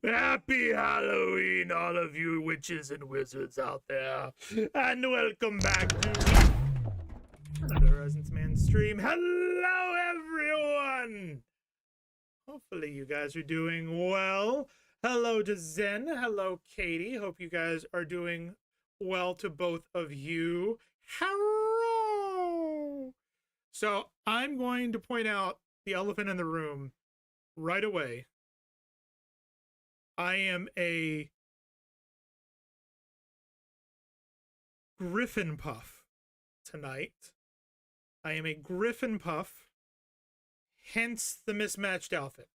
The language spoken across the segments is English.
Happy Halloween, all of you witches and wizards out there, and welcome back to another Horizonsman stream. Hello, everyone! Hopefully you guys are doing well. Hello to Zen. Hello, Katie. Hope you guys are doing well to both of you. Hello! So I'm going to point out the elephant in the room right away. I am a Griffin Puff tonight. I am a Griffin Puff, hence the mismatched outfit.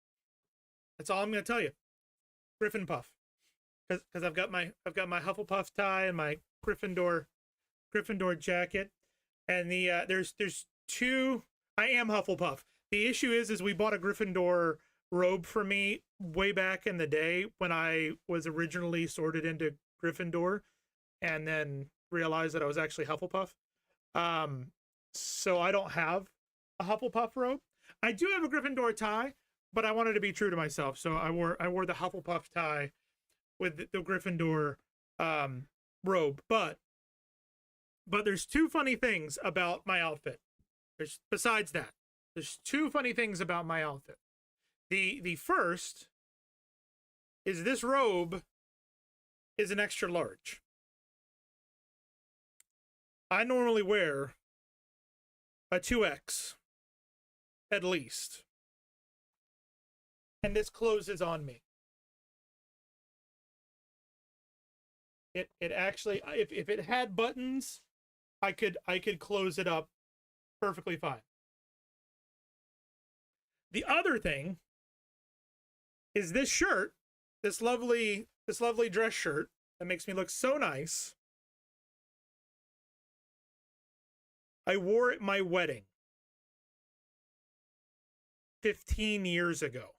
That's all I'm going to tell you. Griffin Puff, because I've got my Hufflepuff tie and my Gryffindor jacket, and the there's two. I am Hufflepuff. The issue is we bought a Gryffindor robe for me way back in the day when I was originally sorted into Gryffindor, and then realized that I was actually Hufflepuff. So I don't have a Hufflepuff robe. I do have a Gryffindor tie, but I wanted to be true to myself, so I wore the Hufflepuff tie with the Gryffindor robe. But there's two funny things about my outfit. Besides that, there's two funny things about my outfit. The first is this robe is an extra large. I normally wear a 2X at least. And this closes on me. It actually, if it had buttons, I could close it up perfectly fine. The other thing is this shirt, this lovely dress shirt that makes me look so nice. I wore it at my wedding 15 years ago.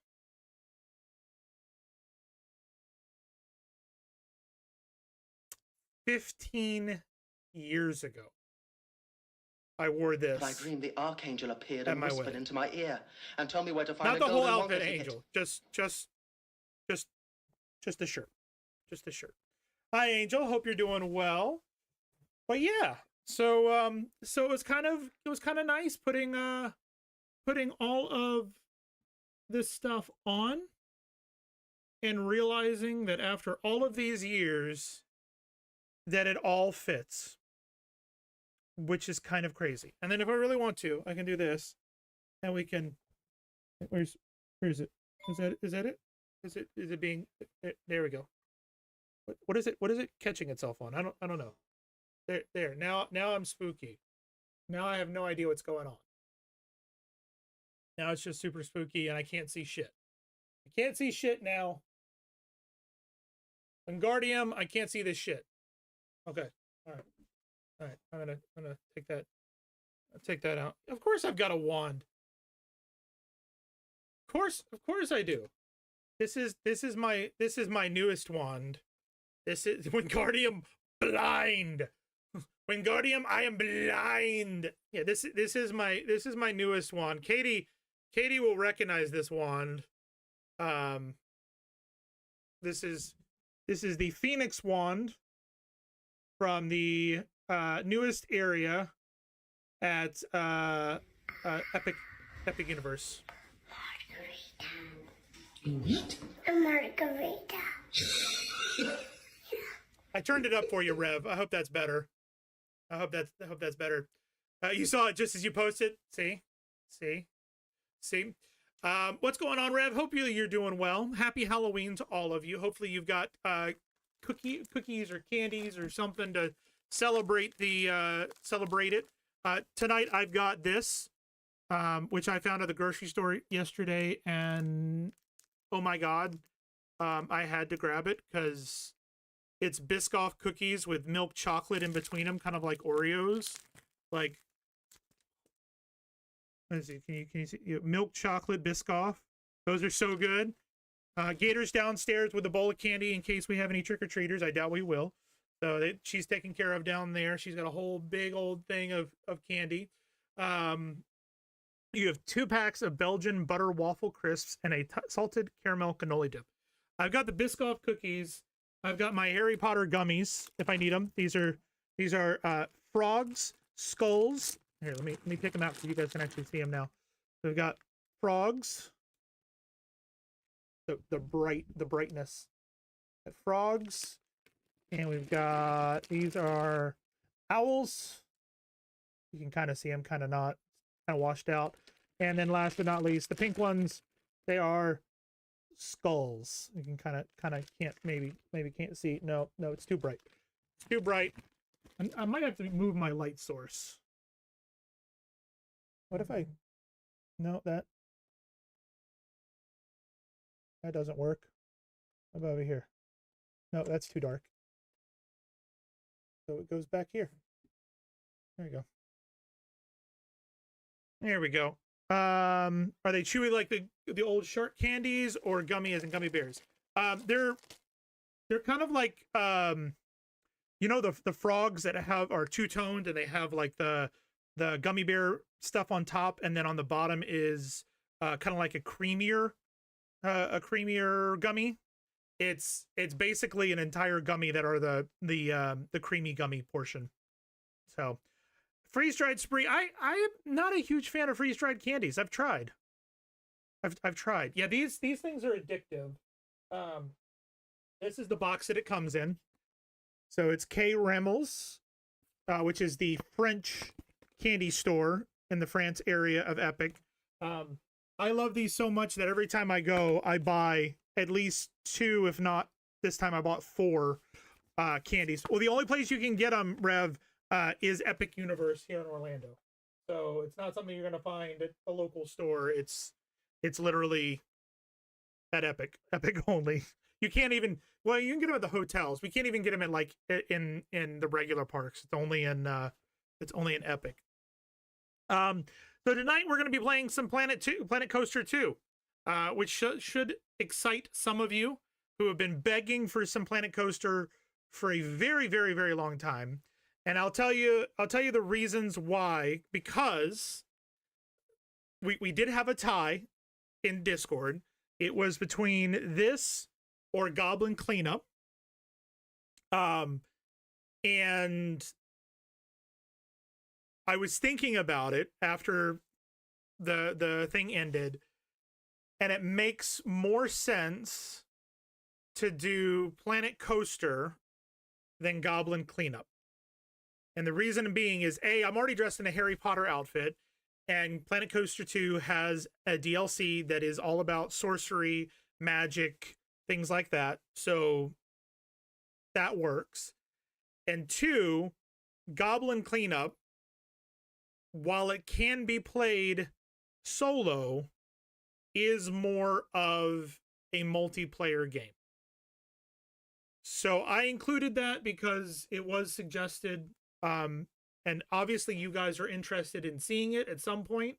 "15 years ago, I wore this. But I dreamed the archangel appeared at and my whispered wedding. into my ear and told me where to find Not a the whole golden outfit, Wonka ticket. Angel. Just the shirt. Just the shirt. Hi, Angel. Hope you're doing well. But yeah, so it was kind of nice putting all of this stuff on and realizing that after all of these years that it all fits, which is kind of crazy. And then if I really want to, I can do this, and we can. Where is it? Is that it? Is it being? There we go. What is it? What is it catching itself on? I don't know. There. Now I'm spooky. Now I have no idea what's going on. Now it's just super spooky, and I can't see shit. I can't see shit now. Wingardium, I can't see this shit. Okay. All right. I'm gonna take that. I'll take that out. Of course I've got a wand. Of course I do. This is my newest wand. This is Wingardium Blind. Wingardium, I am blind. Yeah, this is my newest wand. Katie will recognize this wand. This is the Phoenix wand from the newest area at Epic Universe. What? A margarita. I turned it up for you, Rev. I hope that's better. I hope that's better. You saw it just as you posted. See. What's going on, Rev? Hope you're doing well. Happy Halloween to all of you. Hopefully you've got cookies or candies or something to celebrate it. Tonight I've got this, which I found at the grocery store yesterday, and oh my god, I had to grab it because it's Biscoff cookies with milk chocolate in between them, kind of like Oreos. Like, let's see, can you see milk chocolate Biscoff? Those are so good. Gator's downstairs with a bowl of candy in case we have any trick-or-treaters. I doubt we will. So she's taken care of down there. She's got a whole big old thing of candy. You have 2 packs of Belgian butter waffle crisps and a salted caramel cannoli dip. I've got the Biscoff cookies. I've got my Harry Potter gummies if I need them. These are frogs, skulls. Here, let me pick them out so you guys can actually see them now. So we've got frogs. The brightness. Frogs, and we've got, these are owls. You can kind of see them, kind of not, kind of washed out. And then last but not least, the pink ones, they are skulls. You can kind of can't, maybe can't see. No, it's too bright. It's too bright. I might have to move my light source. What if I, no, that doesn't work. How about over here? No, that's too dark. So it goes back here. There we go. There we go. Are they chewy like the old shark candies, or gummy as in gummy bears? They're kind of like you know, the frogs that are two-toned, and they have like the gummy bear stuff on top, and then on the bottom is kind of like a creamier gummy. It's basically an entire gummy that are the creamy gummy portion. So freeze-dried spree. I am not a huge fan of freeze-dried candies. I've tried. I've tried. Yeah, these things are addictive. This is the box that it comes in. So it's K Remmels, which is the French candy store in the France area of Epic. I love these so much that every time I go, I buy at least 2, if not, this time I bought 4 candies. Well, the only place you can get them, Rev, is Epic Universe here in Orlando. So it's not something you're going to find at a local store. It's literally at Epic only. You can't even, well, you can get them at the hotels. We can't even get them at like in the regular parks. It's only in Epic. So tonight we're going to be playing some Planet Coaster 2, which should excite some of you who have been begging for some Planet Coaster for a very, very, very long time. And I'll tell you the reasons why, because we did have a tie in Discord. It was between this or Goblin Cleanup. And I was thinking about it after the thing ended, and it makes more sense to do Planet Coaster than Goblin Cleanup. And the reason being is, A, I'm already dressed in a Harry Potter outfit, and Planet Coaster 2 has a DLC that is all about sorcery, magic, things like that. So that works. And 2, Goblin Cleanup, while it can be played solo, is more of a multiplayer game. So I included that because it was suggested, and obviously you guys are interested in seeing it at some point.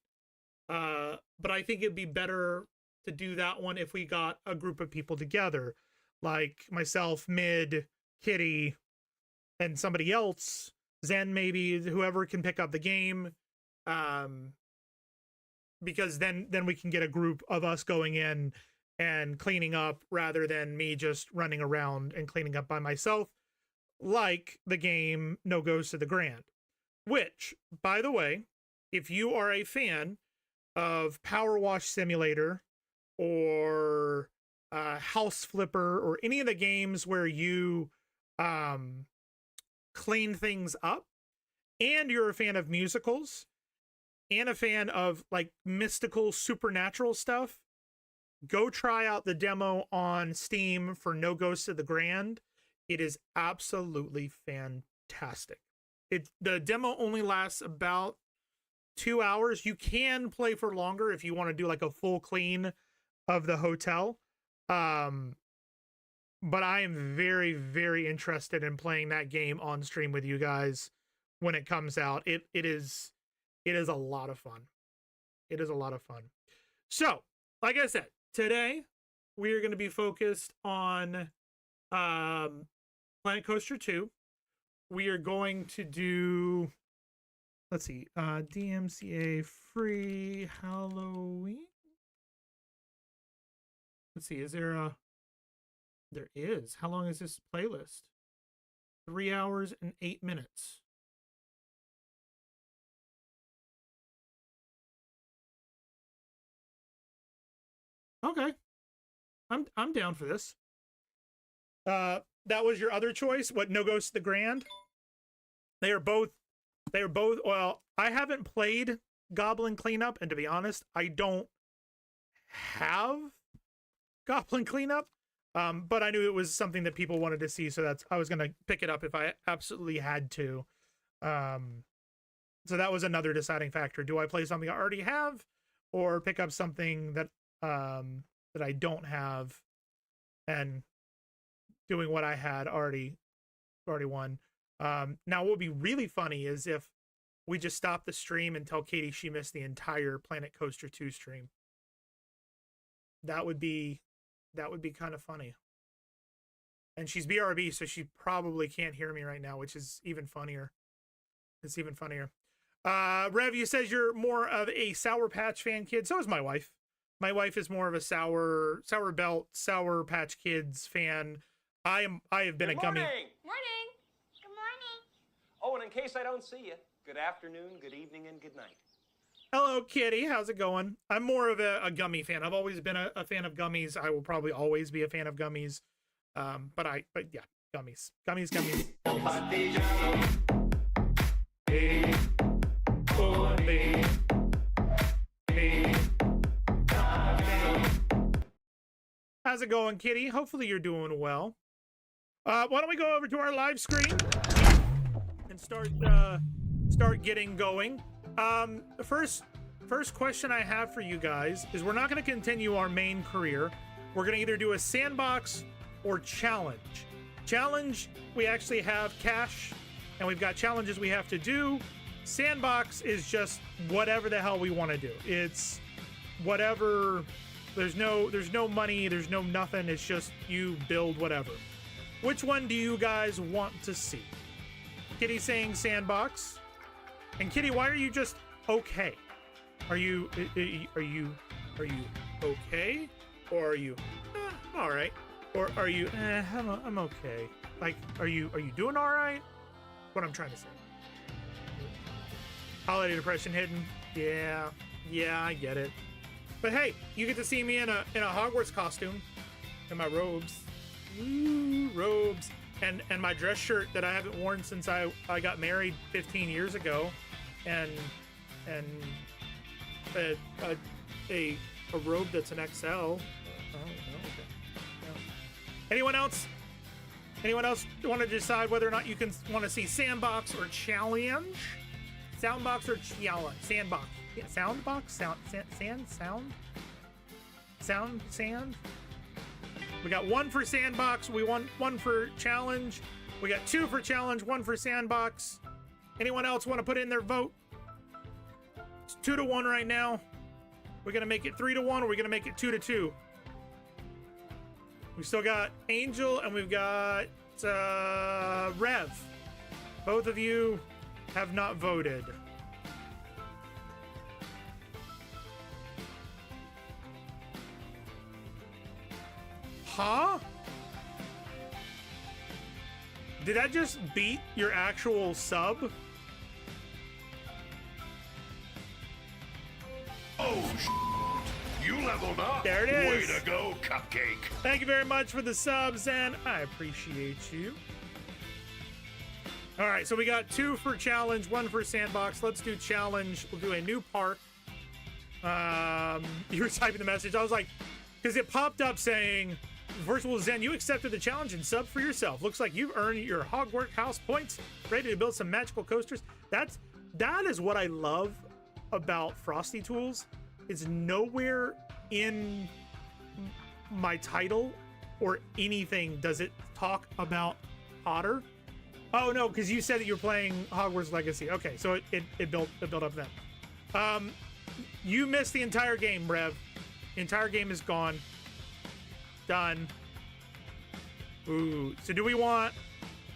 But I think it'd be better to do that one if we got a group of people together, like myself, Mid, Kitty, and somebody else, Zen maybe, whoever can pick up the game. Because then we can get a group of us going in and cleaning up rather than me just running around and cleaning up by myself, like the game No Goes to the Grand. Which, by the way, if you are a fan of Power Wash Simulator or House Flipper or any of the games where you clean things up, and you're a fan of musicals and a fan of like mystical supernatural stuff, go try out the demo on Steam for No Goes to the Grand. It is absolutely fantastic. The demo only lasts about 2 hours. You can play for longer if you want to do like a full clean of the hotel. But I am very, very interested in playing that game on stream with you guys when it comes out. It is a lot of fun. It is a lot of fun. So, like I said, today we are going to be focused on Planet Coaster 2. We are going to do, let's see, DMCA free Halloween? Let's see, is there a... There is. How long is this playlist? 3 hours and 8 minutes. Okay. I'm down for this. That was your other choice? What, No Ghost of the Grand? They are both, well, I haven't played Goblin Cleanup, and to be honest, I don't have Goblin Cleanup. But I knew it was something that people wanted to see, so I was gonna pick it up if I absolutely had to. So that was another deciding factor. Do I play something I already have, or pick up something that that I don't have, and doing what I had already won. Now what would be really funny is if we just stop the stream and tell Katie she missed the entire Planet Coaster 2 stream. That would be kind of funny. And she's BRB, so she probably can't hear me right now, which is even funnier. It's even funnier. Rev, you says you're more of a Sour Patch fan kid. So is my wife. My wife is more of a Sour Belt, Sour Patch Kids fan. I have been a gummy. Morning. Good morning. Oh, and in case I don't see you, good afternoon, good evening, and good night. Hello, Kitty. How's it going? I'm more of a gummy fan. I've always been a fan of gummies. I will probably always be a fan of gummies. But yeah, gummies. Gummies. How's it going, Kitty? Hopefully you're doing well. Why don't we go over to our live screen and start getting going. The first question I have for you guys is, we're not going to continue our main career. We're going to either do a sandbox or challenge. Challenge, we actually have cash, and we've got challenges we have to do. Sandbox is just whatever the hell we want to do. It's whatever. There's no money, there's no nothing. It's just you build whatever. Which one do you guys want to see? Kitty saying sandbox. And Kitty, why are you just okay? Are you okay? Or are you all right? Or are you I'm okay? Like, are you doing all right? What I'm trying to say. Holiday depression hidden. Yeah, I get it. But hey, you get to see me in a Hogwarts costume, in my robes. Ooh, robes. And my dress shirt that I haven't worn since I got married 15 years ago, and a robe that's an XL. Oh, okay. No. Anyone else want to decide whether or not you can want to see sandbox or challenge? Soundbox or challenge? Sandbox. Yeah, soundbox? Sand? We got 1 for sandbox. We want 1 for challenge. We got 2 for challenge, 1 for sandbox. Anyone else want to put in their vote? It's 2-1 right now. We're gonna make it 3-1, or we're gonna make it 2-2. We still got Angel and we've got Rev. Both of you have not voted. Huh? Did that just beat your actual sub? Oh, you leveled up. There it is. Way to go, Cupcake. Thank you very much for the subs, and I appreciate you. All right, so we got 2 for challenge, 1 for sandbox. Let's do challenge. We'll do a new park. You were typing the message. I was like, because it popped up saying, Virtual Zen, you accepted the challenge and sub for yourself. Looks like you've earned your Hogwarts house points. Ready to build some magical coasters. That is what I love about Frosty Tools. It's nowhere in my title or anything does it talk about Potter. Oh no, because you said that you're playing Hogwarts Legacy. Okay, so it built up then. You missed the entire game, Rev. The entire game is gone. Done. Ooh, so do we want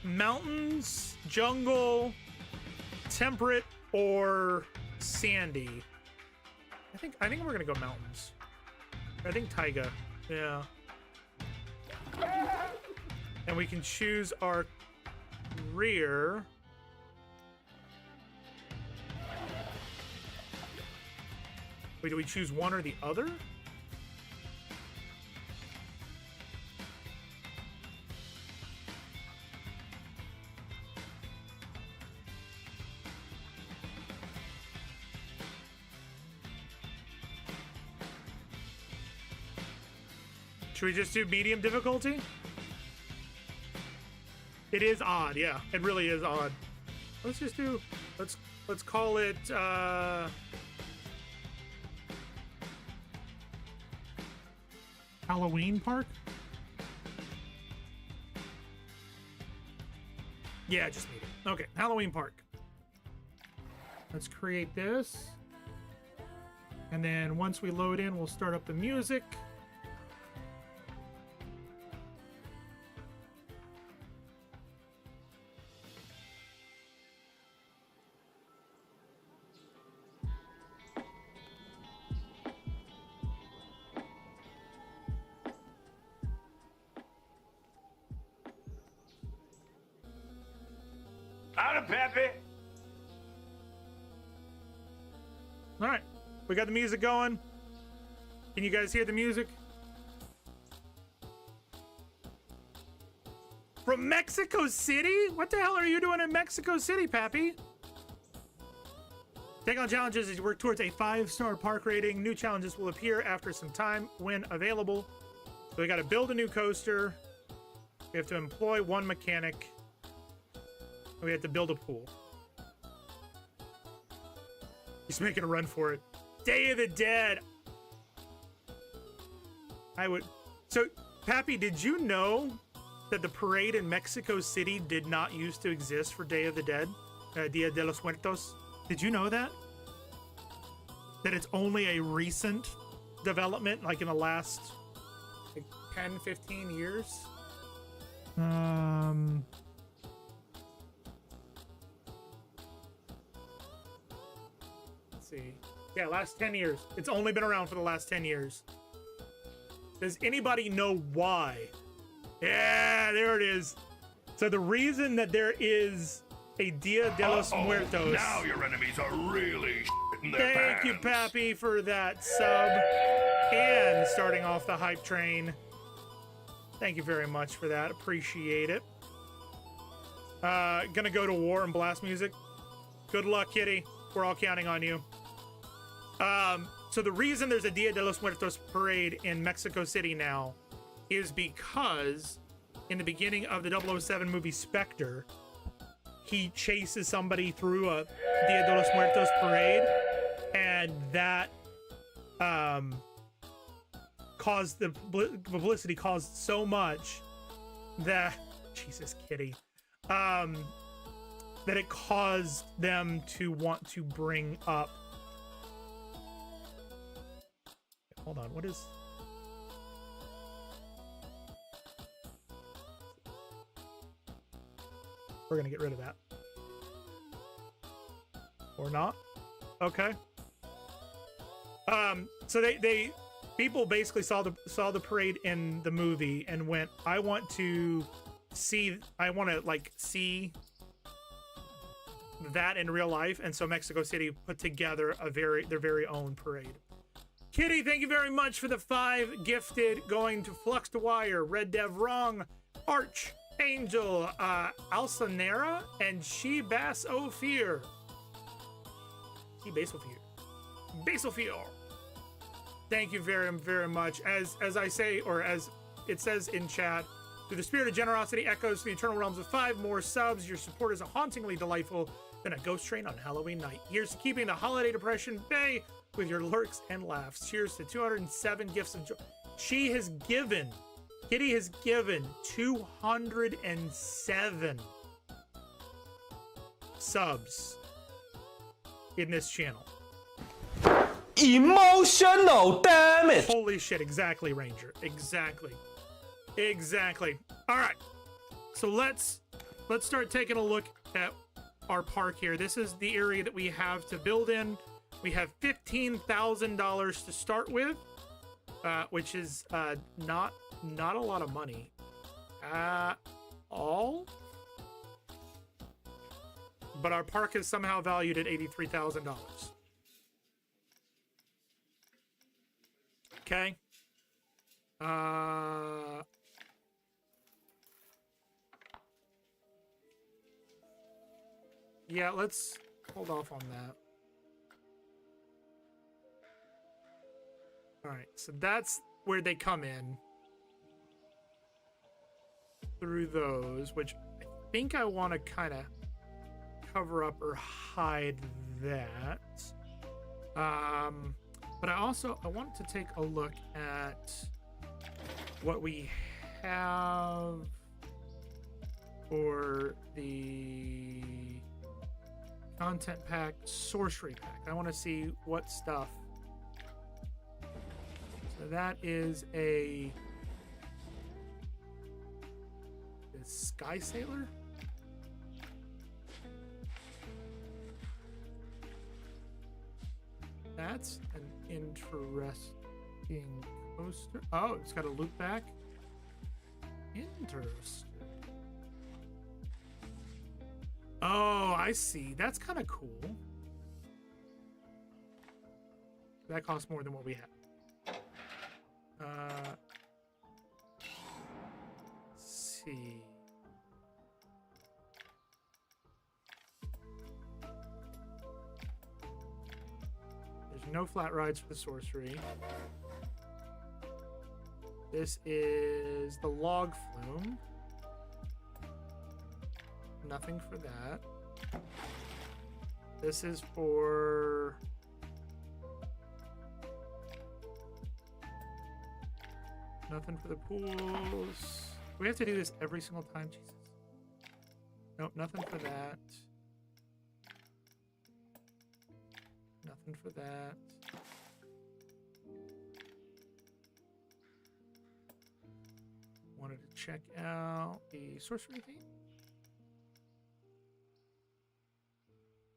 mountains, jungle, temperate, or sandy? I I think we're gonna go mountains. I think taiga. Yeah. And we can choose our rear. Wait, do we choose one or the other? Should we just do medium difficulty? It is odd, yeah. It really is odd. Let's just do, let's call it Halloween Park? Yeah, just medium. Okay, Halloween Park. Let's create this. And then once we load in, we'll start up the music. Pepe. All right, we got the music going. Can you guys hear the music? From Mexico City? What the hell are you doing in Mexico City, Pappy? Take on challenges as you work towards a 5-star park rating. New challenges will appear after some time when available. So we got to build a new coaster. We have to employ one mechanic. We have to build a pool. He's making a run for it. Day of the Dead. I would. So, Pappy, did you know that the parade in Mexico City did not used to exist for Day of the Dead? Dia de los Muertos? Did you know that? That it's only a recent development, like in the last like 10, 15 years? See. Yeah, last 10 years. It's only been around for the last 10 years. Does anybody know why? Yeah, there it is. So the reason that there is a Dia de los Muertos. Now your enemies are really in their Thank you, pants. Pappy, for that sub. And starting off the hype train. Thank you very much for that. Appreciate it. Gonna go to war and blast music. Good luck, Kitty. We're all counting on you. So the reason there's a Dia de los Muertos parade in Mexico City now is because in the beginning of the 007 movie Spectre, he chases somebody through a Dia de los Muertos parade, and that caused the publicity caused so much that Jesus, Kitty, that it caused them to want to bring up. Hold on, what is? We're gonna get rid of that. Or not? Okay. So they people basically saw the parade in the movie and went, I want to see that in real life, and so Mexico City put together their very own parade. Kitty, thank you very much for the 5 gifted, going to Flux to Wire, Red Dev Wrong, Arch, Angel, Alsanera, and She Bass Ophir. She Bass Ophir. Bass Ophir. Thank you very, very much. As I say, or as it says in chat, through the spirit of generosity echoes to the eternal realms of 5 more subs. Your support is hauntingly delightful than a ghost train on Halloween night. Here's to keeping the holiday depression bay with your lurks and laughs. Cheers to 207 gifts of joy. Kitty has given 207 subs in this channel. Emotional damage. Holy shit, exactly, Ranger. Exactly. All right. So let's start taking a look at our park here. This is the area that we have to build in. We have $15,000 to start with, which is not a lot of money at all. But our park is somehow valued at $83,000. Okay. Yeah, let's hold off on that. All right, so that's where they come in. Through those, which I think I want to kind of cover up or hide that. But I wanted to take a look at what we have for the content pack, sorcery pack. I want to see what stuff. So that is a Sky Sailor. That's an interesting coaster. Oh, it's got a loop back. Interesting. Oh, I see. That's kind of cool. That costs more than what we have. Let's see. There's no flat rides for the sorcery. This is the log flume. Nothing for that. This is for nothing for the pools. We have to do this every single time, Jesus. Nope, nothing for that. Nothing for that. Wanted to check out the sorcery theme.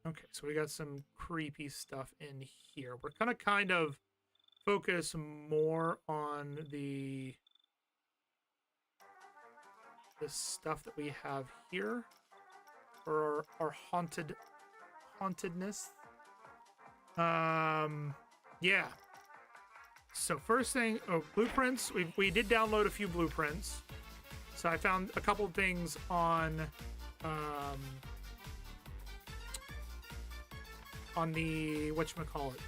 Okay, so we got some creepy stuff in here. We're gonna kind of focus more on the stuff that we have here for our hauntedness. Yeah. So first thing, blueprints. We did download a few blueprints. So I found a couple of things on the whatchamacallit,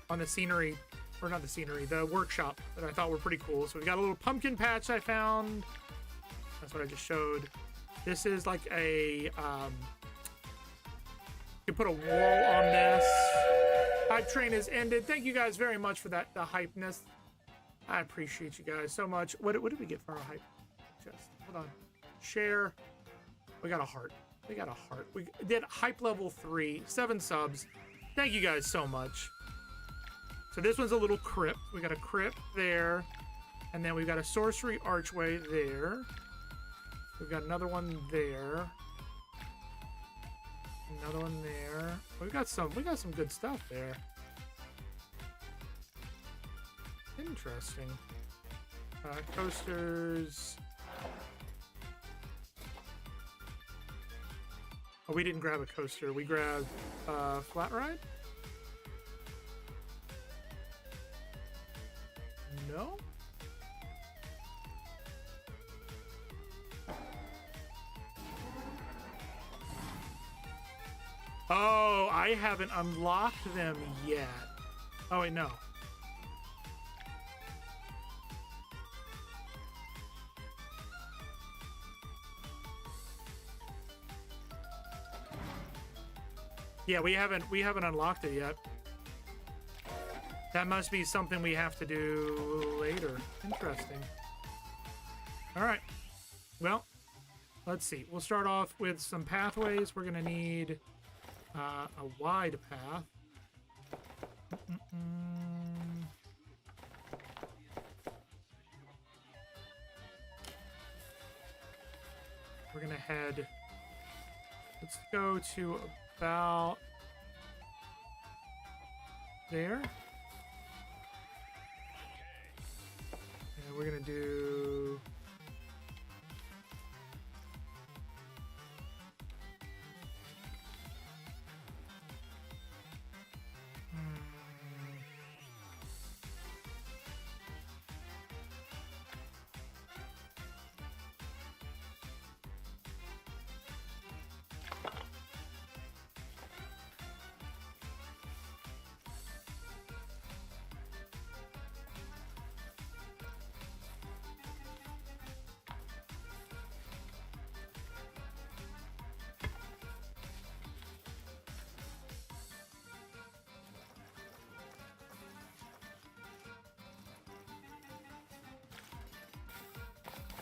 on the scenery, or not the scenery, the workshop that I thought were pretty cool. So we got a little pumpkin patch I found. That's what I just showed. This is like a you can put a wall on this. Hype train has ended. Thank you guys very much for that, the hypeness. I appreciate you guys so much. What did we get for our hype chest? Hold on. Share. We got a heart. We got a heart. We did hype level 3, 7 subs. Thank you guys so much. So this one's a little crypt. We got a crypt there. And then we've got a sorcery archway there. We've got another one there. Another one there. We got some good stuff there. Interesting. Coasters. Oh, we didn't grab a coaster. We grabbed flat ride? No? Oh, I haven't unlocked them yet. Oh, wait, no. Yeah, we haven't unlocked it yet. That must be something we have to do later. Interesting. All right. Well, let's see. We'll start off with some pathways. We're gonna need a wide path. We're gonna head. Let's go to about there. And we're gonna do...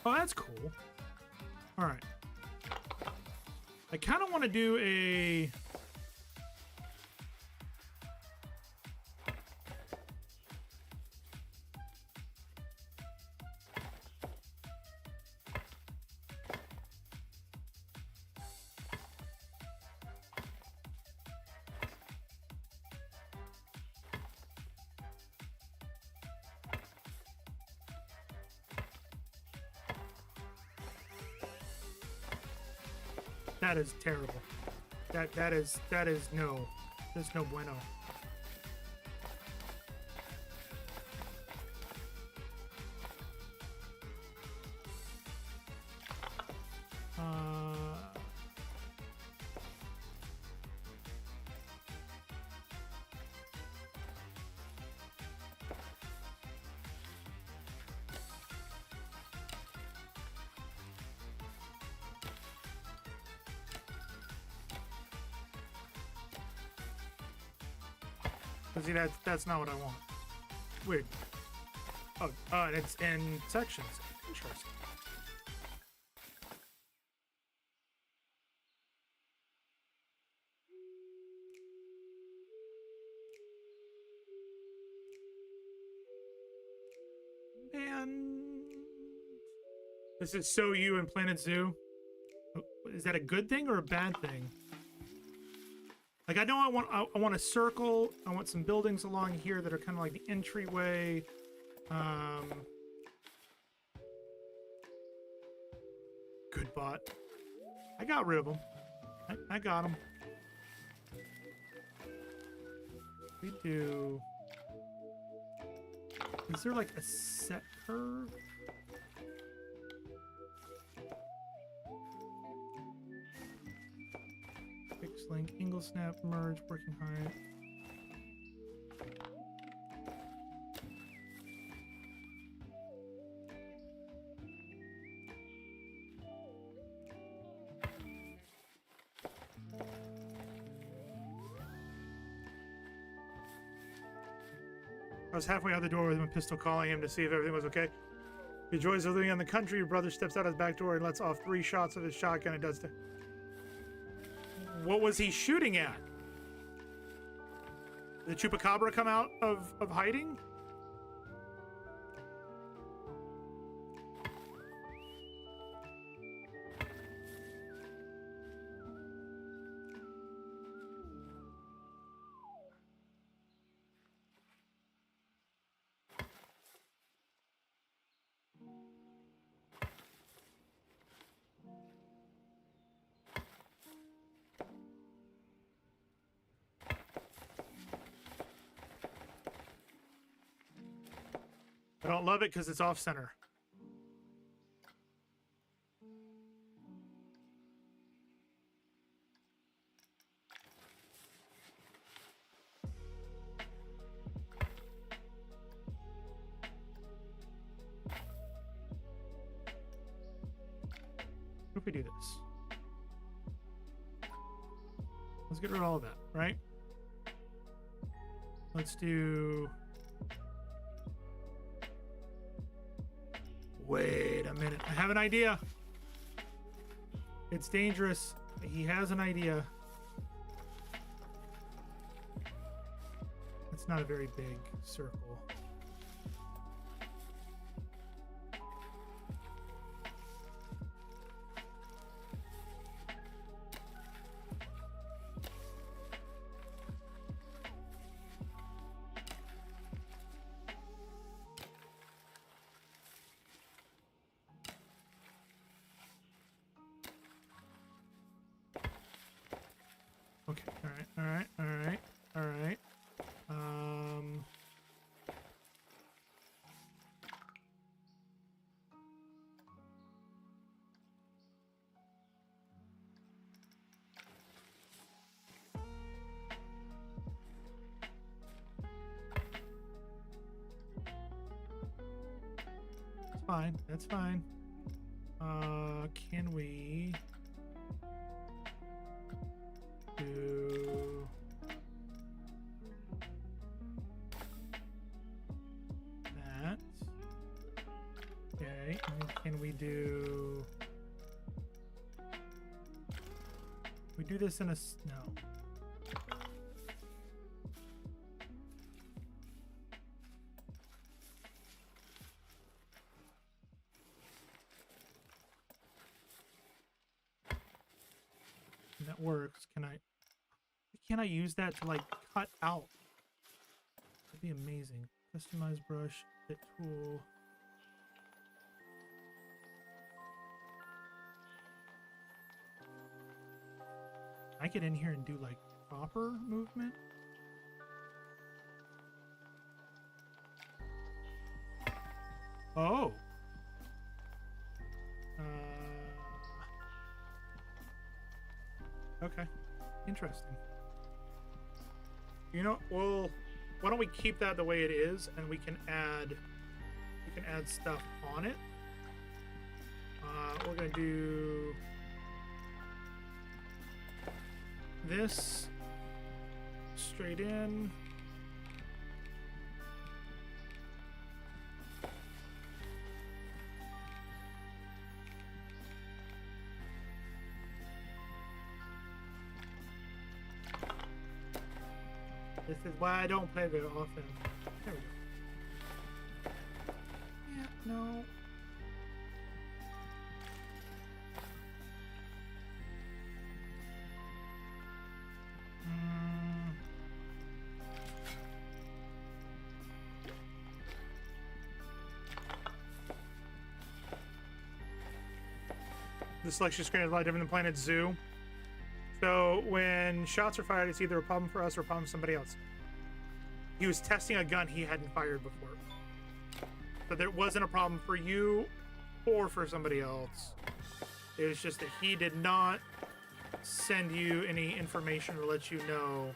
Oh, that's cool. All right. I kind of want to do a... That is terrible. That is no. There's no bueno. See, that's not what I want. Weird. Oh, and it's in sections. Interesting. Man, this is so you in Planet Zoo. Is that a good thing or a bad thing? Like, I know I want a circle. I want some buildings along here that are kind of like the entryway. Good bot. I got rid of them. I got them. We do... Is there like a set curve? Fixed link, angle snap, merge, working height. I was halfway out the door with him, pistol calling him to see if everything was okay. He enjoys living in the country. Your brother steps out his back door and lets off 3 shots of his shotgun and does the... What was he shooting at? Did the chupacabra come out of hiding? I don't love it because it's off center. What if we do this? Let's get rid of all of that, right? Let's do... Wait a minute. I have an idea. It's dangerous. He has an idea. It's not a very big circle. Okay. All right. All right. All right. All right. It's fine. That's fine. Can we do that? Okay, and can we do this in a no? And that works. Can I use that to like cut out? That'd be amazing. Customize brush, hit tool. I get in here and do like proper movement. Oh. Okay. Interesting. You know, well, why don't we keep that the way it is, and we can add stuff on it. We're gonna do this straight in. This is why I don't play very often. There we go. Yeah, no. The selection screen is a lot different than Planet Zoo. So when shots are fired, it's either a problem for us or a problem for somebody else. He was testing a gun he hadn't fired before. So there wasn't a problem for you or for somebody else. It was just that he did not send you any information or let you know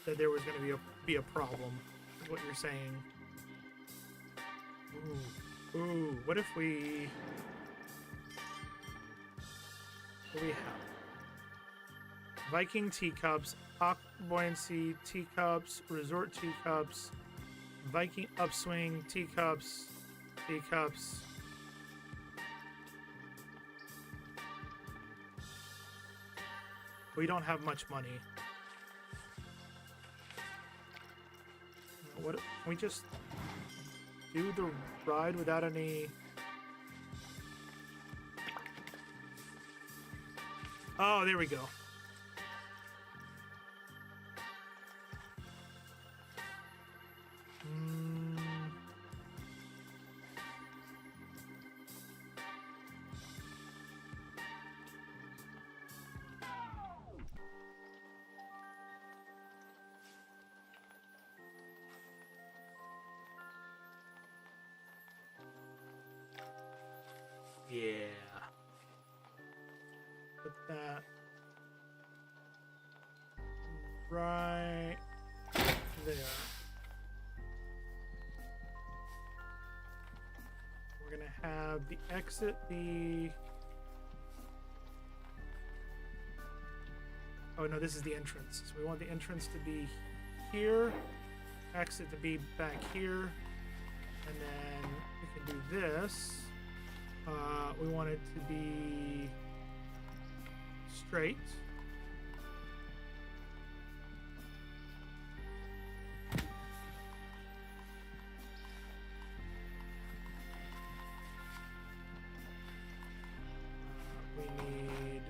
that there was going to be a problem, is what you're saying. Ooh, what if we... What do we have? Viking teacups, Aqua Buoyancy teacups, Resort teacups, Viking upswing teacups, teacups. We don't have much money. What? Can we just do the ride without any? Oh, there we go. Yeah. Put that right there. We're gonna have the exit be... Oh no, this is the entrance. So we want the entrance to be here, exit to be back here, and then we can do this. We want it to be straight. We need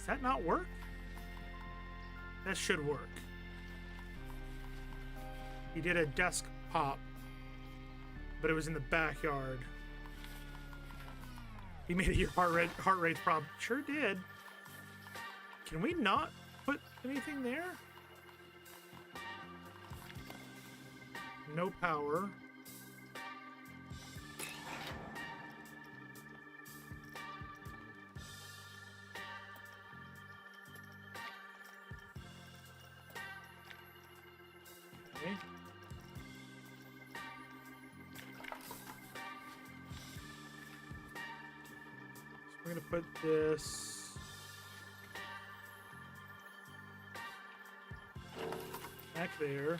Does that not work? That should work. He did a desk pop, but it was in the backyard. He made your heart rate problem. Sure did. Can we not put anything there? No power. Okay. So we're gonna put this back there.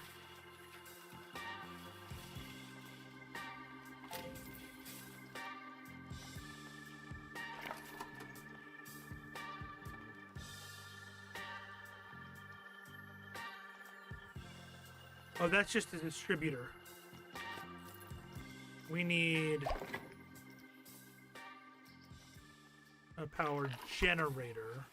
Oh, that's just a distributor. We need a power generator.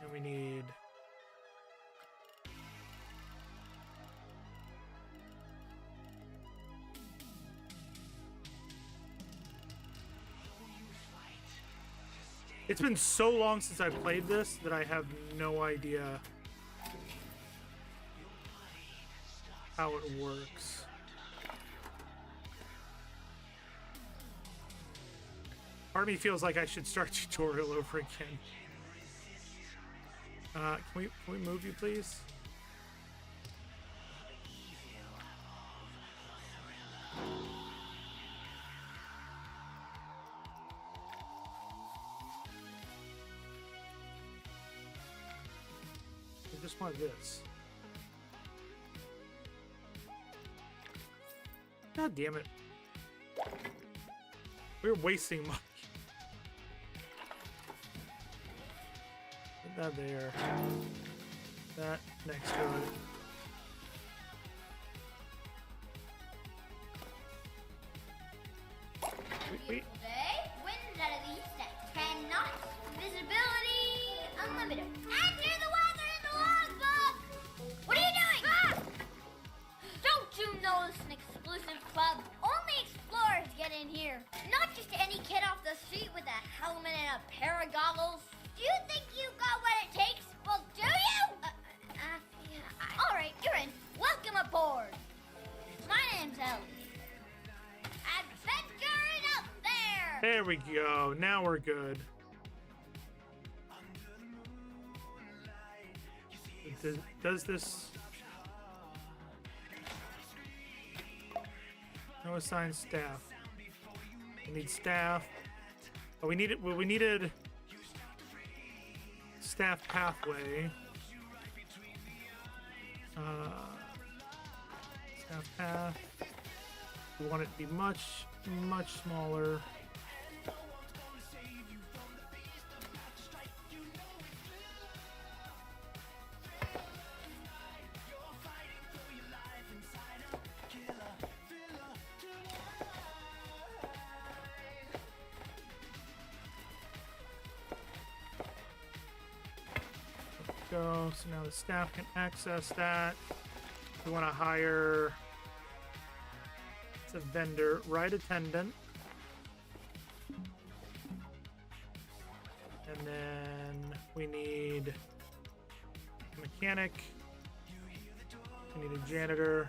And we need It's been so long since I played this that I have no idea how it works. Part of me feels like I should start tutorial over again. Can we move you, please? I just want this. God damn it. We're wasting money. Put that there. That next to it. Wait. Day, winds out of the east at 10 knots, visibility unlimited. Enter the weather in the logbook! What are you doing? Ah! Don't you know this is an exclusive club? Only explorers get in here. Not just any kid off the street with a helmet and a pair of goggles. Do you think you got what it takes? Well, do you? Yeah. All right, you're in. Welcome aboard. My name's Ellie. Adventuring up there! There we go. Now we're good. Does this... No assigned staff. We need staff. Oh, we needed... Well, we needed... staff pathway. Staff path. We want it to be much, much smaller. Go. So now the staff can access that. We want to hire, it's a vendor, ride attendant. And then we need a mechanic. We need a janitor.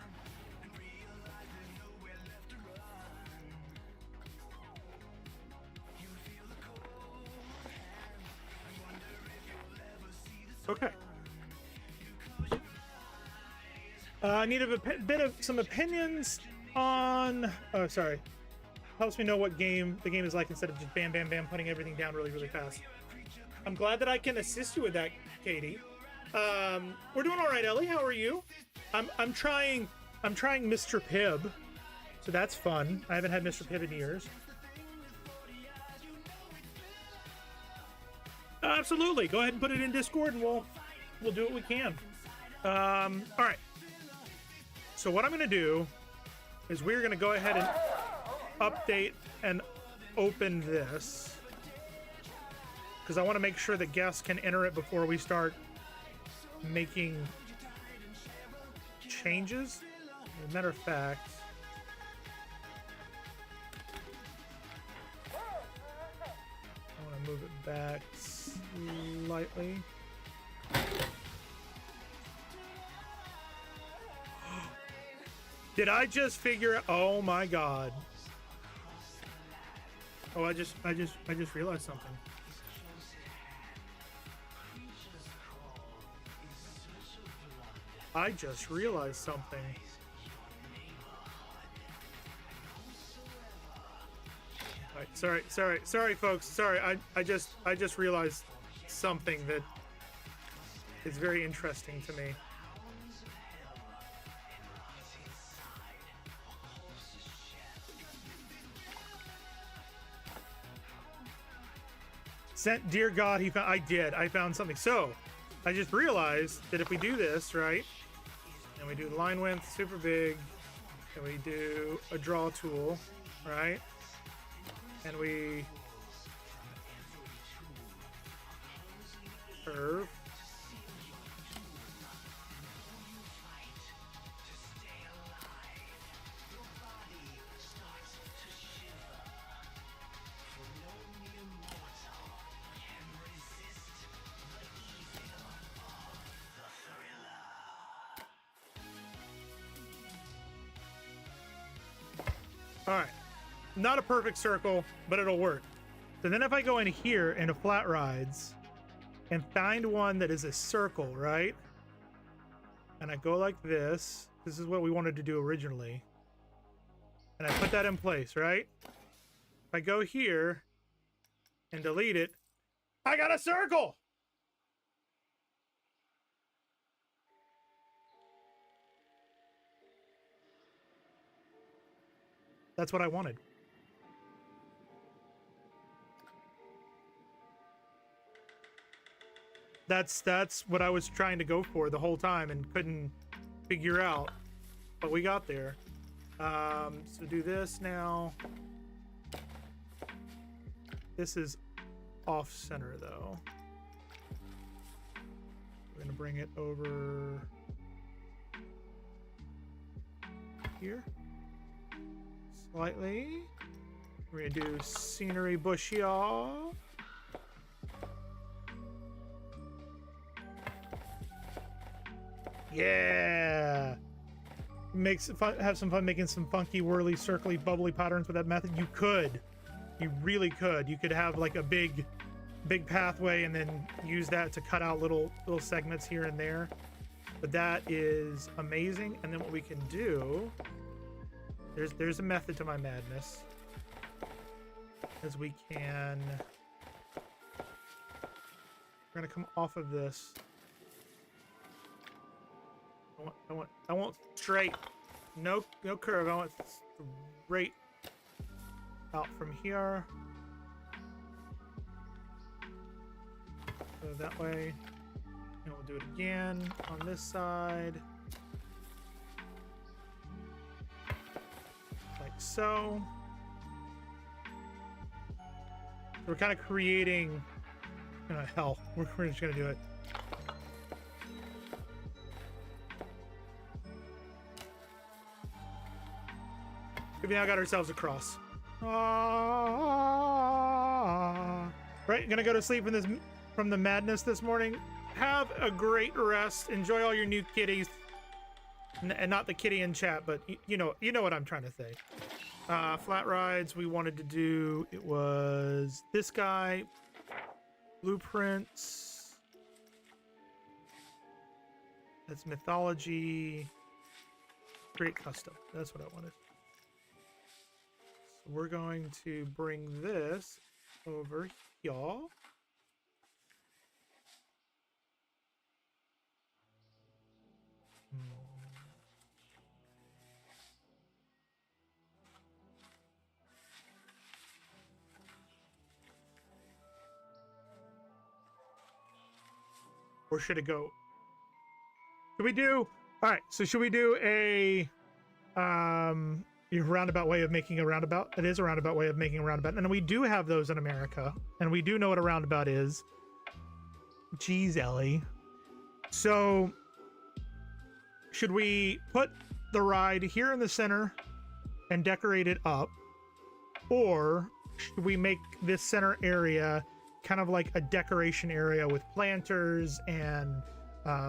Okay. I need a bit of some opinions on. Oh, sorry. Helps me know what the game is like instead of just bam, bam, bam, putting everything down really, really fast. I'm glad that I can assist you with that, Katie. We're doing all right, Ellie. How are you? I'm trying Mr. Pibb, so that's fun. I haven't had Mr. Pibb in years. Absolutely. Go ahead and put it in Discord, and we'll do what we can. All right. So what I'm going to do is we're going to go ahead and update and open this because I want to make sure that guests can enter it before we start making changes. As a matter of fact, I want to move it back slightly. Did I just figure? Oh my god! Oh, I just realized something. I just realized something. All right, sorry, folks. Sorry, I just realized something that is very interesting to me. Sent, dear God, he found. I found something. So, I just realized that if we do this right, and we do line width super big, and we do a draw tool, right, and we curve. All right, not a perfect circle, but it'll work. So then if I go in here into flat rides and find one that is a circle, right? And I go like this. This is what we wanted to do originally. And I put that in place, right? If I go here and delete it, I got a circle! That's what I wanted. That's what I was trying to go for the whole time and couldn't figure out, but we got there. So do this now. This is off center though. We're gonna bring it over here slightly. We're gonna do scenery bush, y'all. Yeah, makes it fun, have some fun making some funky, whirly, circly, bubbly patterns with that method. You really could. You could have like a big pathway and then use that to cut out little segments here and there. But that is amazing. And then what we can do, there's a method to my madness, is we can, we're gonna come off of this. I want straight, no curve. I want straight out from here. So that way, and we'll do it again on this side, like so. We're kind of creating, hell, we're just gonna do it. We've now got ourselves a cross. Right, gonna go to sleep from the madness this morning. Have a great rest. Enjoy all your new kitties, and not the kitty in chat, but you know what I'm trying to say. Flat rides we wanted to do. It was this guy. Blueprints. That's mythology. Create custom. That's what I wanted. We're going to bring this over here. Or should it go? Should we do? All right. So should we do a Your roundabout way of making a roundabout. It is a roundabout way of making a roundabout. And we do have those in America. And we do know what a roundabout is. Jeez, Ellie. So, should we put the ride here in the center and decorate it up? Or should we make this center area kind of like a decoration area with planters and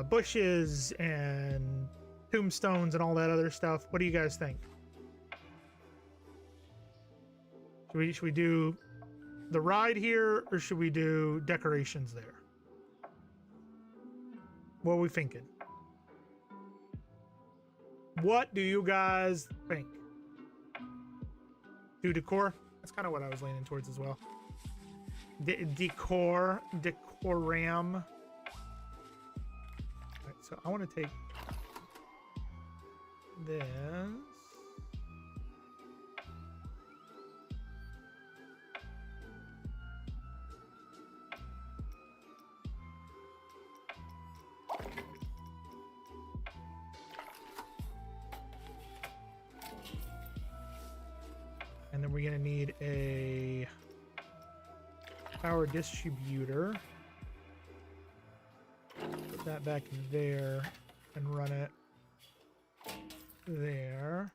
bushes and tombstones and all that other stuff? What do you guys think? Should we do the ride here, or should we do decorations there? What are we thinking? What do you guys think? Do decor? That's kind of what I was leaning towards as well. Decoram. All right, so I want to take this. And then we're going to need a power distributor. Put that back there and run it there.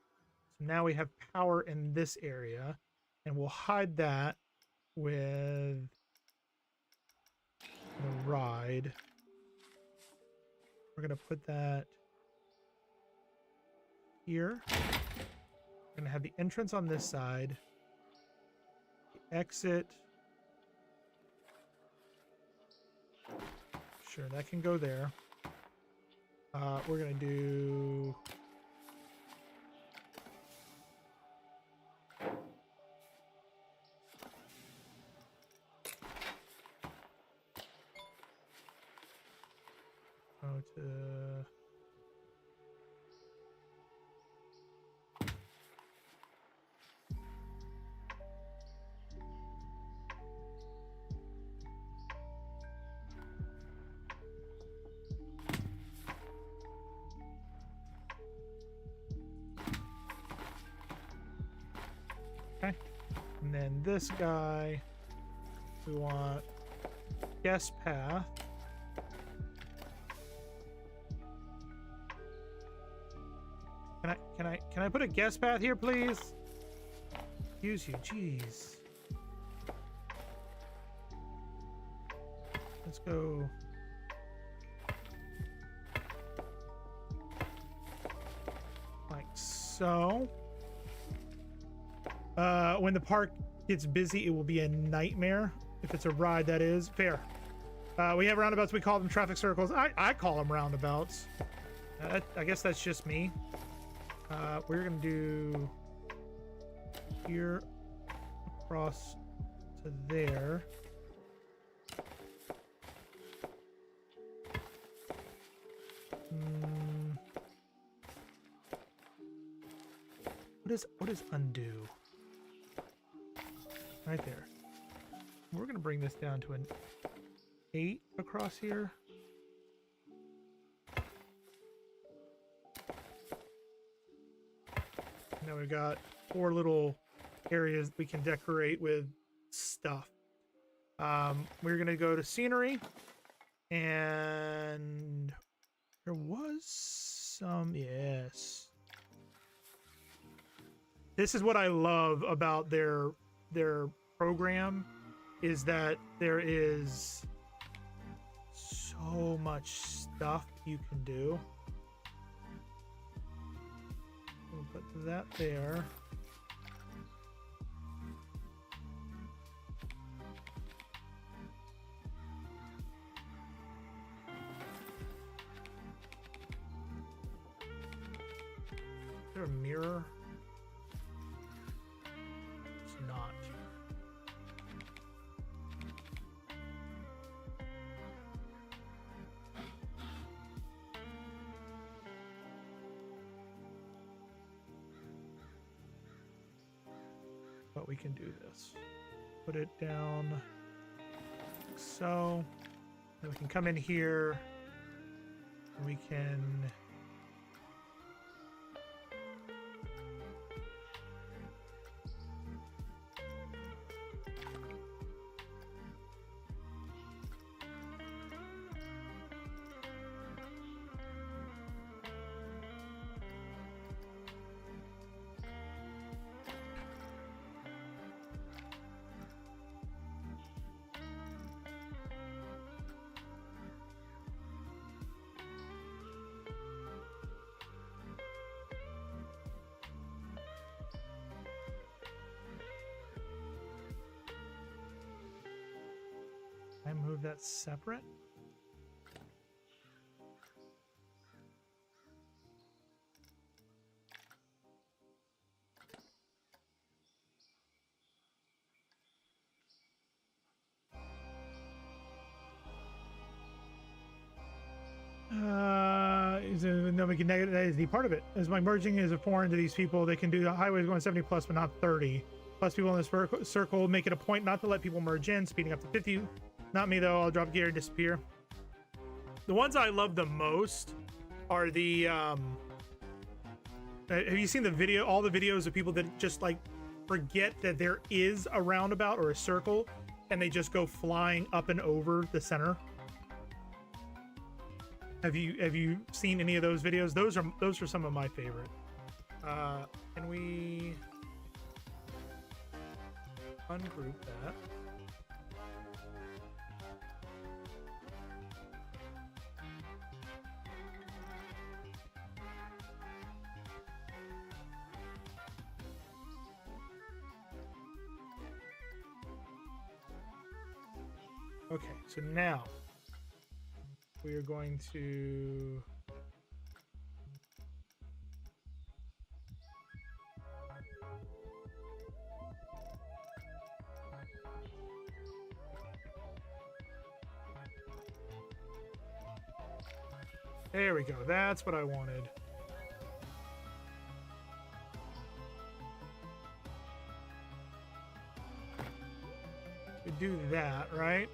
So now we have power in this area, and we'll hide that with the ride. We're going to put that here. We're going to have the entrance on this side, the exit. Sure, that can go there. We're going to do go to and then this guy, we want guest path. Can I put a guest path here, please? Excuse you, jeez. Let's go. Like so. When the park gets busy, it will be a nightmare. If it's a ride, that is. Fair. We have roundabouts. We call them traffic circles. I call them roundabouts. I guess that's just me. We're going to do here across to there. What is undo? Right there. We're going to bring this down to an 8 across here. Now we've got 4 little areas we can decorate with stuff. We're going to go to scenery, and there was some, yes. This is what I love about their program, is that there is so much stuff you can do. We'll put that there. Is there a mirror? It's not. But we can do this. Put it down like so. And we can come in here. And we can I move that separate. No, we can negative that is the part of it. As my merging is a foreign to these people, they can do the highways going 70 plus, but not 30. Plus people in this circle make it a point not to let people merge in, speeding up to 50. Not me though, I'll drop gear and disappear. The ones I love the most are the, have you seen the video, all the videos of people that just like forget that there is a roundabout or a circle and they just go flying up and over the center? Have you seen any of those videos? Those are some of my favorite. Can we ungroup that? Okay, so now we are going to there we go. That's what I wanted. We do that, right?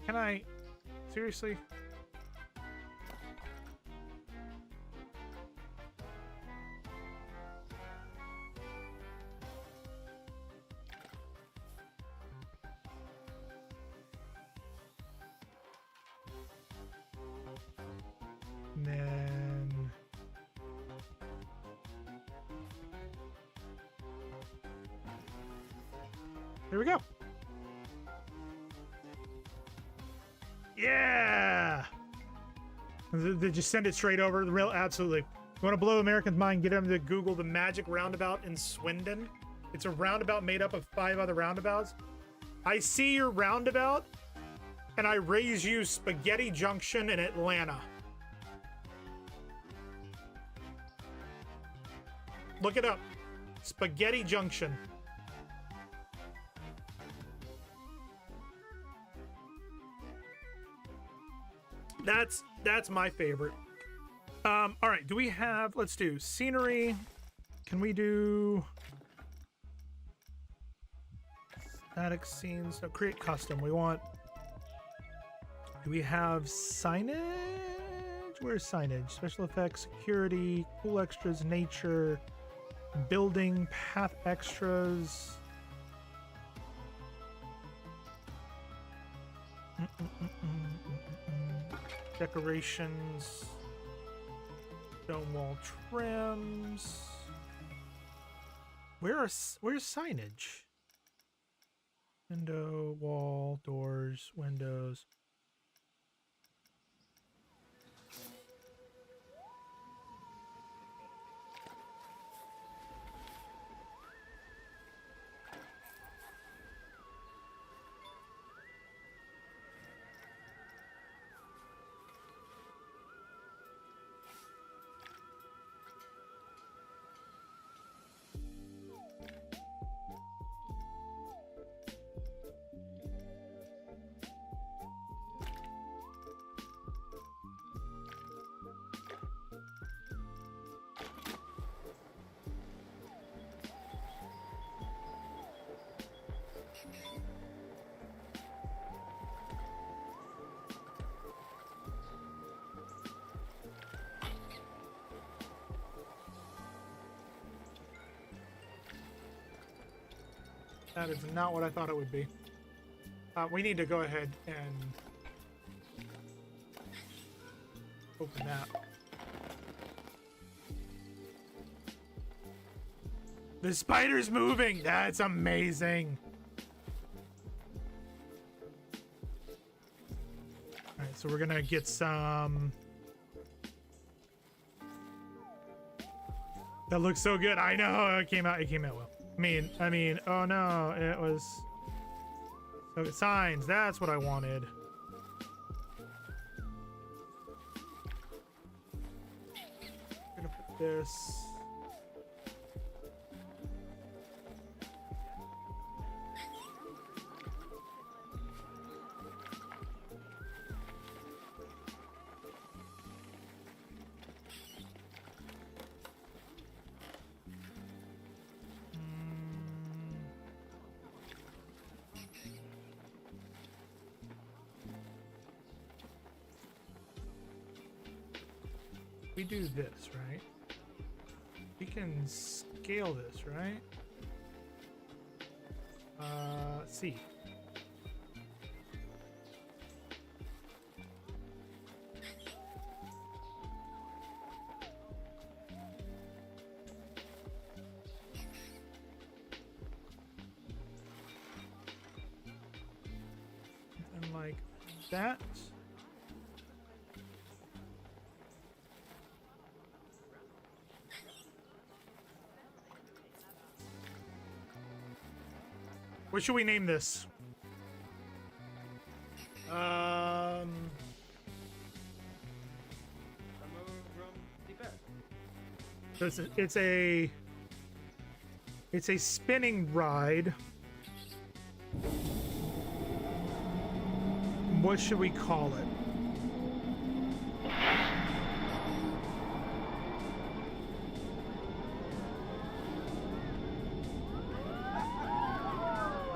Can I seriously? And then there we go. Yeah! Did you send it straight over? The rail? Absolutely. You want to blow Americans' mind? Get them to Google the magic roundabout in Swindon. It's a roundabout made up of 5 other roundabouts. I see your roundabout, and I raise you Spaghetti Junction in Atlanta. Look it up. Spaghetti Junction. That's my favorite. All right, do we have, let's do scenery. Can we do static scenes? So create custom. We want, do we have signage? Where's signage? Special effects, security, cool extras, nature, building, path extras. Decorations, stone wall trims. Where's signage? Window, wall, doors, windows. That is not what I thought it would be. We need to go ahead and open that. The spider's moving. That's amazing. All right, so we're gonna get some. That looks so good. I know it came out. It came out well. I mean. Oh no, it was. So signs. That's what I wanted. I'm gonna put this. We do this, right? We can scale this, right? C. And like that. What should we name this? It's a spinning ride. What should we call it?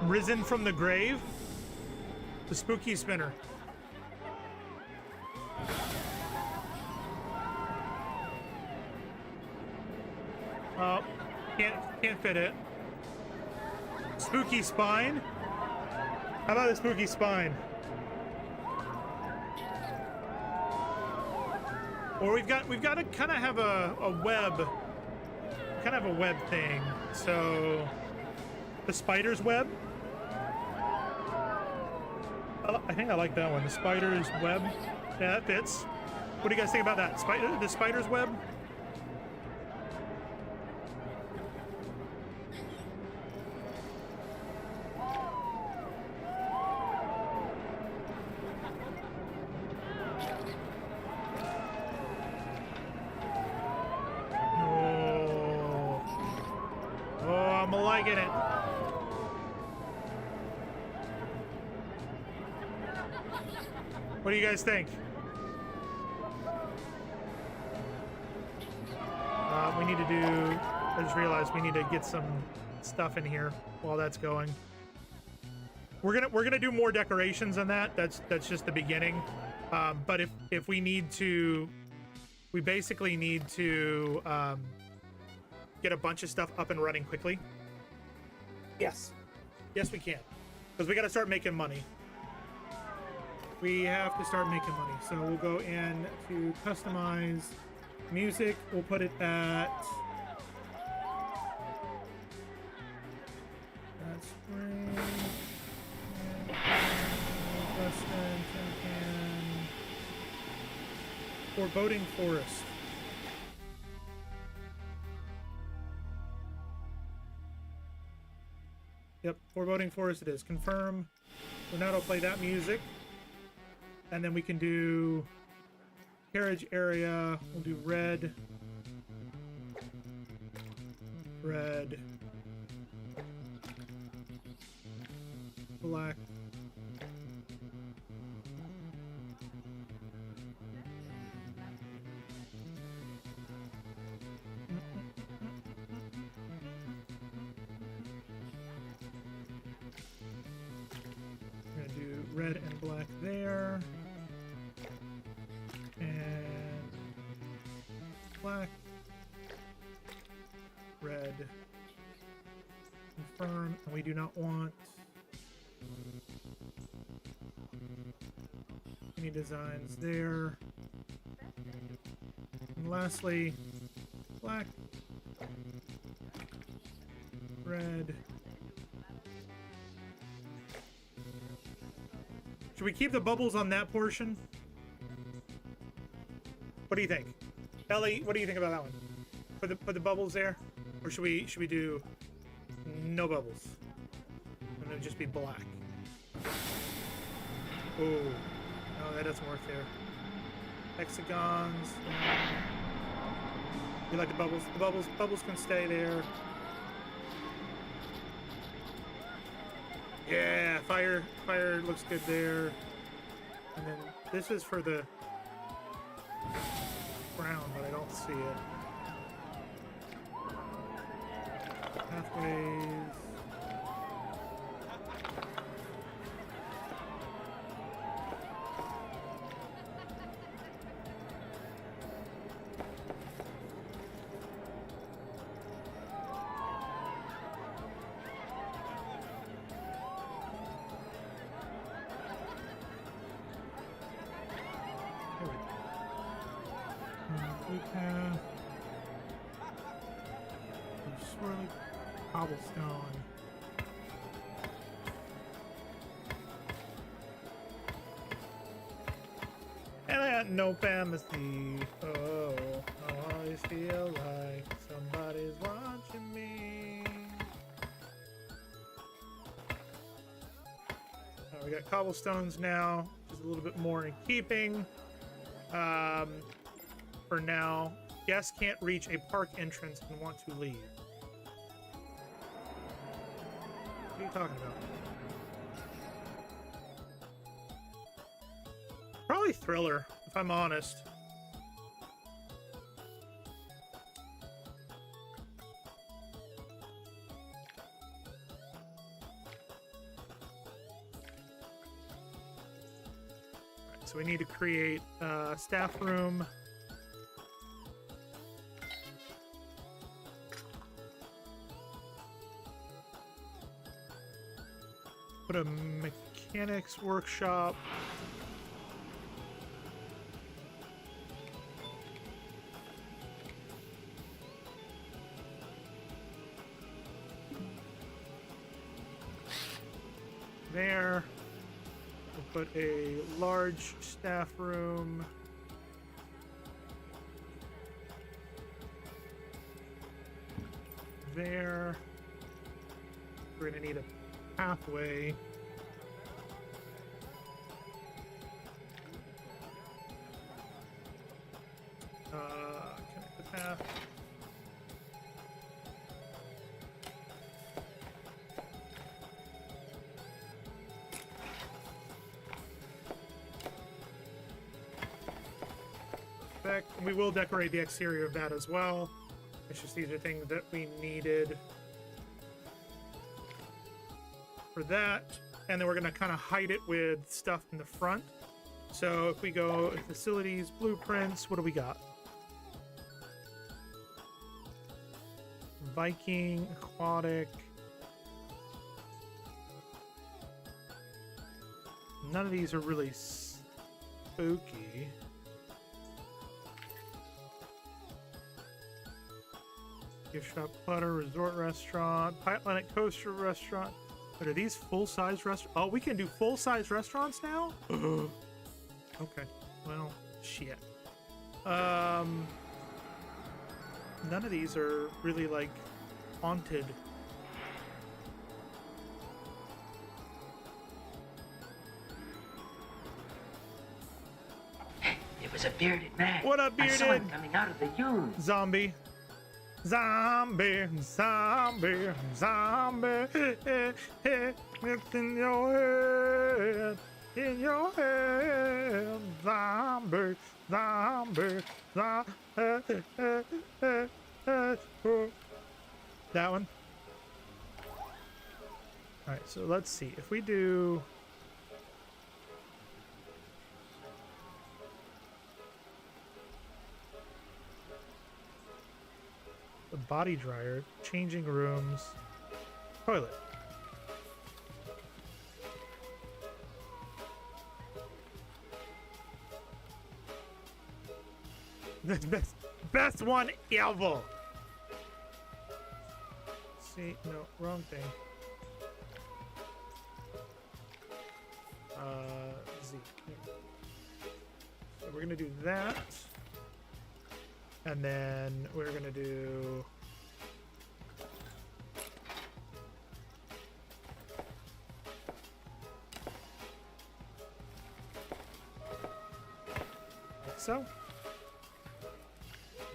Risen from the grave? The spooky spinner. Oh, can't fit it. Spooky spine? How about a spooky spine? Or we've got to kind of have a web, kind of a web thing. So the spider's web. I think I like that one. The spider's web. Yeah, that fits. What do you guys think about that? The spider's web? Oh, I'm liking it. What do you guys think? We need to do. I just realized we need to get some stuff in here while that's going. We're gonna do more decorations on that. That's just the beginning. But if we need to, we basically need to get a bunch of stuff up and running quickly. Yes, we can, because we got to start making money. We have to start making money. So we'll go in to customize music. We'll put it at spring. Foreboding Forest. Yep, Foreboding Forest it is. Confirm. Renato, play that music. And then we can do carriage area. We'll do red. Red. Black. We're gonna do red and black there. And black, red, confirm, and we do not want any designs there. And lastly, black, red. Should we keep the bubbles on that portion? What do you think? Ellie, what do you think about that one? Put the bubbles there? Or should we do no bubbles? And it'll just be black. Oh, no, that doesn't work there. Hexagons. You like the bubbles? The bubbles can stay there. Yeah, fire looks good there. And then this is for the ground, but I don't see it. Pathways. Blue path. Swirly cobblestone. And I got no fantasy. Oh, I always feel like somebody's watching me. We got cobblestones now, which is a little bit more in keeping. For now, guests can't reach a park entrance and want to leave. What are you talking about? Probably Thriller, if I'm honest. Alright, so we need to create a staff room. Put a mechanics workshop. There. We'll put a large staff room. There. We're gonna need a pathway. Connect the path. We will decorate the exterior of that as well. It's just these are things that we needed for that, and then we're going to kind of hide it with stuff in the front. So if we go facilities, blueprints, what do we got? Viking, aquatic. None of these are really spooky. Gift shop, clutter, resort restaurant, Atlantic Coaster restaurant. But are these full-size restaurants? Oh, we can do full-size restaurants now? Okay. Well, shit. None of these are really, like, haunted. Hey, it was a bearded man. What up, bearded? I saw him coming out of the dunes. Zombie. Zombie, zombie, zombie. It's in your head. In your head. Zombie, zombie, zombie. That one. Alright, so let's see. If we do... the body dryer, changing rooms, toilet. The best one ever. See, no, wrong thing. Z. So we're gonna do that, and then we're gonna do. Like so.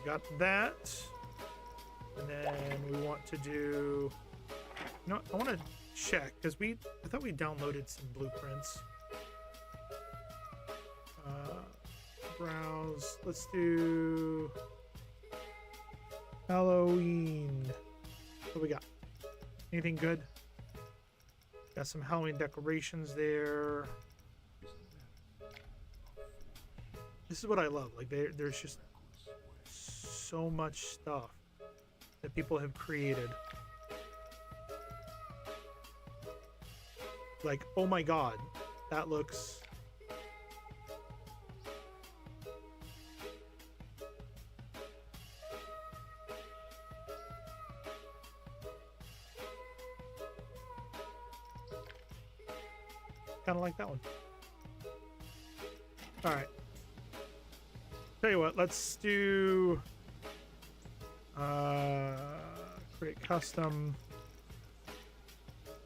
Got that. And then we want to do, you know, I want to check because I thought we downloaded some blueprints. Browse. Let's do Halloween. What do we got? Anything good? Got some Halloween decorations there. This is what I love. Like there's just so much stuff that people have created. Like, oh my god, that looks... kind of like that one. All right. Tell you what, let's do create custom.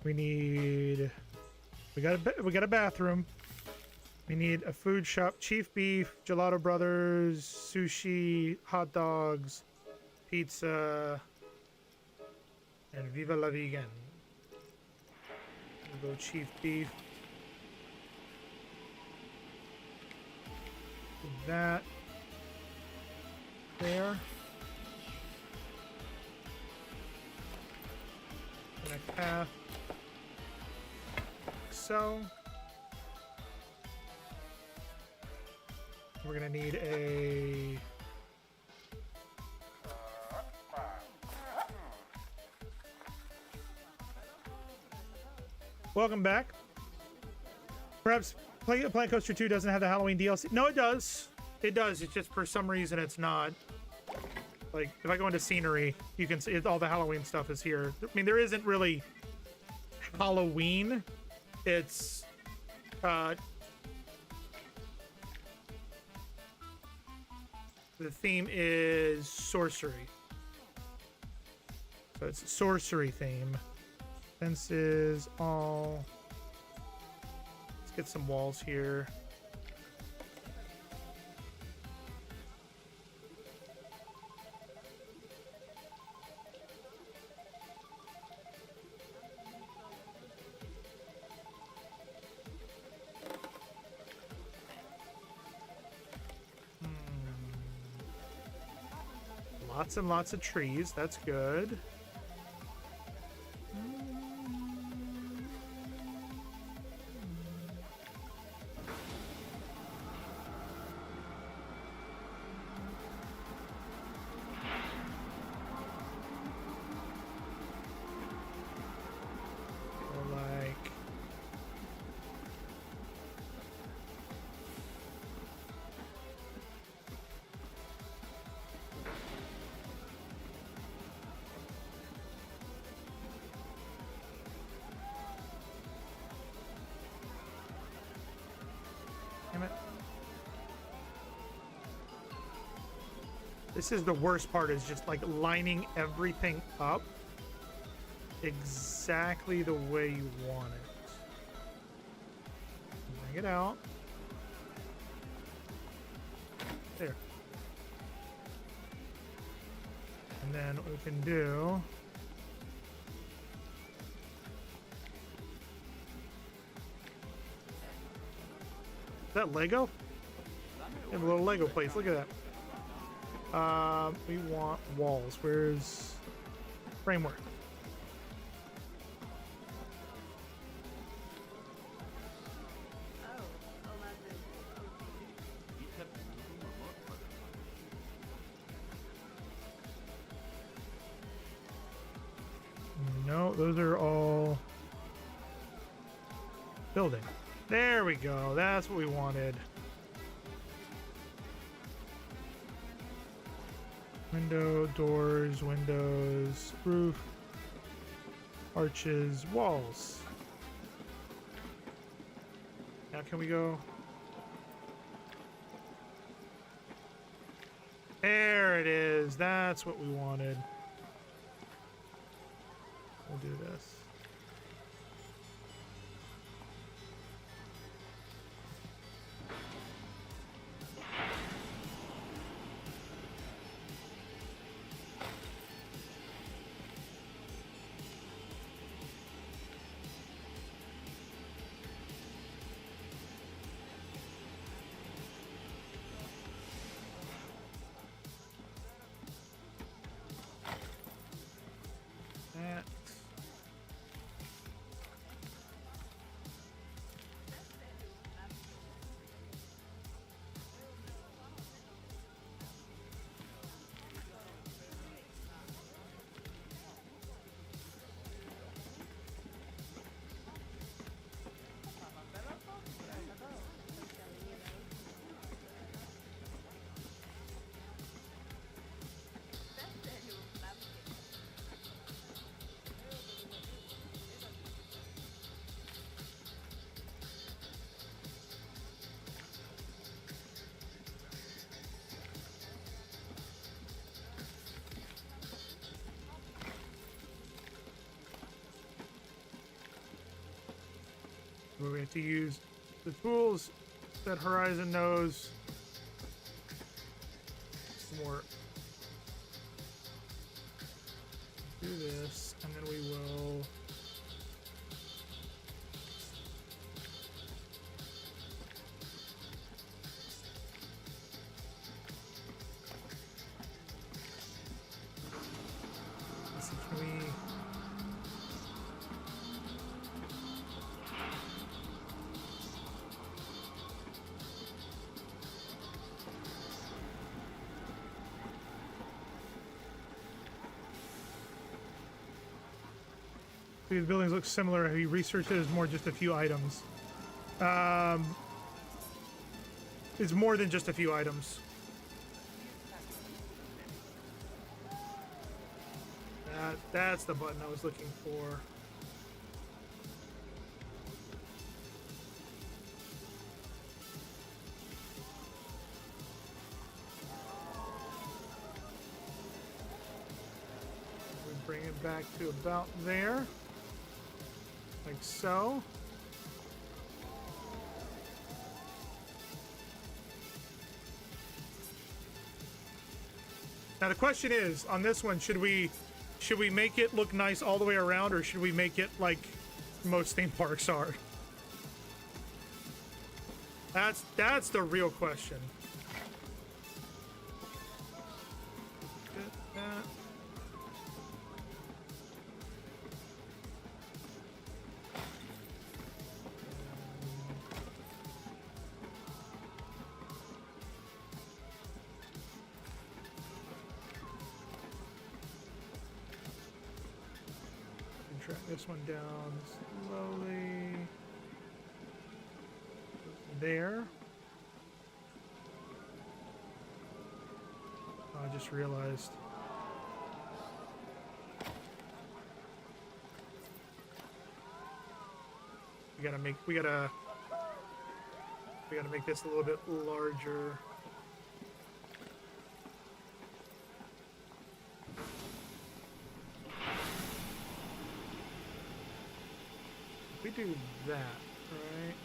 We got a bathroom. We need a food shop, Chief Beef, Gelato Brothers, sushi, hot dogs, pizza, and Viva la Vegan. We'll go Chief Beef. Do that there. Connect path. So we're gonna need a welcome back. Perhaps Planet Coaster 2 doesn't have the Halloween DLC. No, it does. It does. It's just for some reason it's not. Like if I go into scenery, you can see all the Halloween stuff is here. I mean, there isn't really Halloween. It's the theme is sorcery. So it's a sorcery theme. Fences, all. Let's get some walls here. Lots and lots of trees. That's good. This is the worst part, is just like lining everything up exactly the way you want it. Bring it out. There. And then what we can do... Is that Lego? We have a little Lego place. Look at that. We want walls. Where's framework? No, those are all building. There we go. That's what we wanted. Window, doors, windows, roof. arches, walls. Now can we go? There it is. That's what we wanted. We'll do this. That. Where we have to use the tools that Horizon knows. Some more. Do this, and then we will. Let's see, can we? These buildings look similar. He researched it as more just a few items. It's more than just a few items. That's the button I was looking for. We bring it back to about there. Like so. Now the question is, on this one, should we make it look nice all the way around, or should we make it like most theme parks are? That's the real question. Track this one down slowly. There. Oh, I just realized. We gotta make this a little bit larger. We do that, right?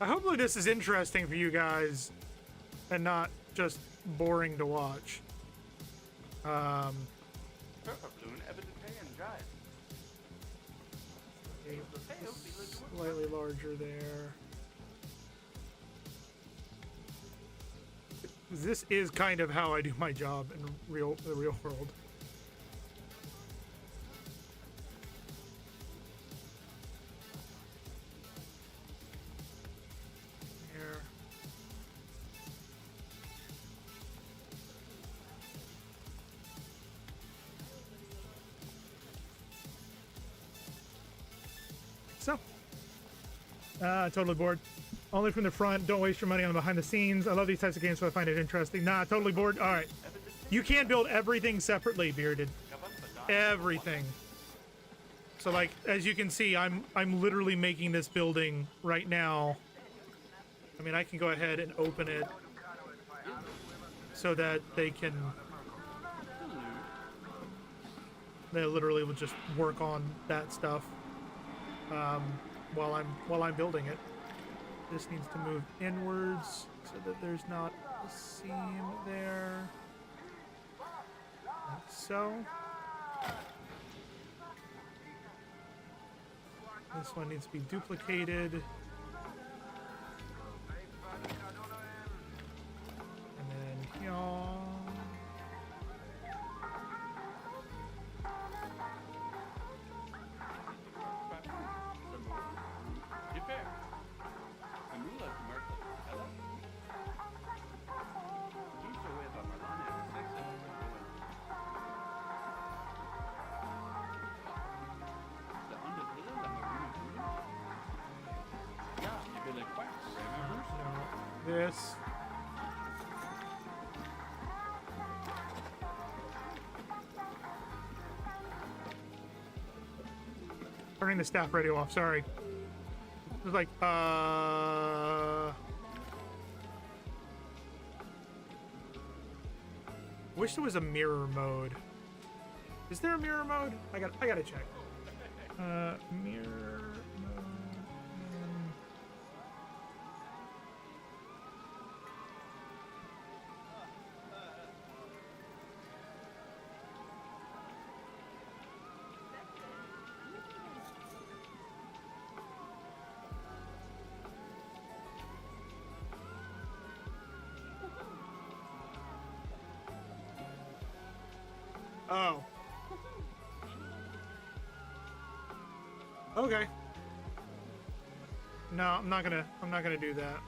Hopefully this is interesting for you guys and not just boring to watch. Slightly larger there. This is kind of how I do my job in the real world. So, totally bored. Only from the front. Don't waste your money on the behind the scenes. I love these types of games, so I find it interesting. Nah, totally bored. All right. You can't build everything separately, Bearded. Everything. So, like, as you can see, I'm literally making this building right now. I mean, I can go ahead and open it so that they literally will just work on that stuff while I'm building it. This needs to move inwards so that there's not a seam there. Like so. This one needs to be duplicated. And then here. This. Turning the staff radio off, sorry. It was like, wish there was a mirror mode. Is there a mirror mode? I gotta check. Mirror mode. Oh. Okay. No, I'm not gonna do that.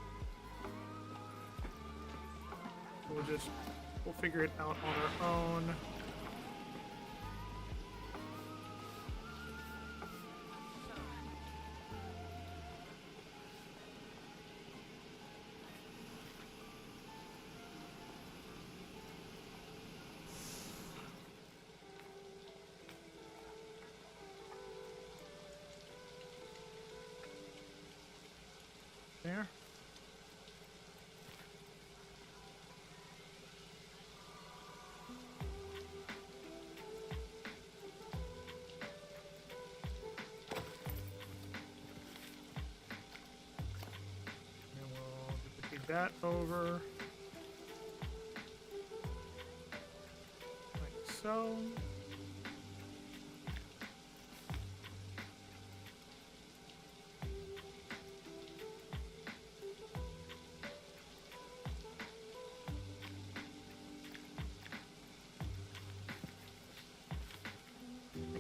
We'll figure it out on our own. There. And we'll duplicate that over. Like so.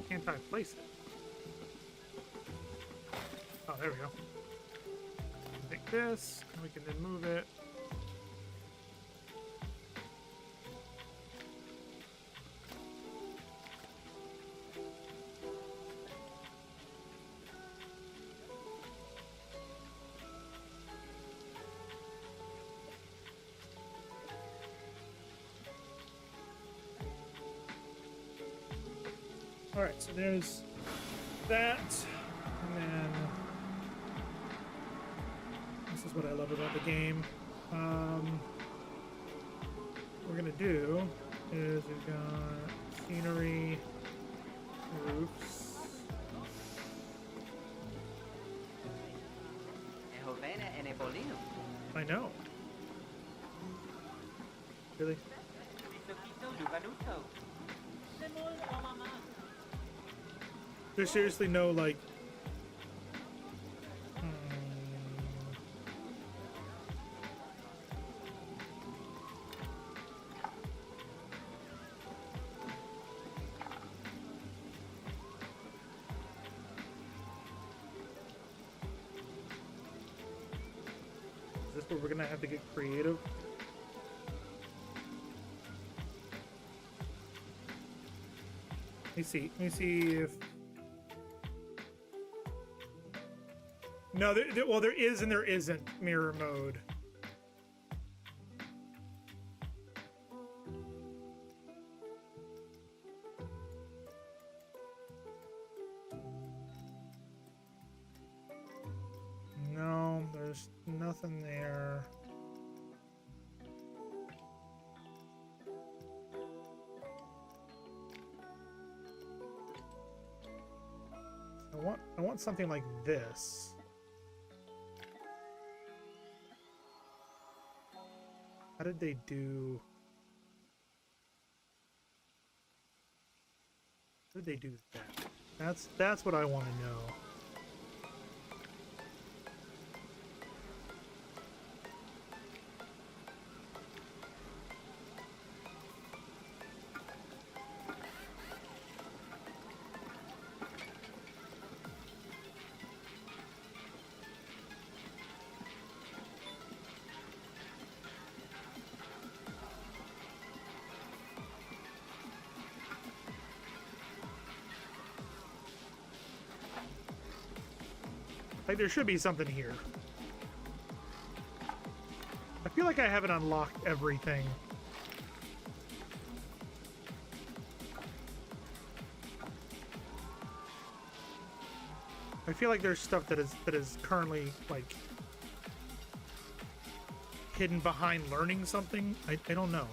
Can't I place it? Oh, there we go. Take this, and we can then move it. Alright, so there's that, and then this is what I love about the game. What we're gonna do is we've got scenery, roofs. I know. Really? There's seriously no, like... Is this where we're gonna have to get creative? Let me see if... No, well, there is and there isn't mirror mode. No, there's nothing there. I want something like this. How did they do? How did they do that? That's what I want to know. Like, there should be something here. I feel like I haven't unlocked everything. I feel like there's stuff that is currently, like, hidden behind learning something. I don't know.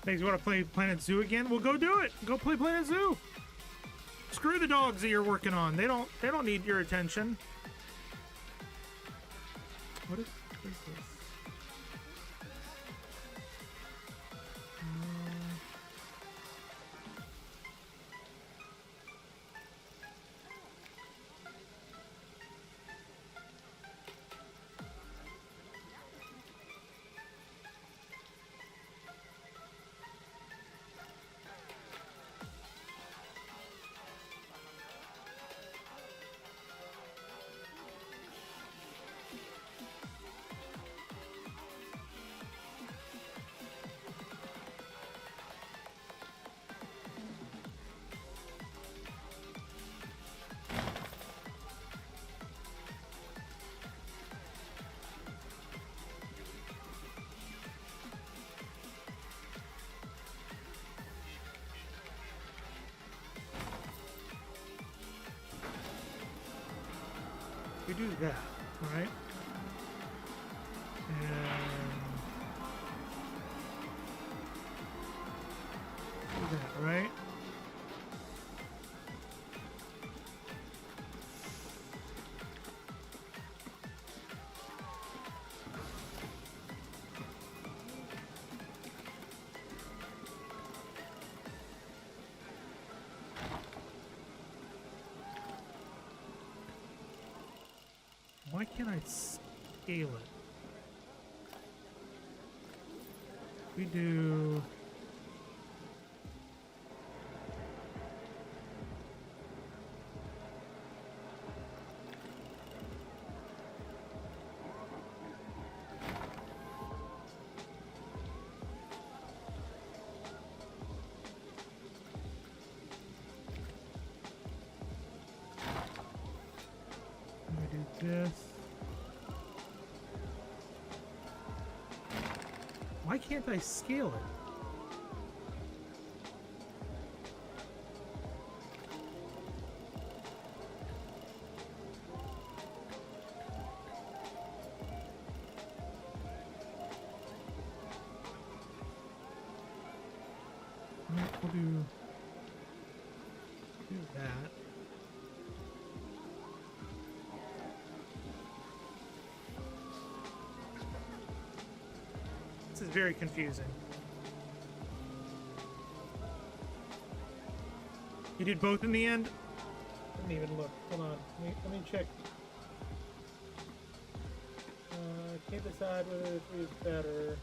Thanks. You want to play Planet Zoo again? Well, go do it. Go play Planet Zoo. Screw the dogs that you're working on. They don't need your attention. What is this? We do that, right? And do that, right? Why can't I scale it? We do... this. Why can't I scale it? We'll do that. This is very confusing. You did both in the end? Didn't even look. Hold on. Let me check. Can't decide whether the 3 is better.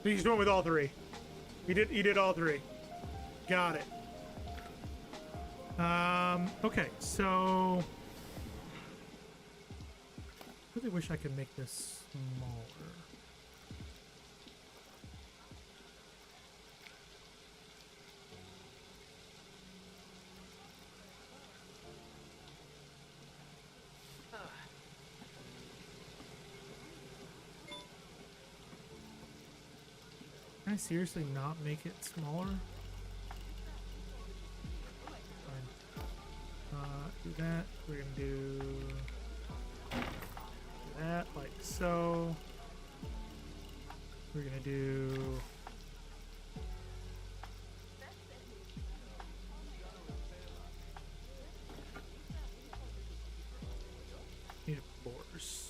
So you just went with all 3. You did all 3. Got it. Okay, so I really wish I could make this smaller. Can I seriously not make it smaller? Do that. We're gonna do that like so. We're gonna do need a force.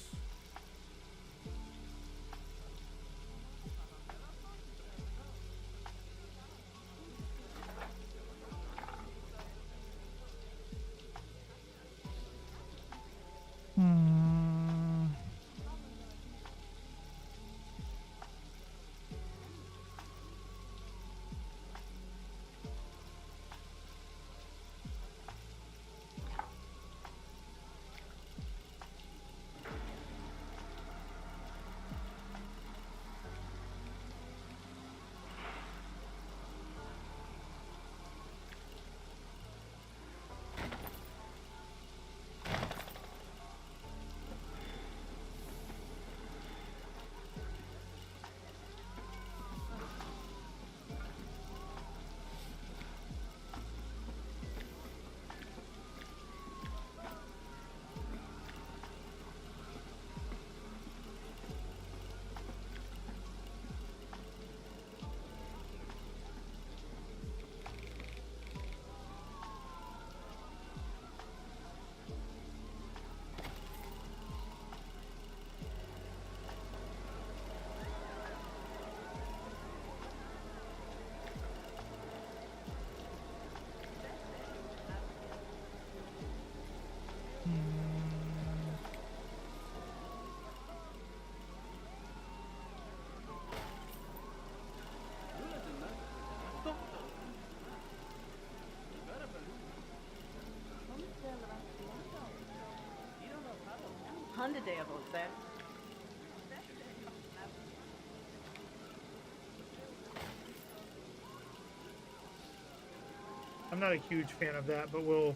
I'm not a huge fan of that, but we'll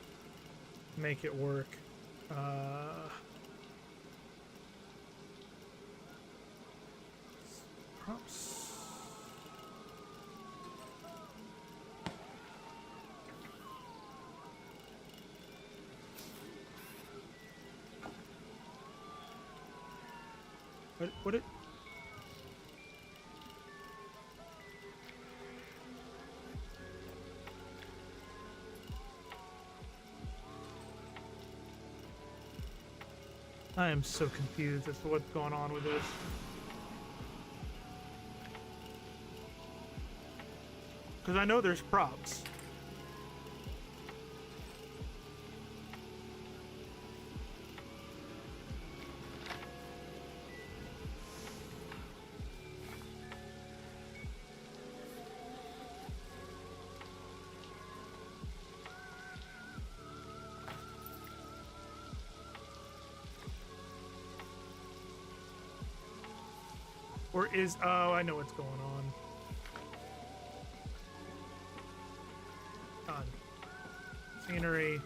make it work. Props. What it? I am so confused as to what's going on with this. Because I know there's props. Or is, oh, I know what's going on. Done. Scenery.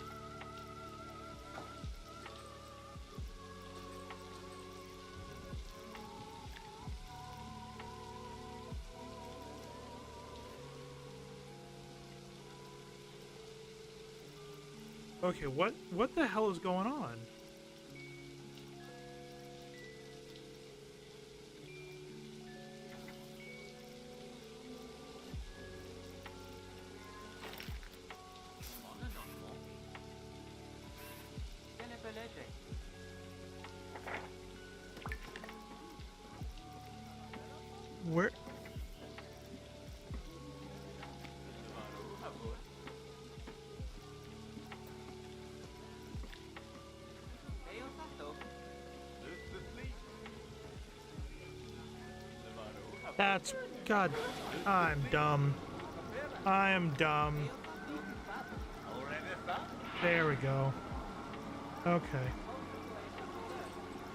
Okay, what the hell is going on? Where? That's God. I'm dumb. I am dumb. There we go. Okay.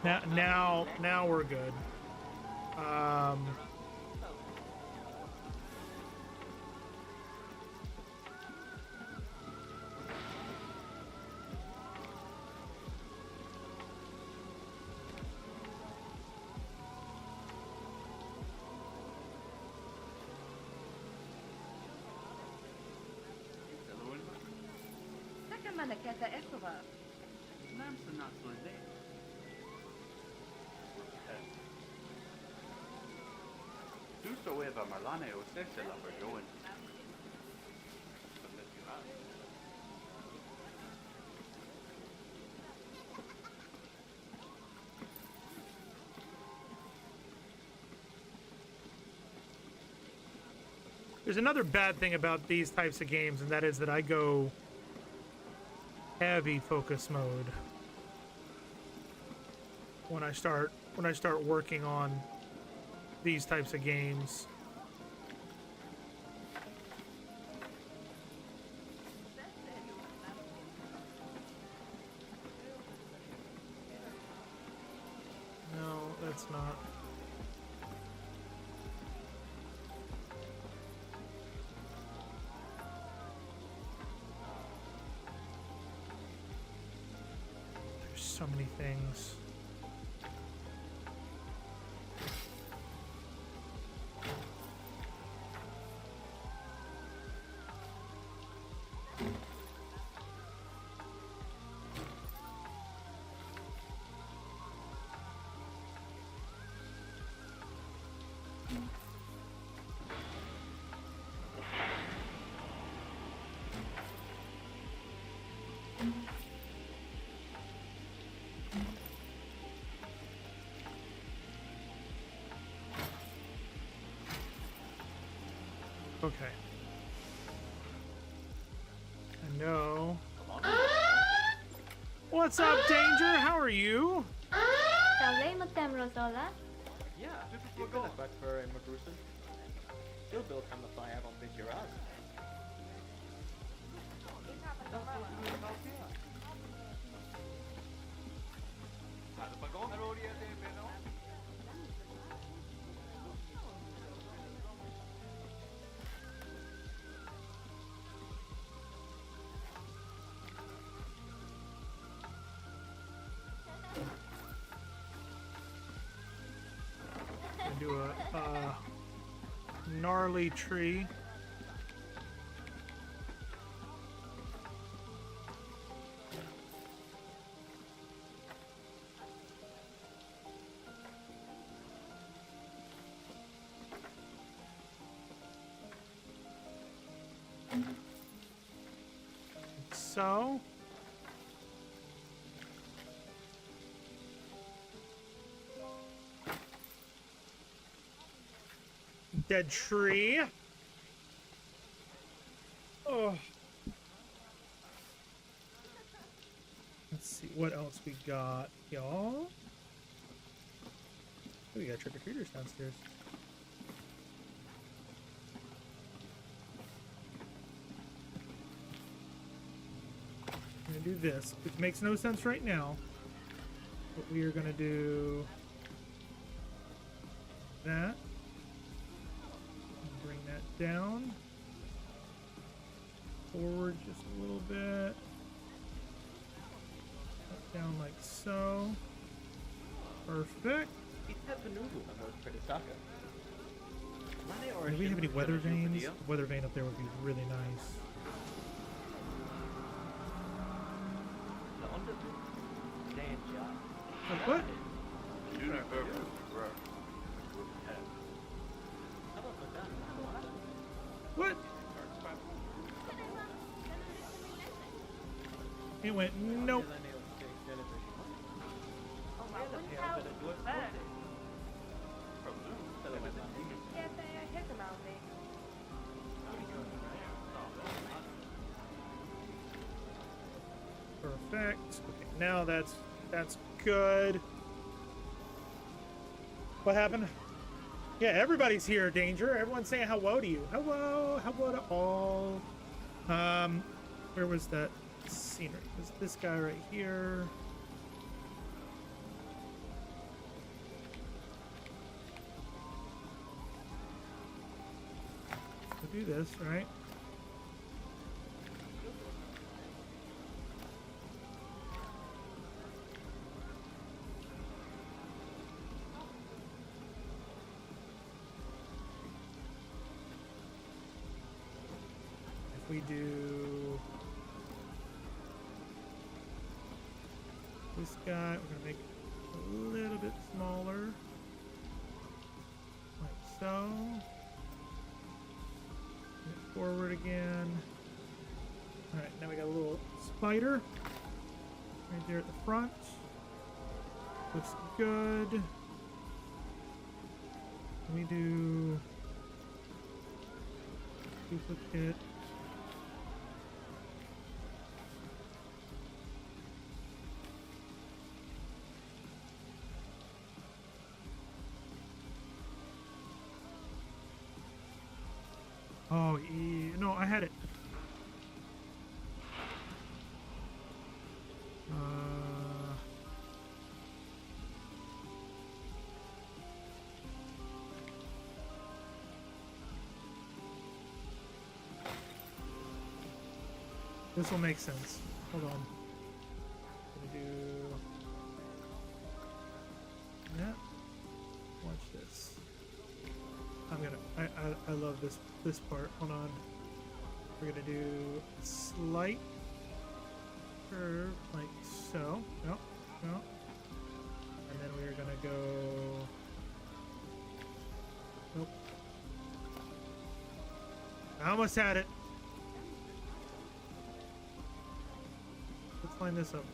Now we're good. There's another bad thing about these types of games, and that is that I go heavy focus mode when I start working on these types of games. No, that's not. So many things. Okay. I know. What's up, Danger? How are you? Yeah, we're going back for a Magrusen. Still build on the fire on Big Your Ass. Do a gnarly tree. So. Dead tree. Oh. Let's see what else we got, y'all. Oh, we got trick-or-treaters downstairs. I'm gonna do this, which makes no sense right now. But we are gonna do that. Bring that down. Forward just a little bit. That down like so. Perfect. Do we have any weather vanes? Weather vane up there would be really nice. What? What? It went nope. Perfect. Okay, now that's good. What happened? Yeah, everybody's here, Danger. Everyone's saying hello to you. Hello, hello to all. Where was that scenery? Was this guy right here? We'll do this, right? If we do this guy, we're gonna make it a little bit smaller, like so. Get forward again. All right, now we got a little spider right there at the front. Looks good. We do duplicate. Oh, no, I had it. This will make sense. Hold on. Gonna do that. Watch this. I'm gonna. I love this part. Hold on. We're gonna do a slight curve like so. No, no. And then we're gonna go. Nope. I almost had it. Let's line this up.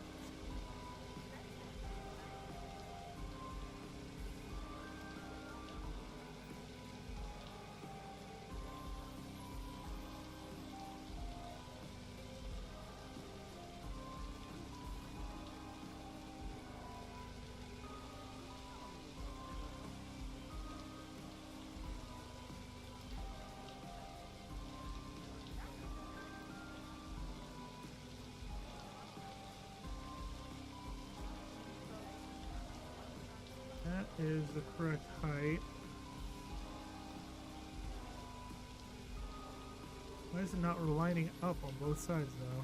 That is the correct height. Why is it not lining up on both sides though?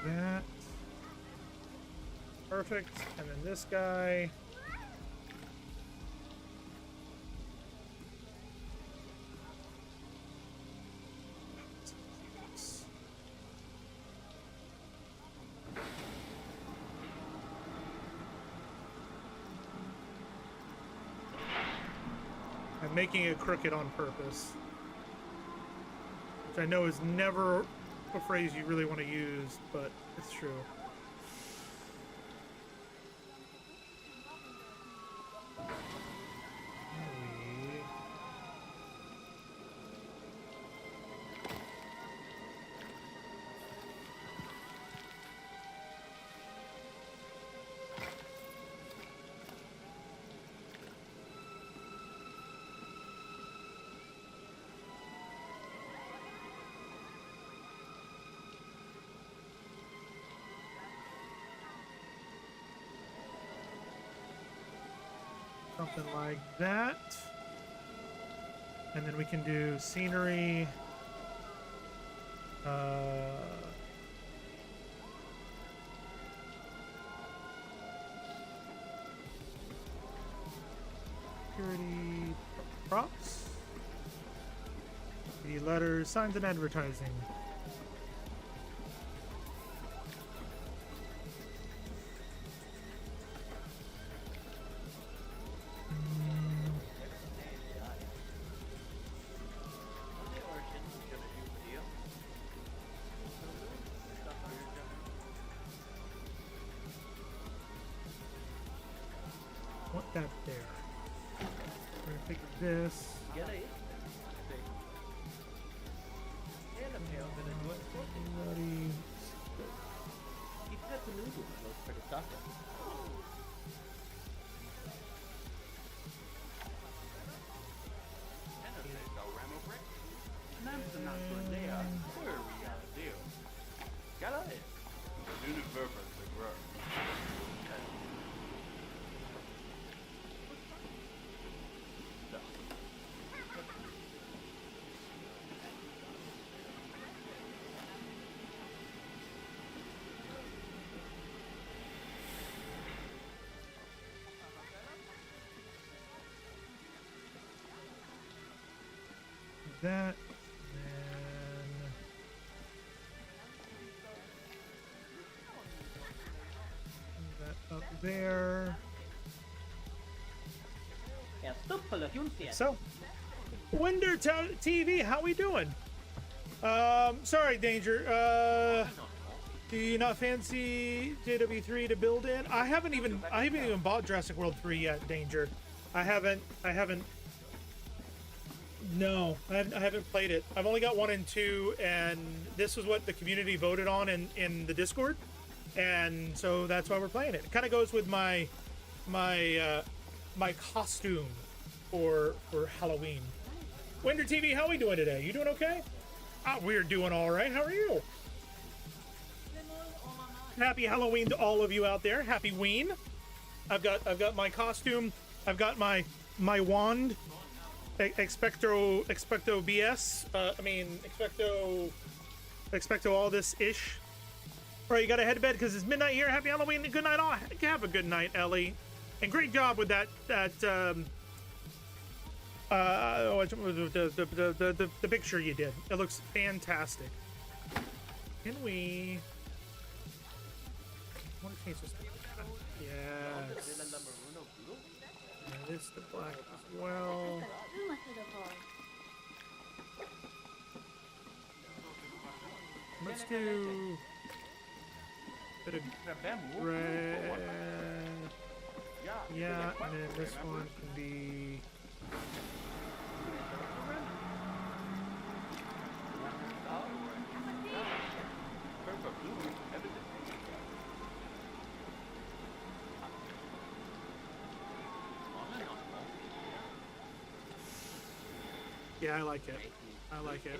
That. Perfect. And then this guy. I'm making it crooked on purpose. Which I know is never a phrase you really want to use, but it's true. Something like that. And then we can do scenery. security, props, the letters, signs, and advertising. Want that there. We're gonna pick this. Bloody. That, then that up there. So, Winder TV, how we doing? Sorry, Danger. Do you not fancy JW3 to build in? I haven't even bought Jurassic World 3 yet, Danger. I haven't. No, I haven't played it. I've only got 1 and 2, and this was what the community voted on in the Discord, and so that's why we're playing it. It kind of goes with my costume for Halloween. Winder TV, how are we doing today? You doing okay? We're doing all right. How are you? Happy Halloween to all of you out there. Happy Ween. I've got my costume. I've got my wand. Expecto BS. Expecto all this ish. All right, you gotta head to bed because it's midnight here. Happy Halloween. Good night, all. Have a good night, Ellie. And great job with the picture you did. It looks fantastic. Can we? I want to change this. Yes. Yeah, this the black as well. Let's do a bit of red. Yeah, and then this one can be. Yeah, I like it. I like it.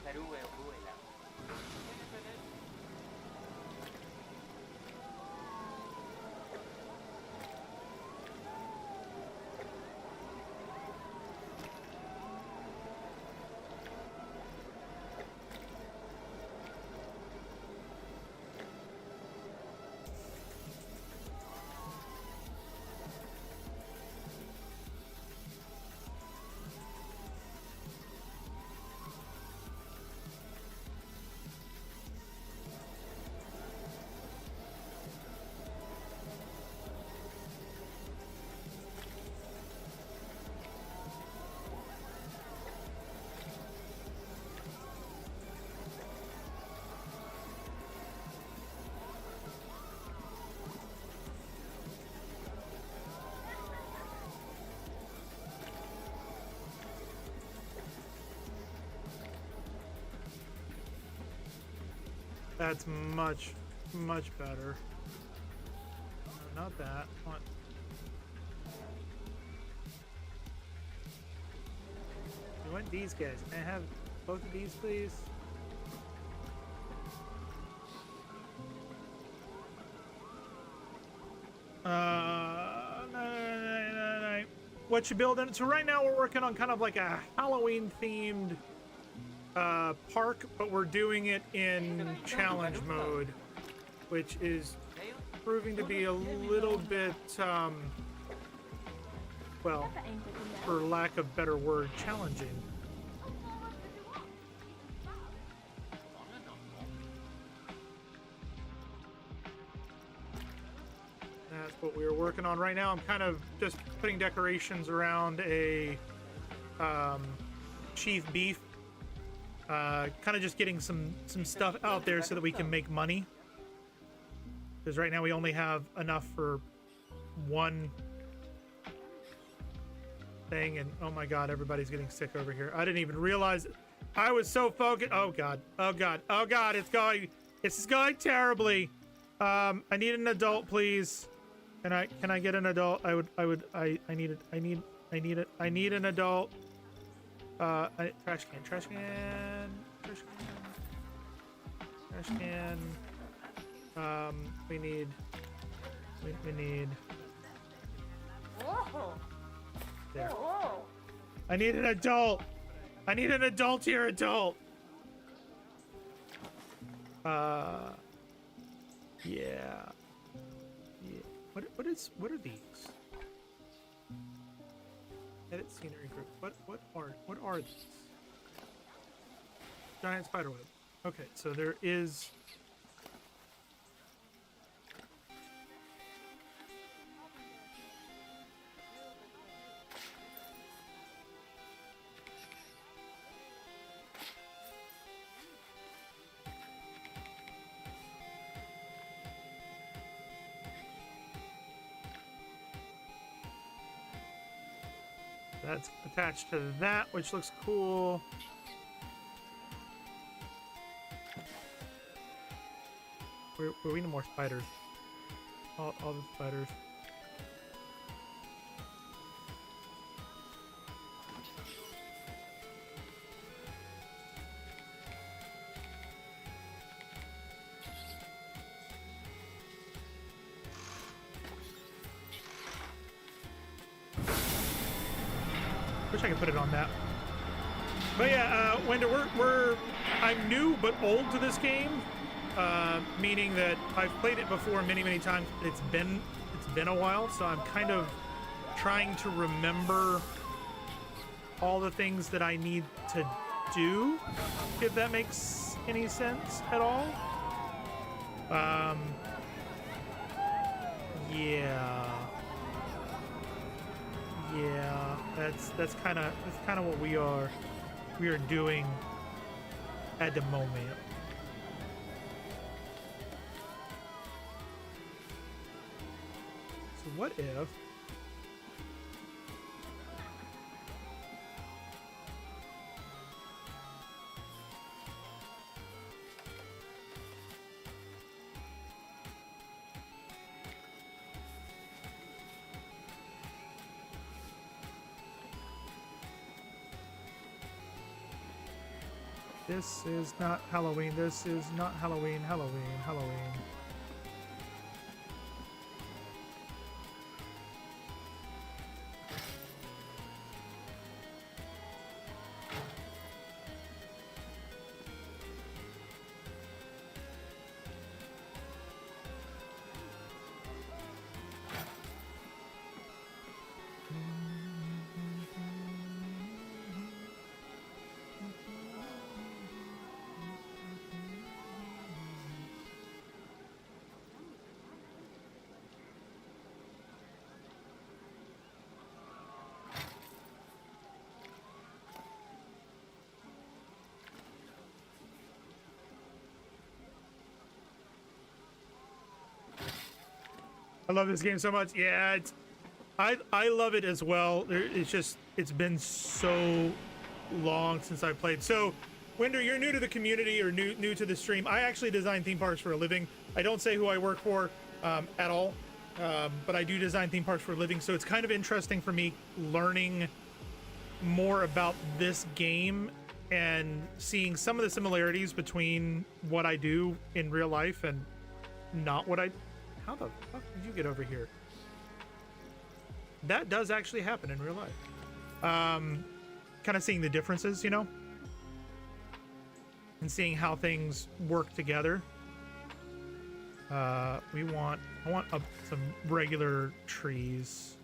That's much better. No, not that. What? You want these guys? Can I have both of these, please? No. What you building? So right now we're working on kind of like a Halloween themed park, but we're doing it in challenge mode, which is proving to be a little bit well, for lack of better word, challenging. That's what we were working on right now. I'm kind of just putting decorations around a chief beef. Kind of just getting some stuff out there so that we can make money. Because right now we only have enough for one thing, and oh my god, everybody's getting sick over here. I didn't even realize I was so focused. Oh god, oh god, oh god, it's going terribly. I need an adult, please. Can I get an adult? I need an adult. Trash can. We need. There. I need an adult. I need an adult here, adult. Yeah. What are these? Edit scenery group. What are these? Giant spiderweb. Okay, so there is. That's attached to that, which looks cool. We need more spiders. All the spiders. Wish I could put it on that. But yeah, Wender, I'm new but old to this game, meaning that I've played it before many times. It's been a while, so I'm kind of trying to remember all the things that I need to do, if that makes any sense at all. Yeah, that's kind of what we are doing at the moment. So what if this is not Halloween. This is not Halloween. Halloween. I love this game so much. Yeah, I love it as well. It's been so long since I played. So, Winder, you're new to the community or new to the stream. I actually design theme parks for a living. I don't say who I work for at all, but I do design theme parks for a living. So it's kind of interesting for me learning more about this game and seeing some of the similarities between what I do in real life and not what I. How the fuck did you get over here? That does actually happen in real life. Kind of seeing the differences, you know, and seeing how things work together. I want some regular trees.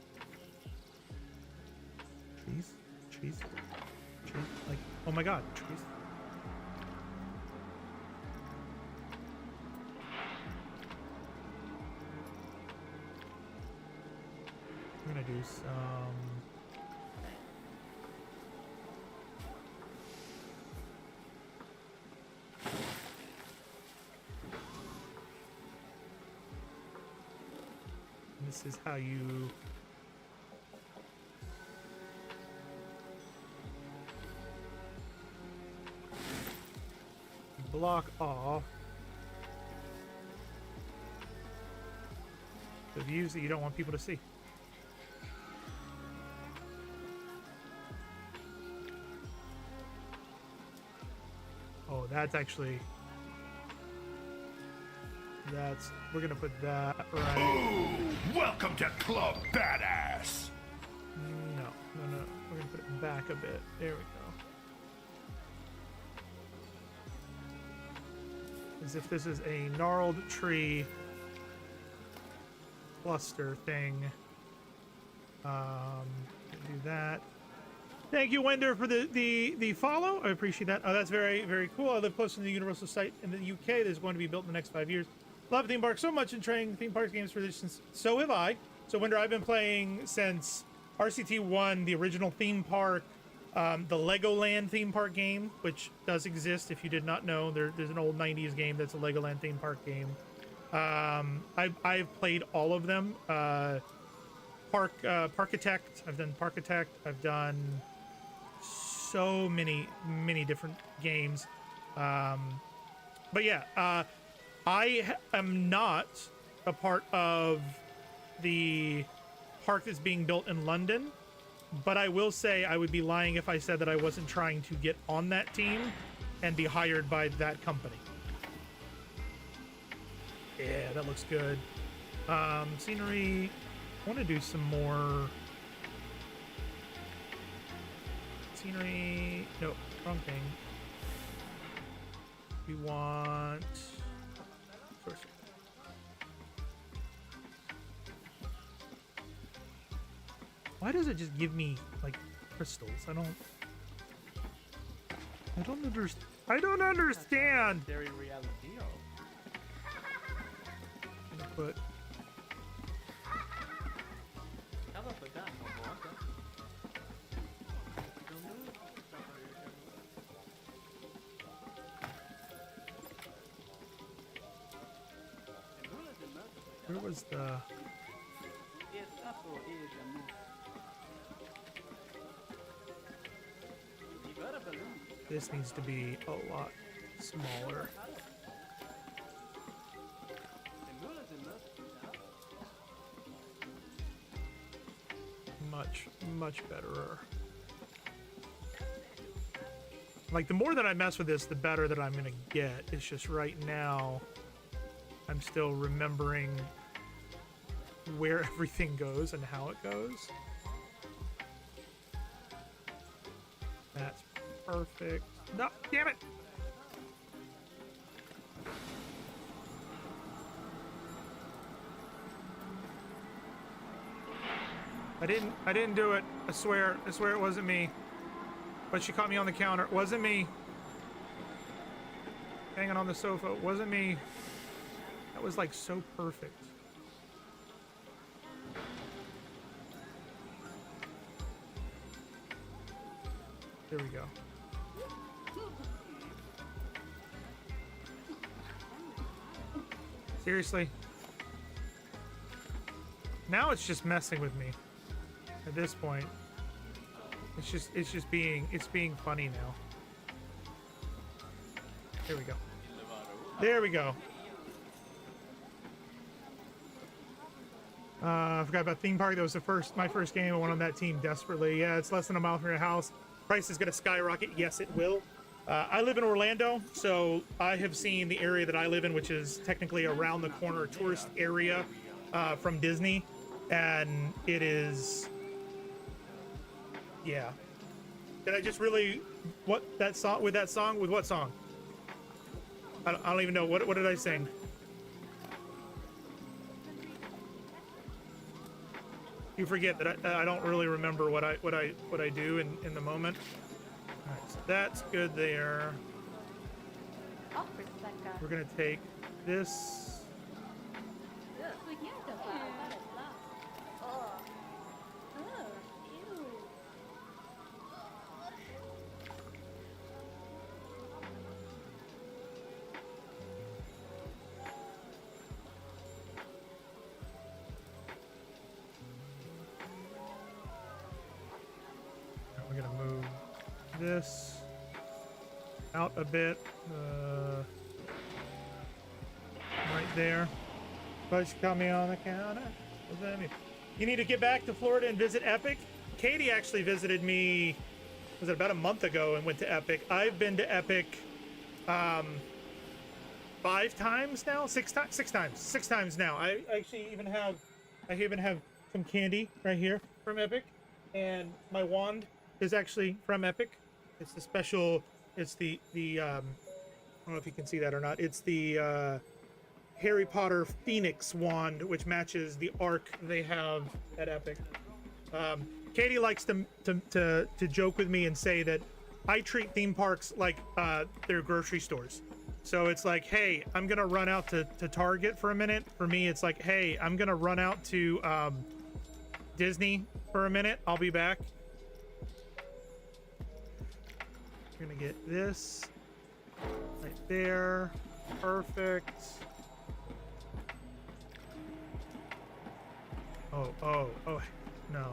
Trees? Trees? Trees? Like, oh my god, trees. I'm gonna do some... This is how you block off the views that you don't want people to see. Oh, that's actually... we're gonna put that right. Ooh, welcome to Club Badass. No. We're gonna put it back a bit. There we go. As if this is a gnarled tree cluster thing. Do that. Thank you, Wender, for the follow. I appreciate that. Oh, that's very, very cool. I live close to the Universal site in the UK that is going to be built in the next 5 years. Love theme parks so much and trying theme parks games for this since. So have I. So, Wender, I've been playing since RCT1, the original theme park, the Legoland theme park game, which does exist if you did not know. There's an old 90s game that's a Legoland theme park game. I've played all of them. Parkitect. I've done Parkitect. I've done so many different games. But yeah, I am not a part of the park that's being built in London, but I will say I would be lying if I said that I wasn't trying to get on that team and be hired by that company. Yeah, that looks good. Scenery. I want to do some more scenery. Nope, wrong thing. We want sorcery. Why does it just give me like crystals? I don't understand. I don't understand. Very reality. I'm gonna put where was the... This needs to be a lot smaller. Much better. Like, the more that I mess with this, the better that I'm gonna get. It's just right now, I'm still remembering where everything goes and how it goes. That's perfect. No, damn it! I didn't do it. I swear it wasn't me. But she caught me on the counter. It wasn't me. Hanging on the sofa. It wasn't me. That was like so perfect. There we go. Seriously? Now it's just messing with me. At this point, it's being funny now. There we go. There we go. I forgot about theme park. That was my first game. I went on that team desperately. Yeah, it's less than a mile from your house. Price is gonna skyrocket. Yes, it will. I live in Orlando, so I have seen the area that I live in, which is technically around the corner tourist area from Disney, and it is. Yeah. Did I just really... What? That song? With that song? With what song? I don't even know. What did I sing? You forget that I don't really remember what I do in the moment. All right, so that's good there. We're gonna take this. We're gonna move this out a bit, right there. Push coming on the counter. You need to get back to Florida and visit Epic. Katie actually visited me, was it about a month ago, and went to Epic. I've been to Epic 5 times now, six times now. I actually even have some candy right here from Epic, and my wand is actually from Epic. It's the special. It's the I don't know if you can see that or not. It's the Harry Potter Phoenix wand, which matches the arc they have at Epic. Katie likes to joke with me and say that I treat theme parks like they're grocery stores. So it's like, hey, I'm gonna run out to Target for a minute. For me, it's like, hey, I'm gonna run out to Disney for a minute. I'll be back. We're gonna get this right there. Perfect. Oh, no.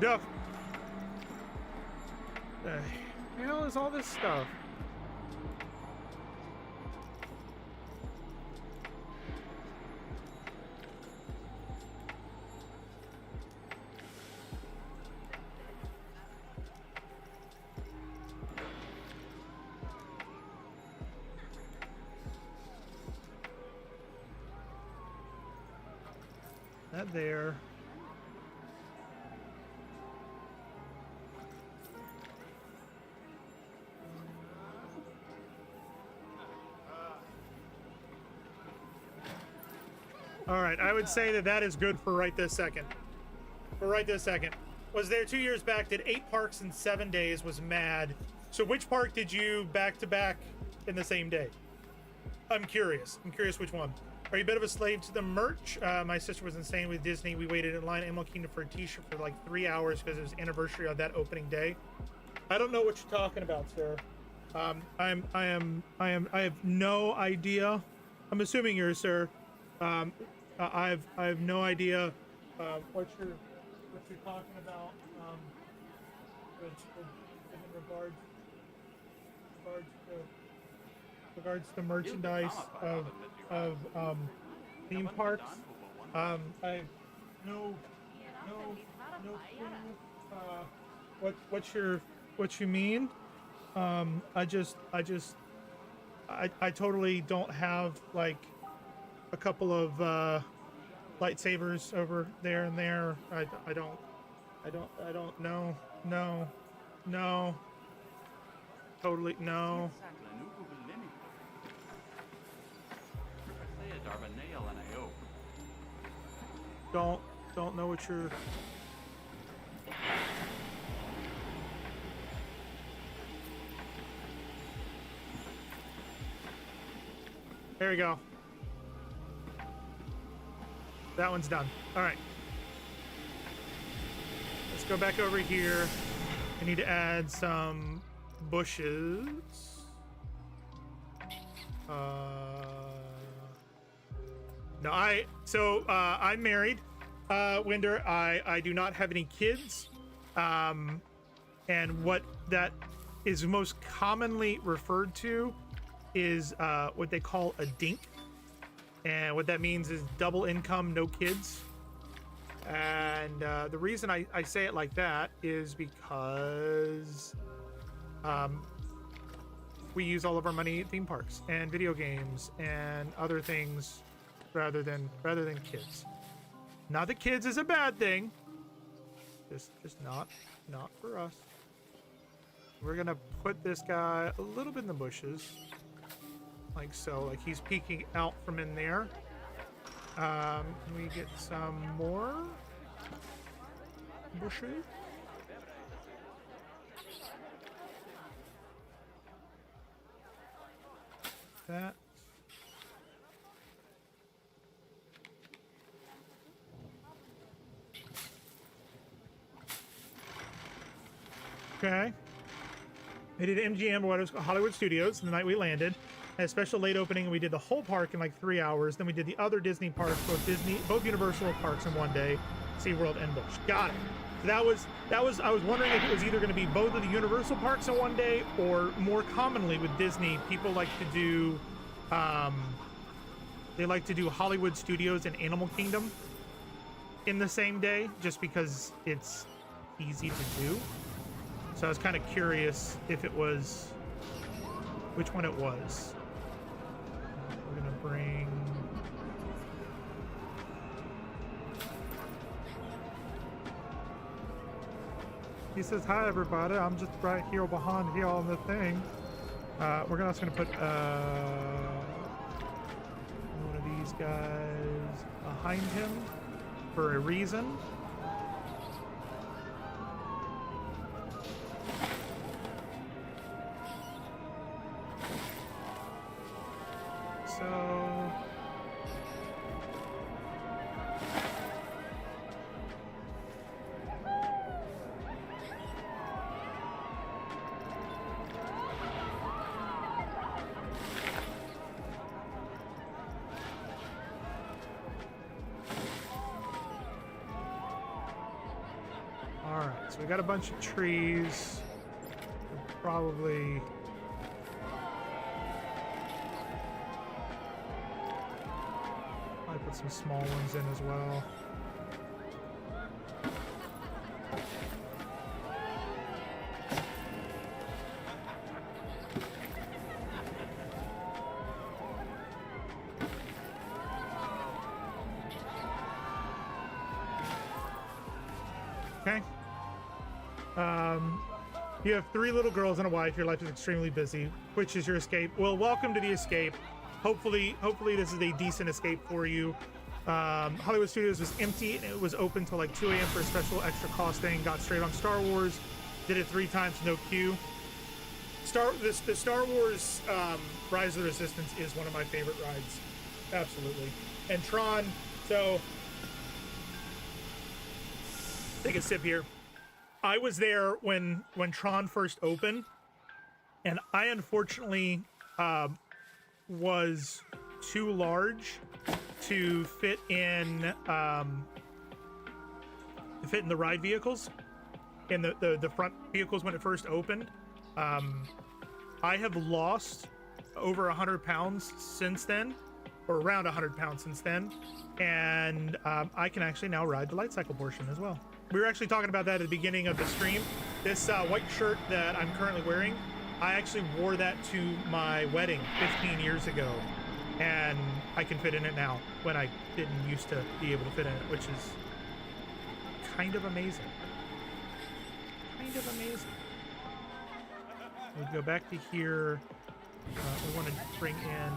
Duh. The hell is all this stuff? That there. All right, I would say that is good for right this second. Was there 2 years back, did 8 parks in 7 days, was mad. So which park did you back to back in the same day? I'm curious which one. Are you a bit of a slave to the merch? My sister was insane with Disney. We waited in line at Animal Kingdom for a t-shirt for like 3 hours because it was anniversary of that opening day. I don't know what you're talking about, sir. I have no idea. I'm assuming you're a sir. I have no idea what you're talking about. In regards to merchandise of theme parks. I have no clue what you mean. I totally don't have like a couple of lightsabers over there and there. I don't know. No. Totally no. Don't know what you're. There we go. That one's done. All right. Let's go back over here. I need to add some bushes. No, I'm married, Winder. I do not have any kids. And what that is most commonly referred to is what they call a dink. And what that means is double income, no kids. And the reason I say it like that is because we use all of our money at theme parks and video games and other things rather than kids. Not that kids is a bad thing. Just not for us. We're gonna put this guy a little bit in the bushes. Like so, like he's peeking out from in there. Can we get some more bushes? That. Okay. We did MGM, or what it was called, Hollywood Studios, the night we landed. Had a special late opening, and we did the whole park in like 3 hours. Then we did the other Disney parks, both Universal parks in one day, SeaWorld and Busch. Got it. So that was. I was wondering if it was either going to be both of the Universal parks in one day, or more commonly with Disney, people like to do, they like to do Hollywood Studios and Animal Kingdom in the same day, just because it's easy to do. So I was kind of curious if it was, which one it was. We're gonna bring. He says, "Hi everybody, I'm just right here behind here on the thing." We're also gonna put one of these guys behind him for a reason. So all right, so we got a bunch of trees. We'll probably put some small ones in as well. Okay. You have 3 little girls and a wife. Your life is extremely busy. Which is your escape? Well, welcome to the escape. Hopefully this is a decent escape for you. Hollywood Studios was empty, and it was open till like 2 a.m. for a special extra cost thing. Got straight on Star Wars. Did it 3 times, no queue. The Star Wars Rise of the Resistance is one of my favorite rides. Absolutely. And Tron, so take a sip here. I was there when Tron first opened, and I unfortunately was too large to fit in the ride vehicles, in the front vehicles when it first opened. I have lost over 100 pounds since then, or around 100 pounds since then, and I can actually now ride the light cycle portion as well. We were actually talking about that at the beginning of the stream. This white shirt that I'm currently wearing, I actually wore that to my wedding 15 years ago, and I can fit in it now when I didn't used to be able to fit in it, which is kind of amazing. Kind of amazing. We go back to here. We want to bring in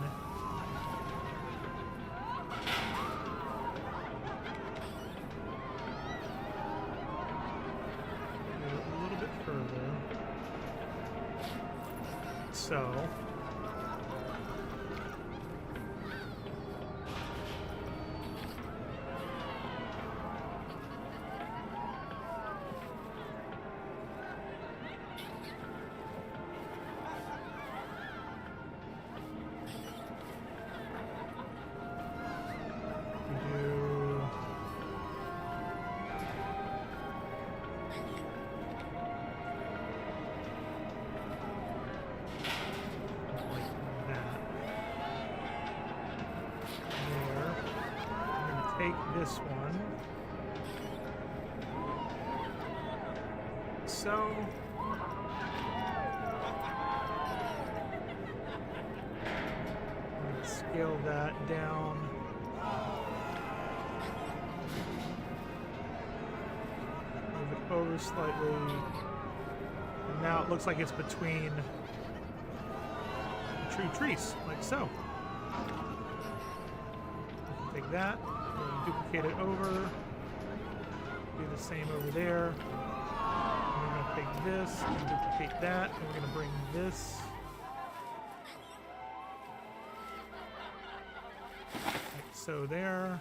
a little bit further. So this one. So let's scale that down. Move it over slightly. And now it looks like it's between the trees, like so. Take that. We'll duplicate it over. Do the same over there. And we're gonna take this and duplicate that. And we're gonna bring this. Like so there.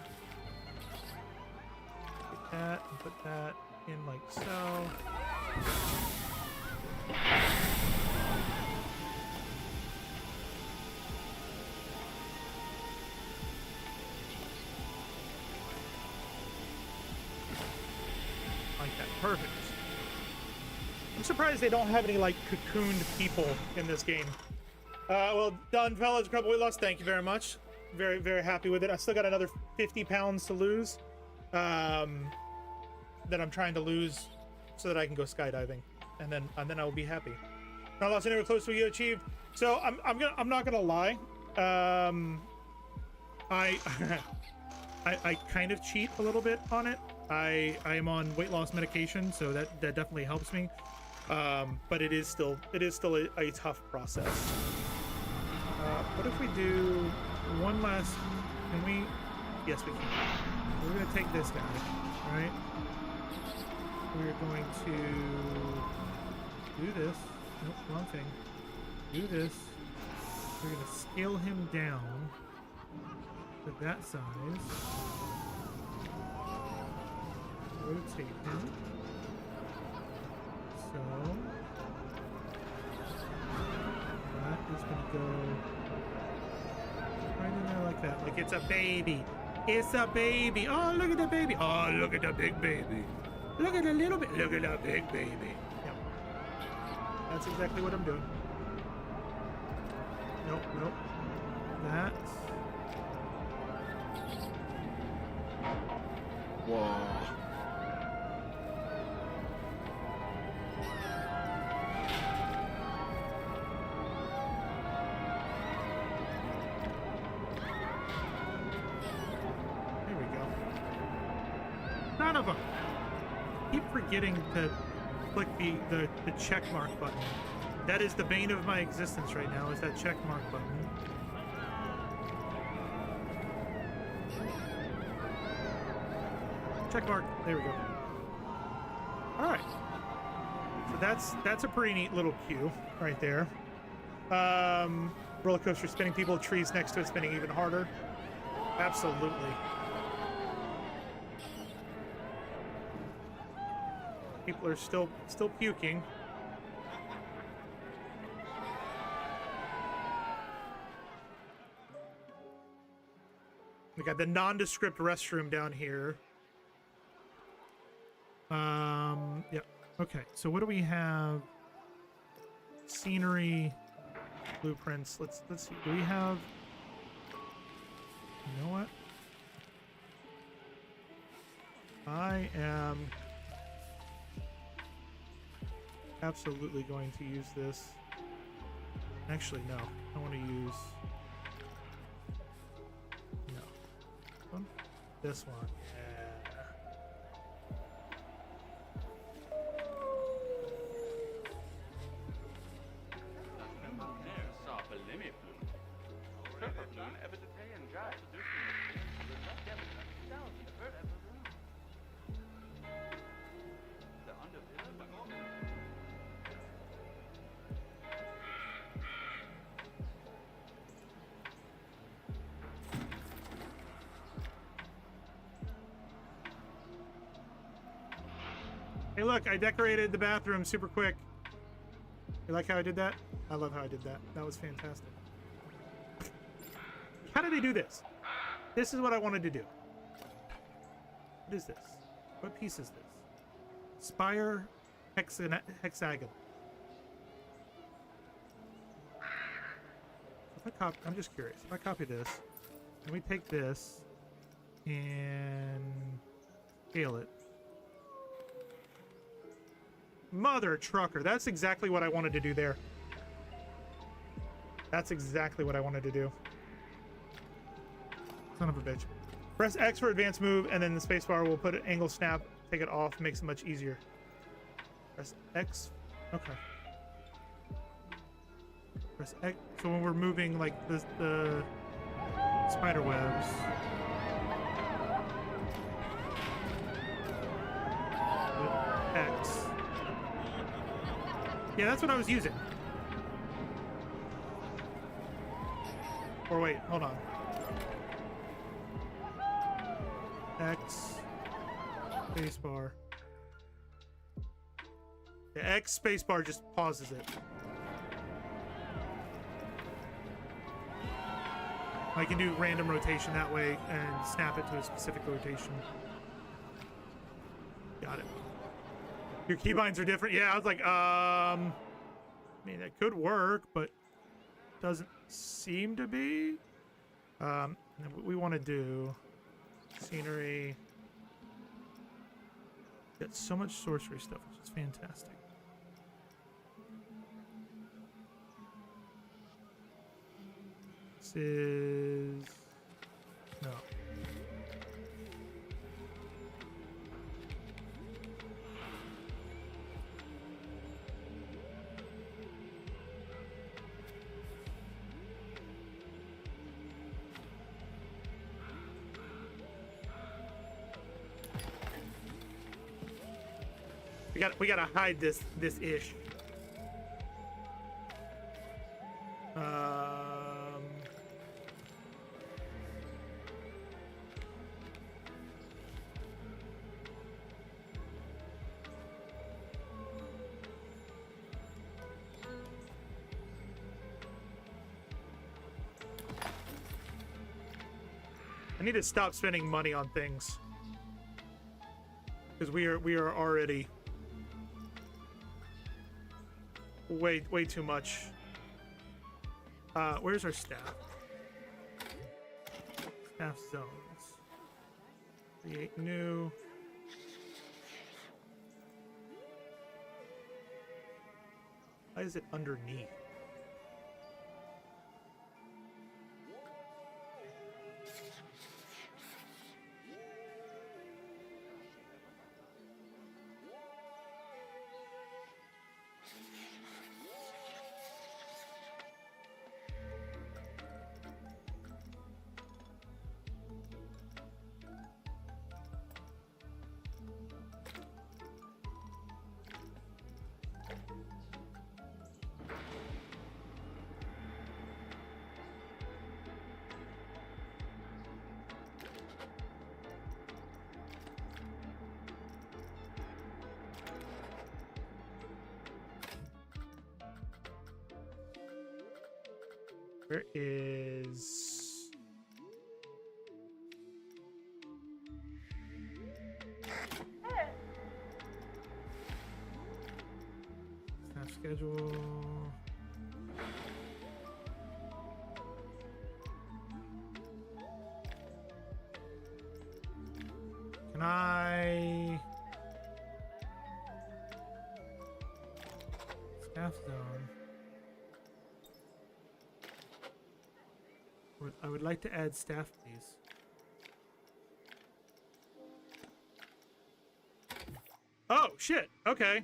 Get that and put that in like so. Like that. Perfect. I'm surprised they don't have any like cocooned people in this game. Well done, fellas. Incredible weight loss. Thank you very much. Very, very happy with it. I still got another 50 pounds to lose. That I'm trying to lose so that I can go skydiving, and then I will be happy. Not lost anywhere close to what you achieved. So I'm not gonna lie. I kind of cheat a little bit on it. I am on weight loss medication, so that definitely helps me. But it is still a tough process. What if we do one last? Can we? Yes, we can. We're gonna take this guy, right? We're going to do this. Nope, wrong thing. Do this. We're gonna scale him down to that size. Rotate him. So that is gonna go right in there like that. Like it's a baby. It's a baby. Oh, look at the baby. Oh, look at the big baby. Look at the little bit. Look at the big baby. Yep. That's exactly what I'm doing. Nope, nope. That. Whoa. There we go. None of them. Keep forgetting to click the check mark button. That is the bane of my existence right now, is that check mark button. Check mark. There we go. All right. So that's a pretty neat little cue right there. Roller coaster spinning, people, trees next to it spinning even harder. Absolutely. People are still puking. We got the nondescript restroom down here. Yep. Okay, so what do we have? Scenery, blueprints. Let's see. Do we have? You know what? I am absolutely going to use this. Actually, no. I want to use this one. Hey, look, I decorated the bathroom super quick. You like how I did that? I love how I did that. That was fantastic. How did they do this? This is what I wanted to do. What is this? What piece is this? Spire hexagon. If I copy, I'm just curious. If I copy this, and we take this and scale it. Mother trucker. That's exactly what I wanted to do there. That's exactly what I wanted to do. Son of a bitch. Press X for advanced move, and then the spacebar will put an angle snap, take it off, makes it much easier. Press X. Okay. Press X. So when we're moving like the spider webs. Yeah, that's what I was using. Or wait, hold on. X spacebar. The X spacebar just pauses it. I can do random rotation that way and snap it to a specific rotation. Got it. Your keybinds are different. Yeah, I was like, I mean, that could work, but doesn't seem to be. And what we want to do, scenery. Got so much sorcery stuff, which is fantastic. This is no. We gotta hide this ish. I need to stop spending money on things because we are already way too much. Where's our staff? Staff zones. Create new. Why is it underneath? Where is... Staff schedule... Can I... Staff zone... I would like to add staff, please. Oh, shit. Okay.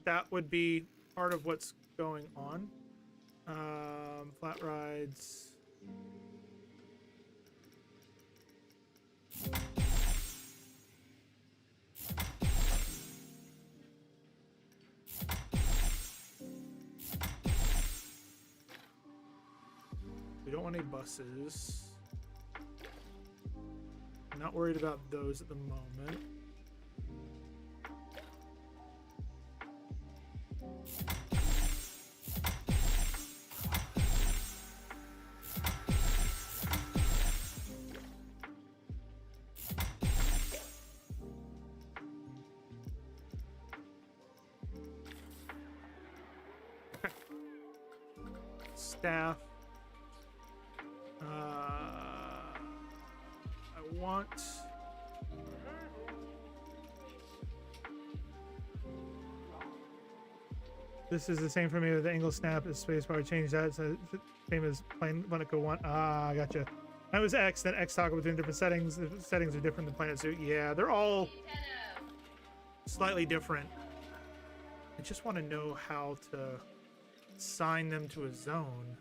That would be part of what's going on. Flat rides. We don't want any buses. I'm not worried about those at the moment. Staff. I want... This is the same for me with the angle snap. Is spacebar change that? So same as Planet Monaco 1. Ah, gotcha. That was X, then X toggle between different settings. The settings are different than Planet Suit. Yeah, they're all slightly different. I just want to know how to assign them to a zone.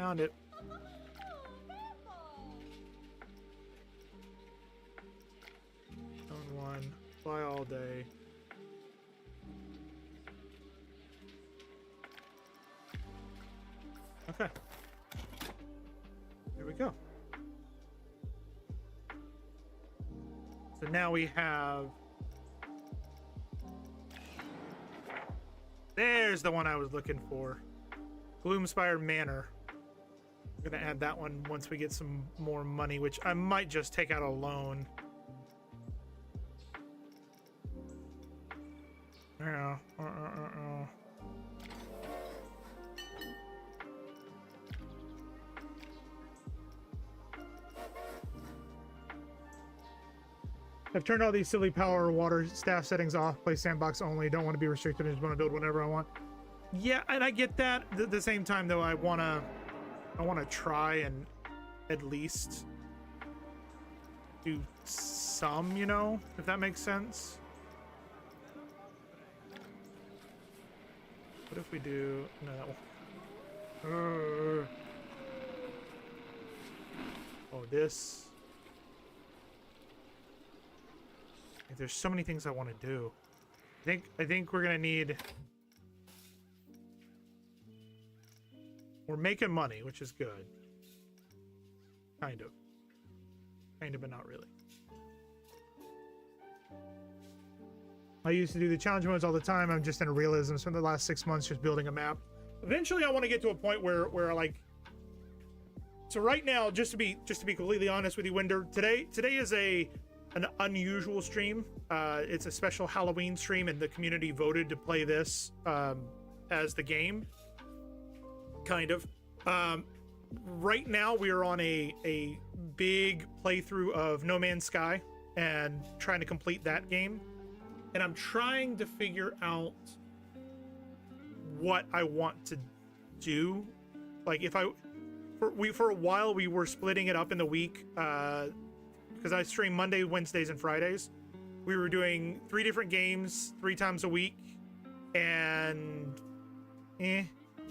Found it. Zone 1. Fly all day. Okay. There we go. So now we have... There's the one I was looking for. Gloomspire Manor. I'm gonna add that one once we get some more money, which I might just take out a loan. Yeah. I've turned all these silly power water staff settings off. Play sandbox only. Don't want to be restricted. I just want to build whatever I want. Yeah, and I get that. At the same time, though, I wanna try and at least do some, you know, if that makes sense. What if we do no? Oh, this. There's so many things I want to do. I think we're gonna need. We're making money, which is good. Kind of, but not really. I used to do the challenge modes all the time. I'm just in a realism. So in the last 6 months, just building a map. Eventually, I want to get to a point where like. So right now, just to be completely honest with you, Winder, today is an unusual stream. It's a special Halloween stream, and the community voted to play this as the game. Kind of. Right now, we are on a big playthrough of No Man's Sky and trying to complete that game. And I'm trying to figure out what I want to do. Like if for a while we were splitting it up in the week because I stream Monday, Wednesdays, and Fridays. We were doing 3 different games 3 times a week, and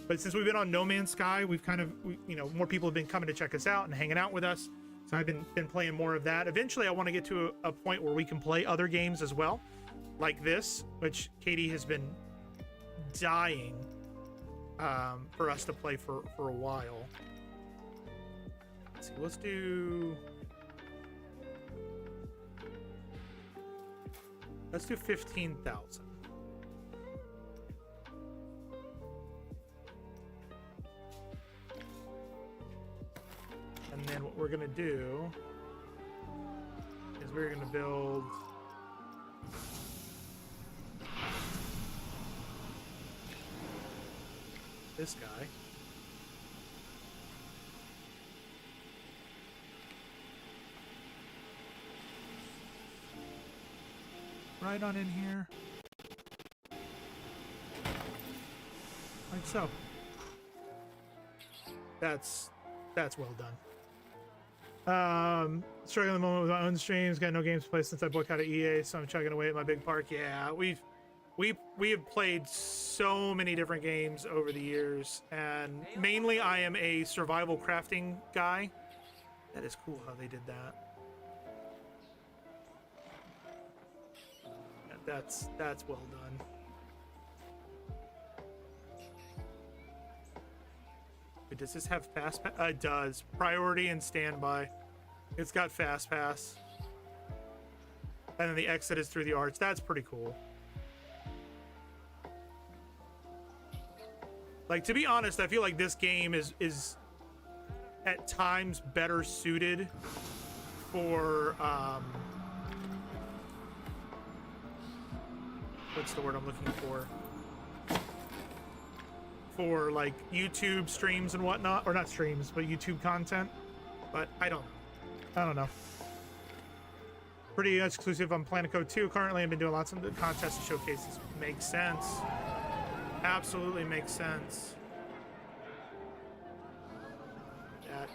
But since we've been on No Man's Sky, we've kind of, you know, more people have been coming to check us out and hanging out with us. So I've been playing more of that. Eventually, I want to get to a point where we can play other games as well, like this, which Katie has been dying for us to play for a while. Let's see, let's do 15,000. And then what we're gonna do is we're gonna build this guy. Right on in here. Like so. That's well done. Struggling at the moment with my own streams. Got no games to play since I broke out of EA, so I'm chugging away at my big park. Yeah, we have played so many different games over the years, and mainly I am a survival crafting guy. That is cool how they did that. Yeah, that's well done. Wait, does this have fast pass? It does. Priority and standby. It's got fast pass. And then the exit is through the arch. That's pretty cool. Like, to be honest, I feel like this game is at times better suited for what's the word I'm looking for? For like YouTube streams and whatnot, or not streams, but YouTube content. But I don't know. Pretty exclusive on Planet Code 2. Currently, I've been doing lots of the contests and showcases. Makes sense. Absolutely makes sense.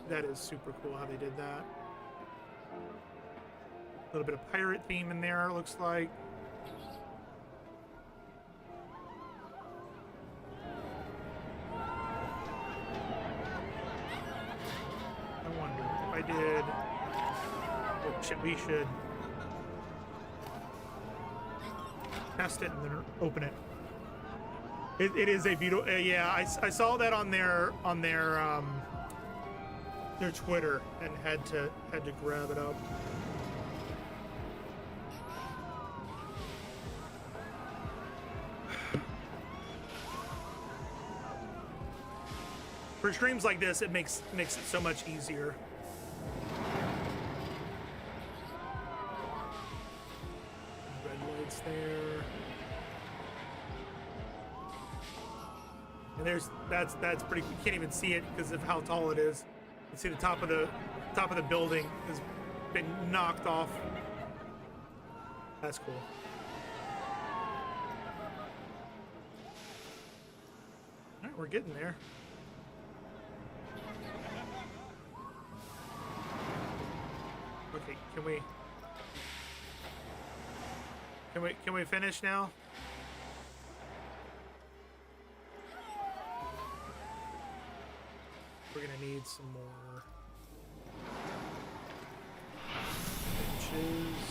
That is super cool how they did that. A little bit of pirate theme in there, it looks like. we should test it and then open it. It is a beautiful. Yeah, I saw that on their Twitter and had to grab it up. For streams like this, it makes it so much easier. Red lights there. And that's pretty. You can't even see it because of how tall it is. You can see the top of the building has been knocked off. That's cool. All right, we're getting there. Okay, can we finish now? We're gonna need some more benches.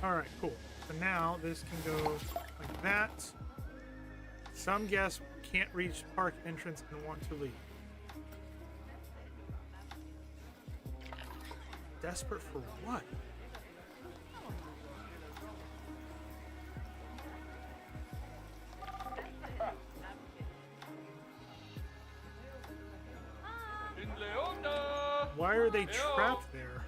All right, cool. So now this can go like that. Some guests can't reach park entrance and want to leave. Desperate for what? Why are they trapped there?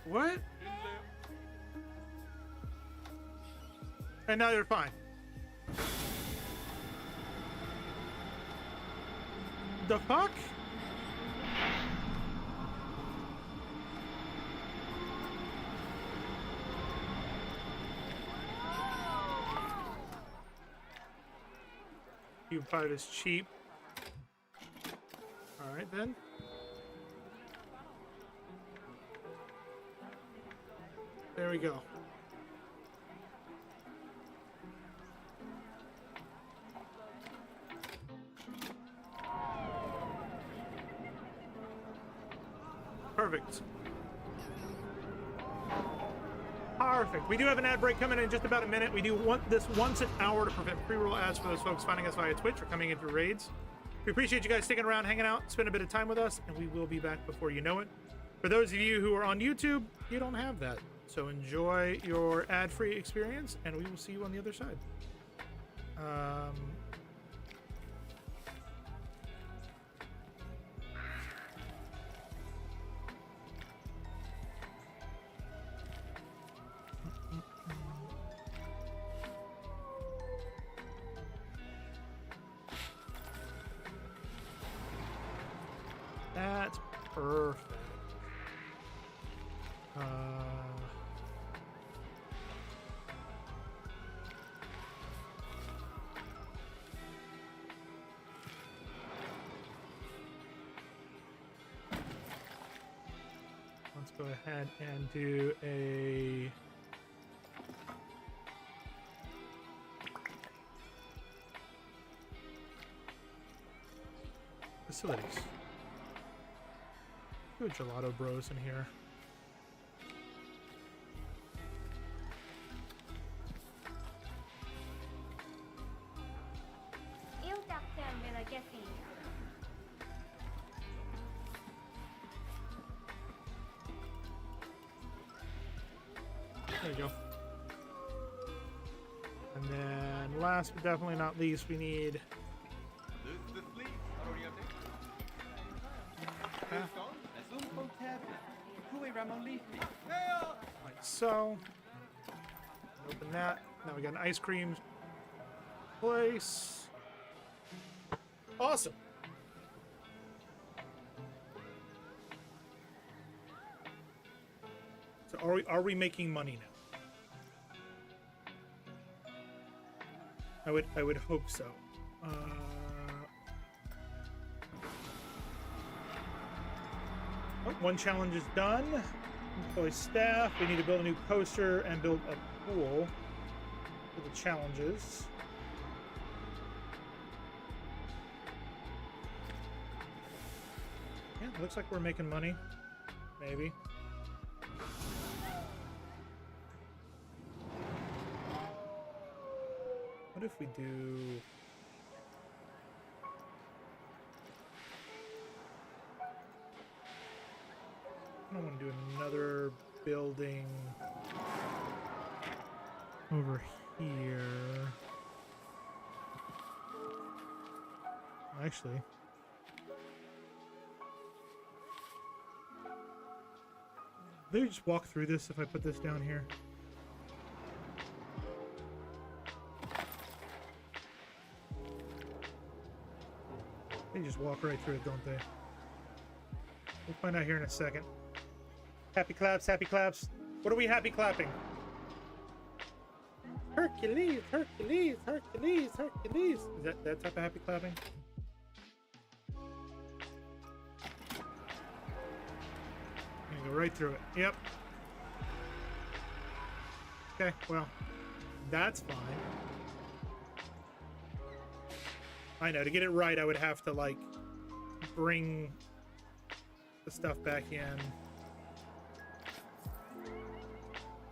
What? And now they're fine. The fuck? Q5 is cheap. All right then. There we go. Perfect. Perfect. We do have an ad break coming in just about a minute. We do want this once an hour to prevent pre-roll ads for those folks finding us via Twitch or coming in through raids. We appreciate you guys sticking around, hanging out, spend a bit of time with us, and we will be back before you know it. For those of you who are on YouTube, you don't have that. So enjoy your ad-free experience, and we will see you on the other side. That's perfect. Let's go ahead and do a facilities. Good gelato bros in here. There you go. then last but definitely not least, we need like so. Open that. Now we got an ice cream place. Awesome. So are we making money now? I would hope so. Oh, one challenge is done. Employ staff. We need to build a new coaster and build a pool for the challenges. Yeah, it looks like we're making money. Maybe. What if we do... I don't want to do another building over here. Actually, they just walk through this if I put this down here. They just walk right through it, don't they? We'll find out here in a second. Happy claps, happy claps. What are we happy clapping? Hercules, Hercules, Hercules, Hercules. Is that type of happy clapping? Gonna go right through it. Yep. Okay, well, that's fine. I know, to get it right, I would have to, like, bring the stuff back in.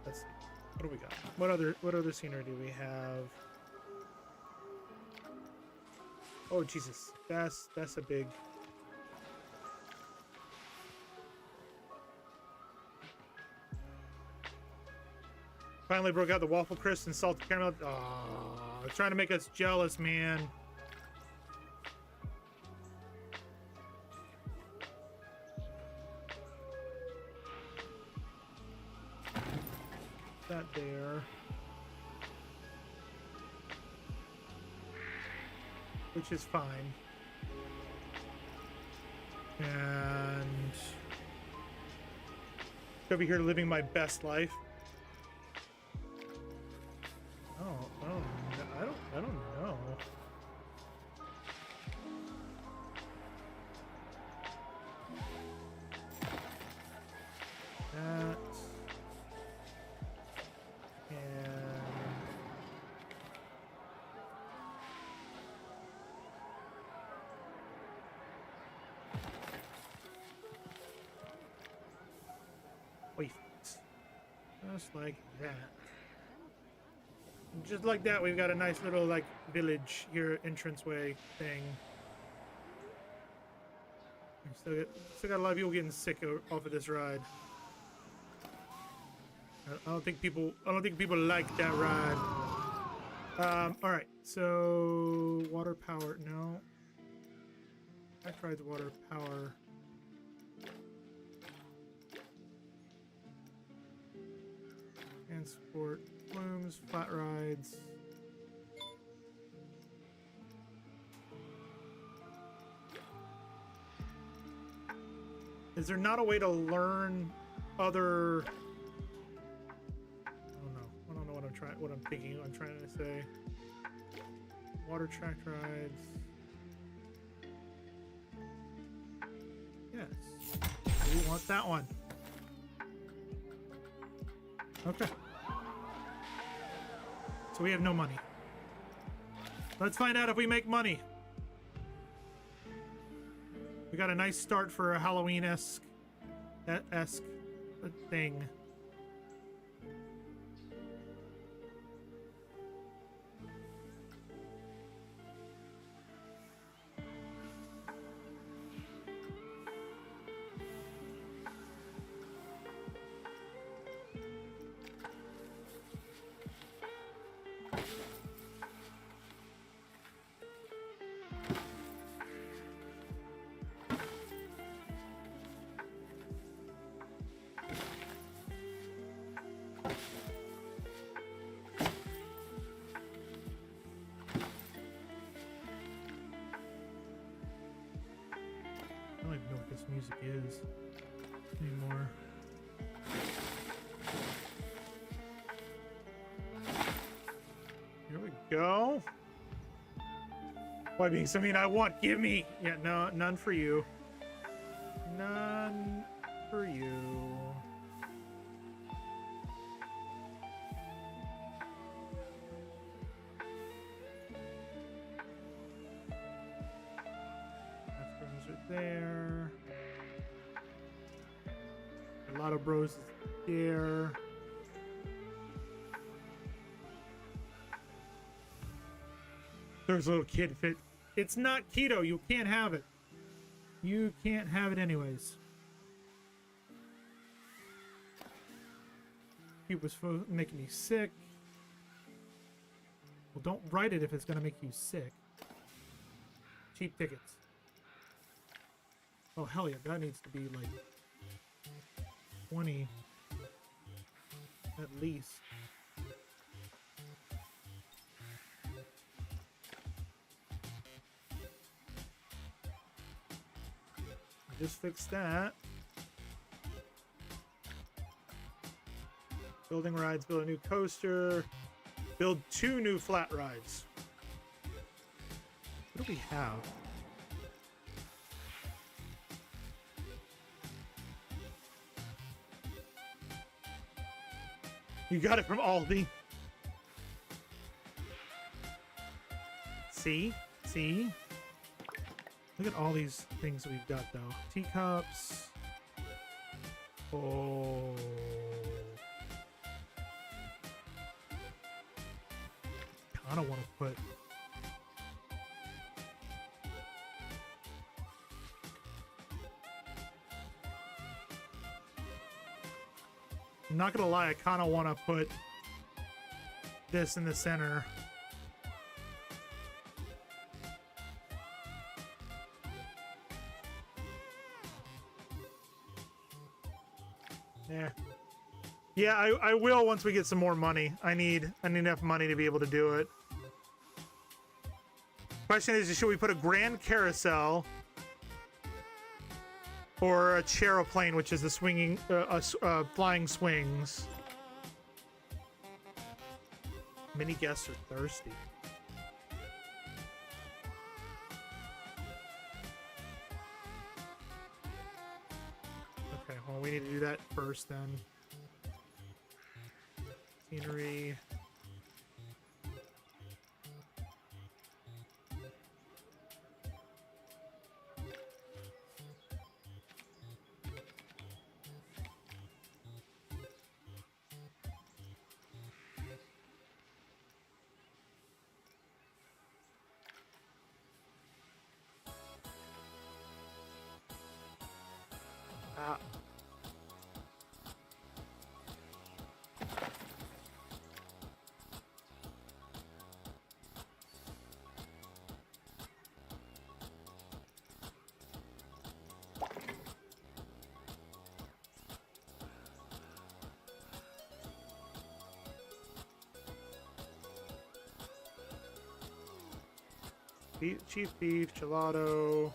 Let's see. What do we got? What other scenery do we have? Oh, Jesus. That's a big... Finally broke out the waffle crisp and salted caramel. Oh, they're trying to make us jealous, man. That there. Which is fine. And over here living my best life. Oh, I don't know. That. Wait, just like that. Just like that, we've got a nice little, like, village here, entranceway thing. Still got a lot of people getting sick off of this ride. I don't think people like that ride. All right, so water power, no. I tried the water power. Transport, flumes, flat rides. Is there not a way to learn other... I don't know what I'm thinking. I'm trying to say. Water track rides. Yes. We want that one. Okay. So we have no money. Let's find out if we make money. We got a nice start for a Halloween-esque thing. don't even know what this music is anymore. Here we go. Why being something I want? Give me. Yeah, no, none for you. None for you. Bathrooms are there. A lot of bros is there. There's a little kid fit. It's not keto. You can't have it. You can't have it anyways. He was making me sick. Well, don't write it if it's gonna make you sick. Cheap tickets. Oh hell yeah, that needs to be like 20 at least. Just fix that. Building rides, build a new coaster, build 2 new flat rides. What do we have? You got it from Aldi. See? See? Look at all these things we've got, though. Teacups. Oh. I don't want to put... I'm not gonna lie, I kind of want to put this in the center. Yeah. Yeah, I will once we get some more money. I need enough money to be able to do it. Question is, should we put a grand carousel or a charoplane, which is the swinging, flying swings? Many guests are thirsty. Okay, well, we need to do that first then. Scenery. Ah. Chief beef, gelato,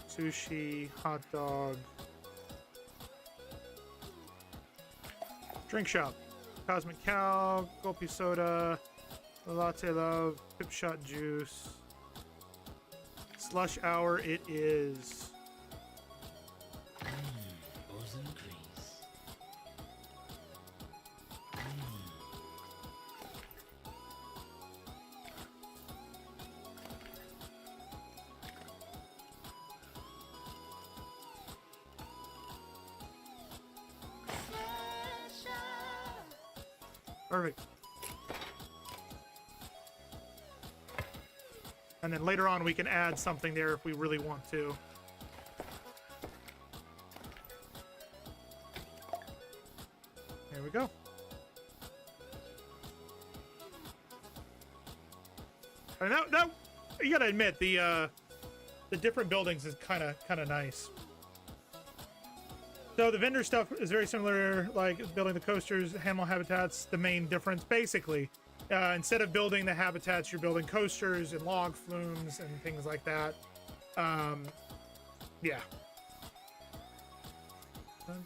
sushi, hot dog. Drink shop. Cosmic Cow, Gulpy Soda, Latte Love, Pip Shot Juice. Slush Hour it is. Perfect. And then later on we can add something there if we really want to. There we go. And now you gotta admit the different buildings is kind of nice. So the vendor stuff is very similar, like building the coasters, animal habitats. The main difference, basically, instead of building the habitats, you're building coasters and log flumes and things like that. Yeah.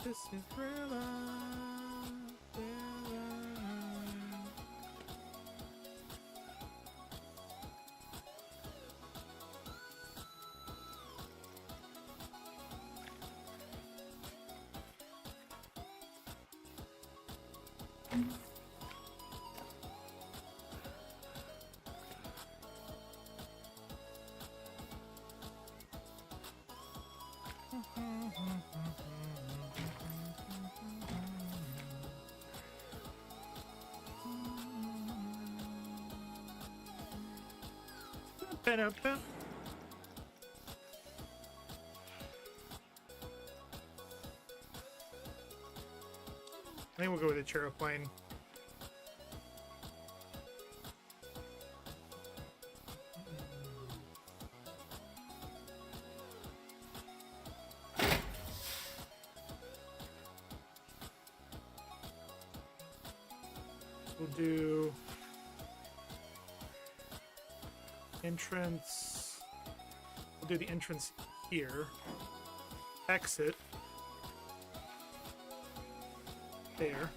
This is thriller. Ba-da-ba. I think we'll go with the Chairplane. We'll do entrance. We'll do the entrance here. Exit. There.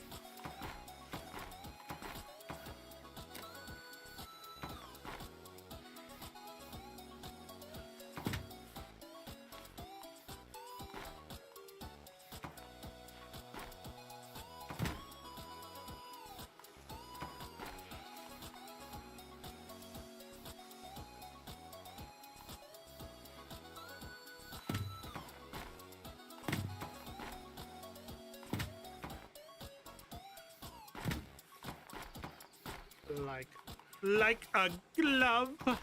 Like a glove. Go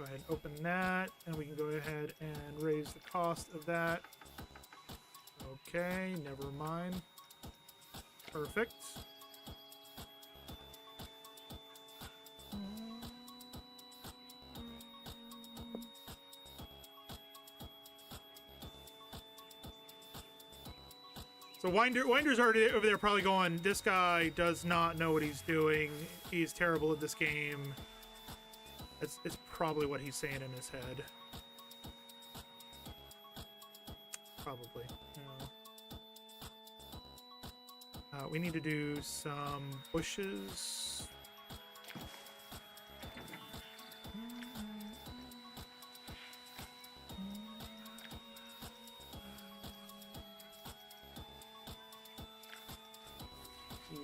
ahead and open that, and we can go ahead and raise the cost of that. Okay, never mind. Perfect. So Winder's already over there probably going, this guy does not know what he's doing. He's terrible at this game. It's probably what he's saying in his head. Probably. Yeah. We need to do some bushes.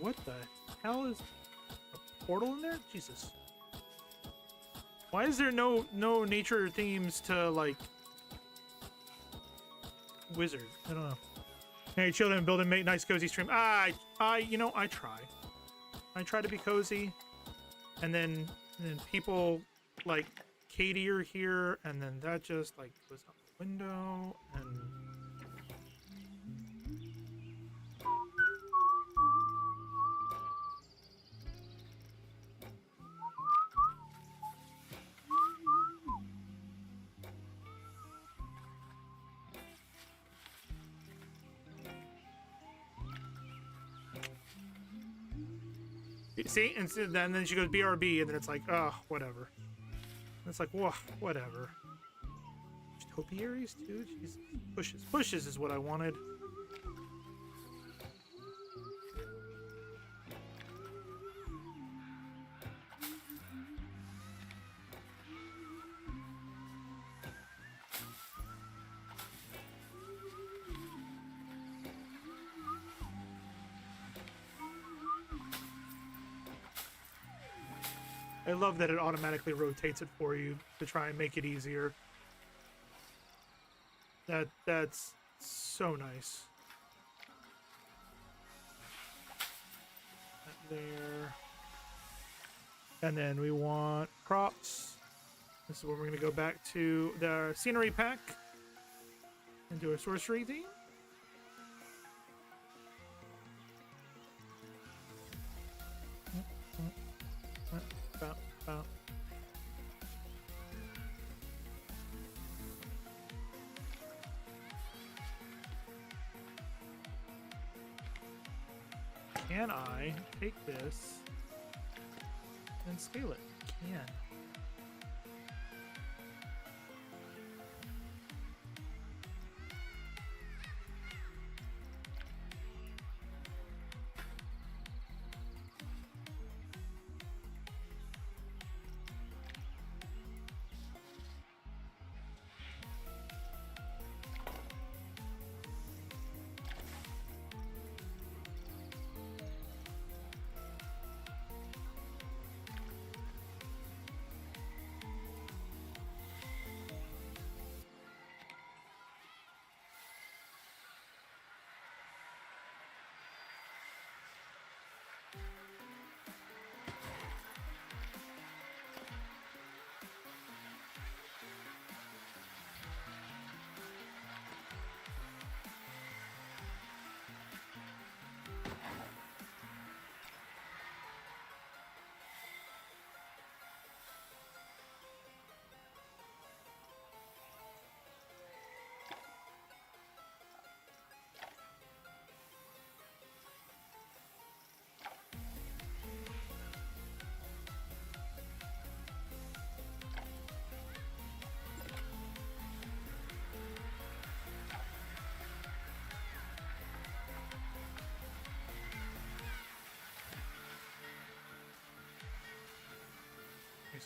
What the hell is a portal in there? Jesus. Why is there no nature themes to, like, wizard? I don't know. Hey, children, build and make nice cozy stream. You know, I try. I try to be cozy. And then people like Katie are here, and then that just, like, goes out the window, and... See, and then she goes BRB, and then it's like, oh, whatever. And it's like, whoa, whatever. Topiaries, dude. Jeez. Bushes is what I wanted. I love that it automatically rotates it for you to try and make it easier. That's so nice. That there. And then we want props. This is where we're going to go back to the scenery pack and do a sorcery theme. Can I take this And scale it. Can.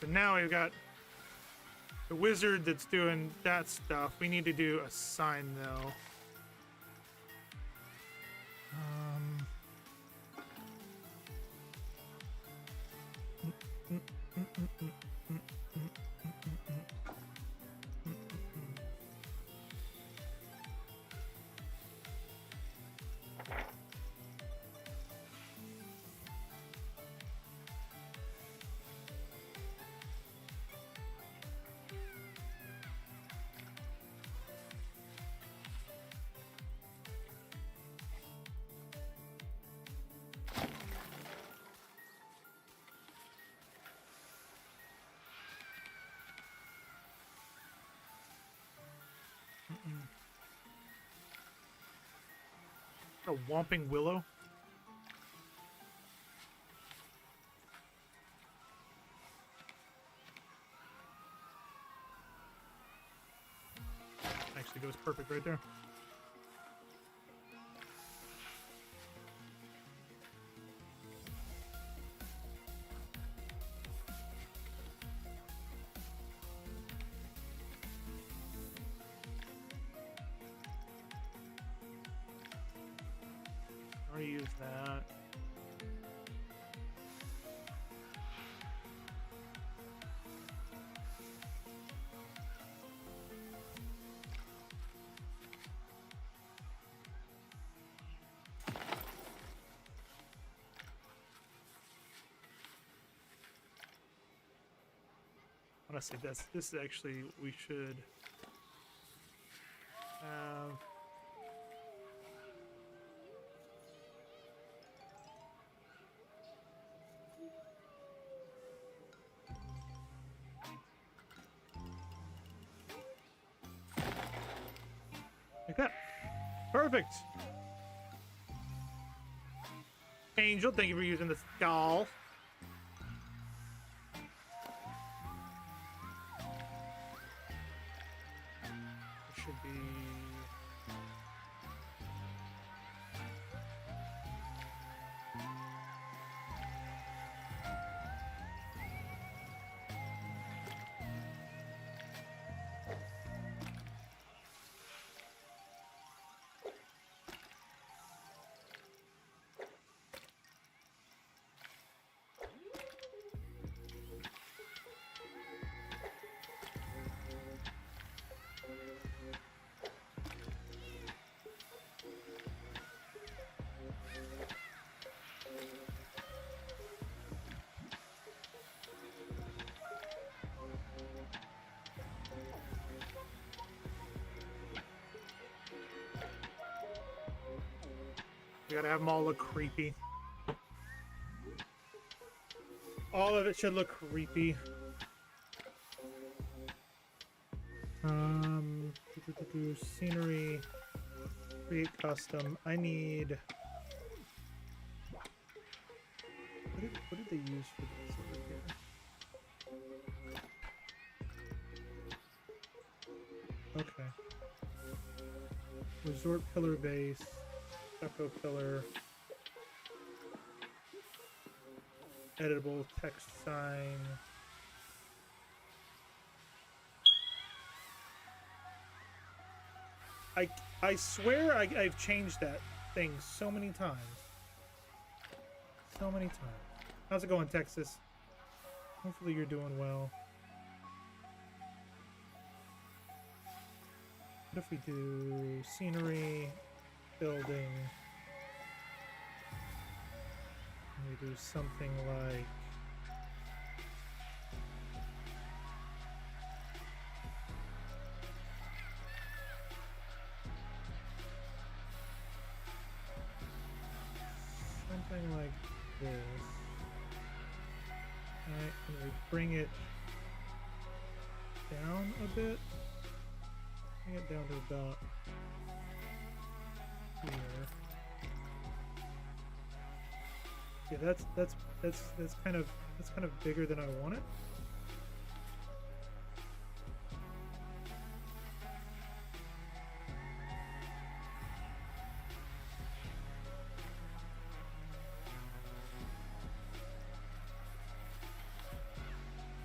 So now we've got the wizard that's doing that stuff. We need to do a sign though. A Whomping Willow? Actually goes perfect right there. Already used that. Honestly, this is actually we should have. Like that. Perfect. Angel, thank you for using this doll. It should be. We gotta have them all look creepy. All of it should look creepy. Scenery, create custom. I need. What did they use for this over here? Resort pillar base, stucco pillar, editable text sign. I swear I've changed that thing so many times. So many times. How's it going, Texas? Hopefully you're doing well. What if we do scenery, building, and we do something like this. Alright, and we bring it down a bit. Bring it down to about here. Yeah, that's kind of bigger than I want it.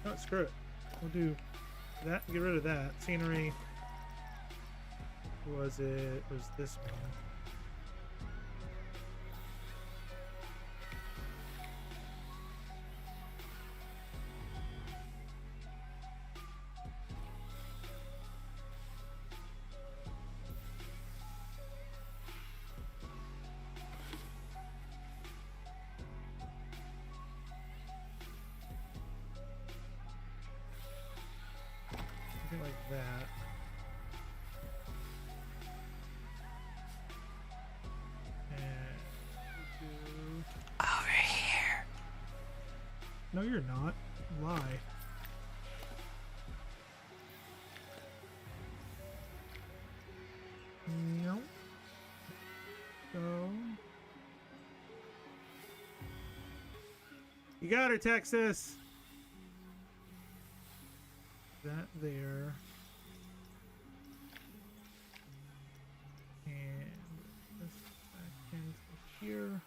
No, screw it. We'll do that. Get rid of that. Scenery. Was this one? Something like that. Over here. No, you're not. Lie. No. So. You got her, Texas. That there. And this back into here.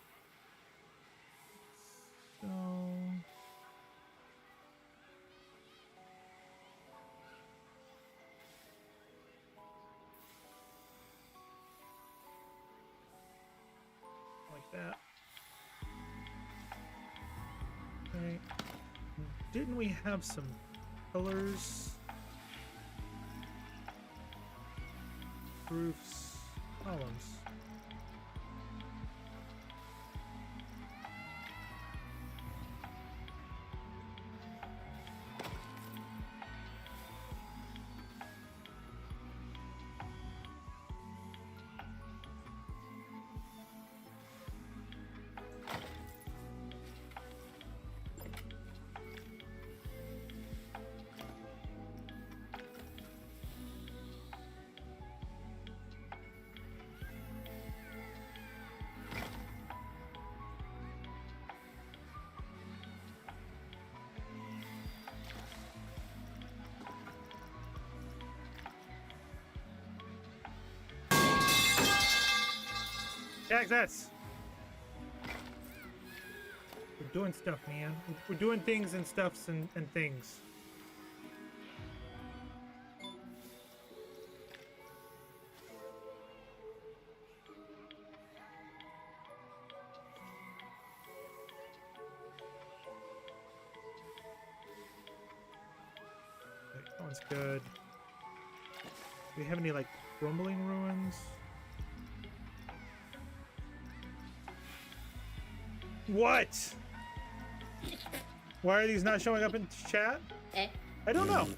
So like that. Okay. Didn't we have some pillars? Roofs, columns. That's. We're doing stuff, man. We're doing things and stuffs and things. Okay, that one's good. Do we have any, like, crumbling ruins? What? Why are these not showing up in chat? Eh? I don't know.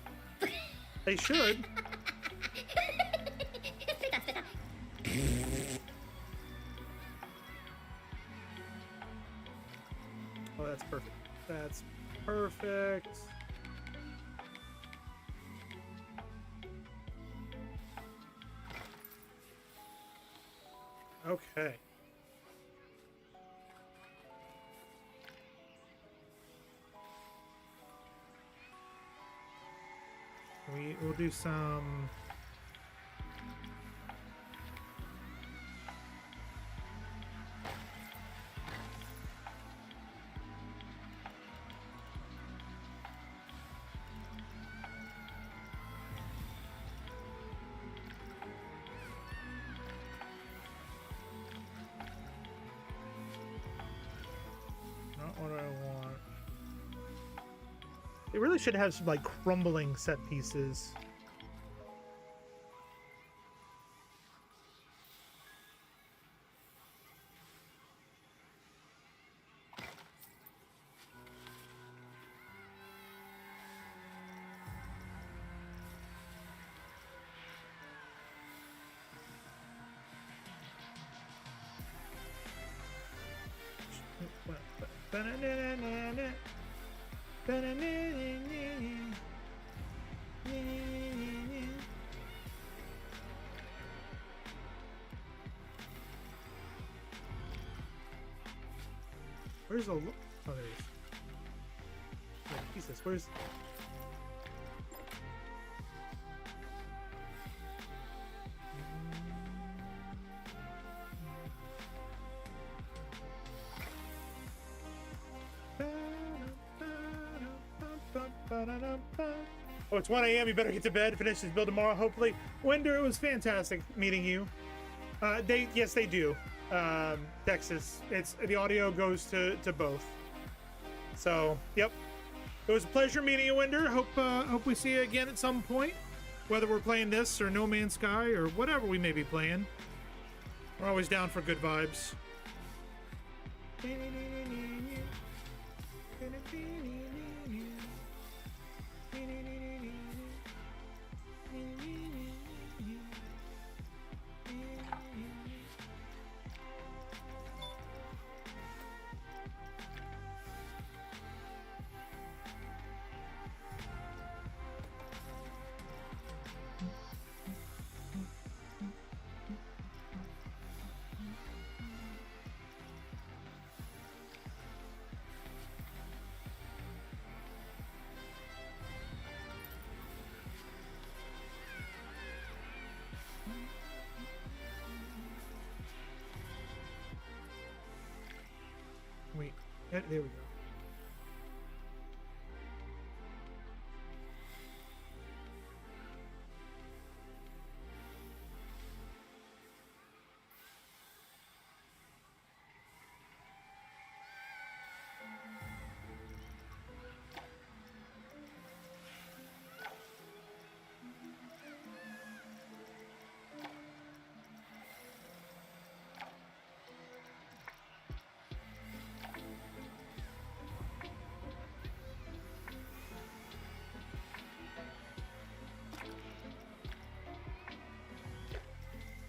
They should. Oh, that's perfect. That's perfect. Okay. We'll do some They really should have some like crumbling set pieces. Where's the... Oh, there it is. Yeah, Jesus, where's... Oh, it's 1 a.m. You better get to bed. Finish this build tomorrow, hopefully. Winder, it was fantastic meeting you. Yes, they do. Texas. It's the audio goes to both. So, yep. It was a pleasure meeting you, Winder. Hope we see you again at some point. Whether we're playing this or No Man's Sky or whatever we may be playing. We're always down for good vibes. Wait, there we go.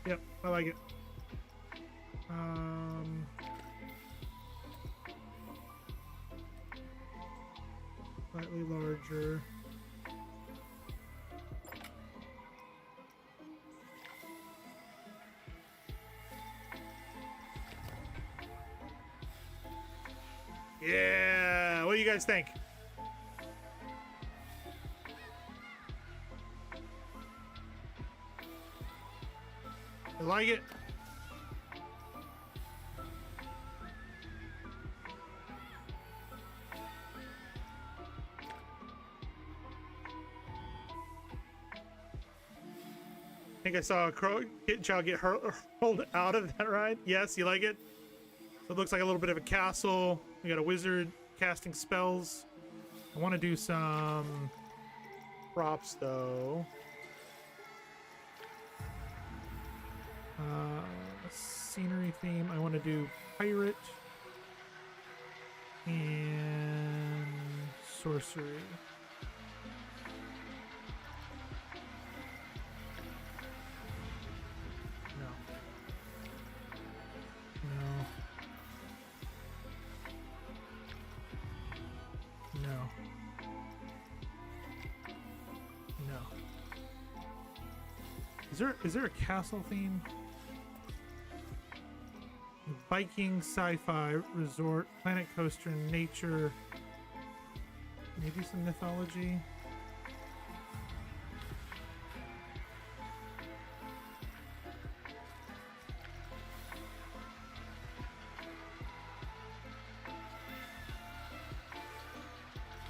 Yep, I like it. Slightly larger. Yeah, what do you guys think? You like it? I think I saw a child get hurled out of that ride. Yes, you like it? So it looks like a little bit of a castle. We got a wizard casting spells. I want to do some props though. Scenery theme. I want to do pirate and sorcery. No. Is there a castle theme? Viking, sci-fi, resort, planet coaster, nature, maybe some mythology.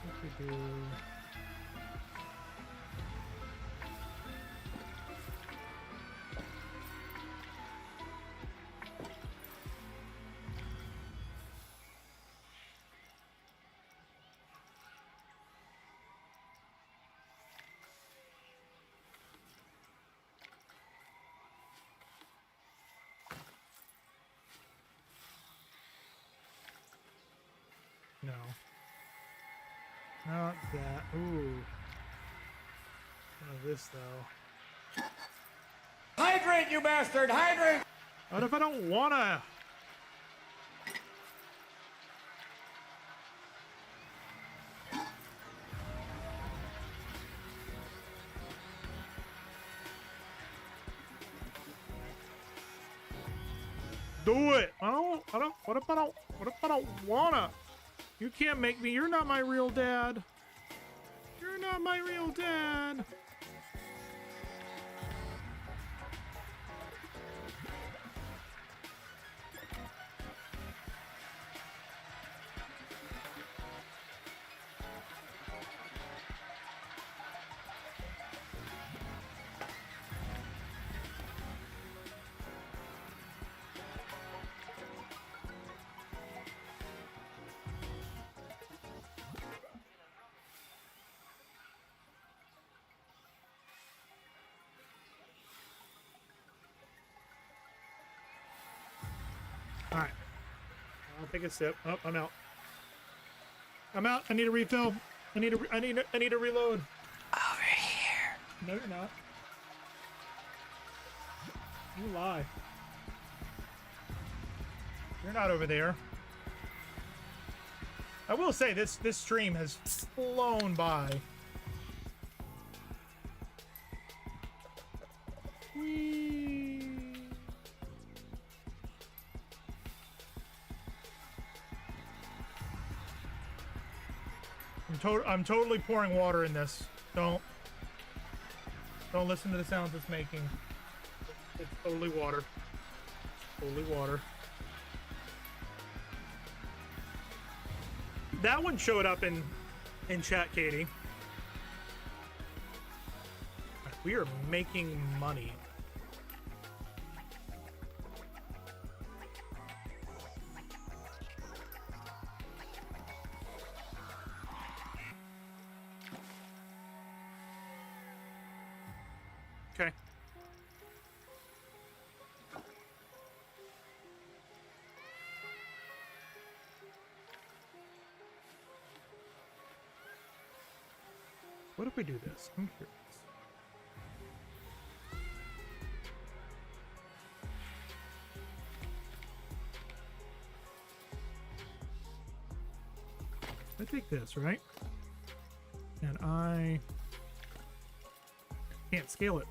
What we do? Not that. Ooh. None of this though. Hydrate, you bastard! Hydrate! What if I don't wanna? Do it. What if I don't wanna? You can't make me. You're not my real dad. You're not my real dad. All right. I'll take a sip. Oh, I'm out. I'm out. I need a refill. I need a reload. Over here. No, you're not. You lie. You're not over there. I will say this stream has flown by. Whee. I'm totally pouring water in this. Don't listen to the sounds it's making. It's totally water. Totally water. That one showed up in chat, Katie. We are making money. Okay. What if we do this? I'm curious. I take this, right? And I can't scale it.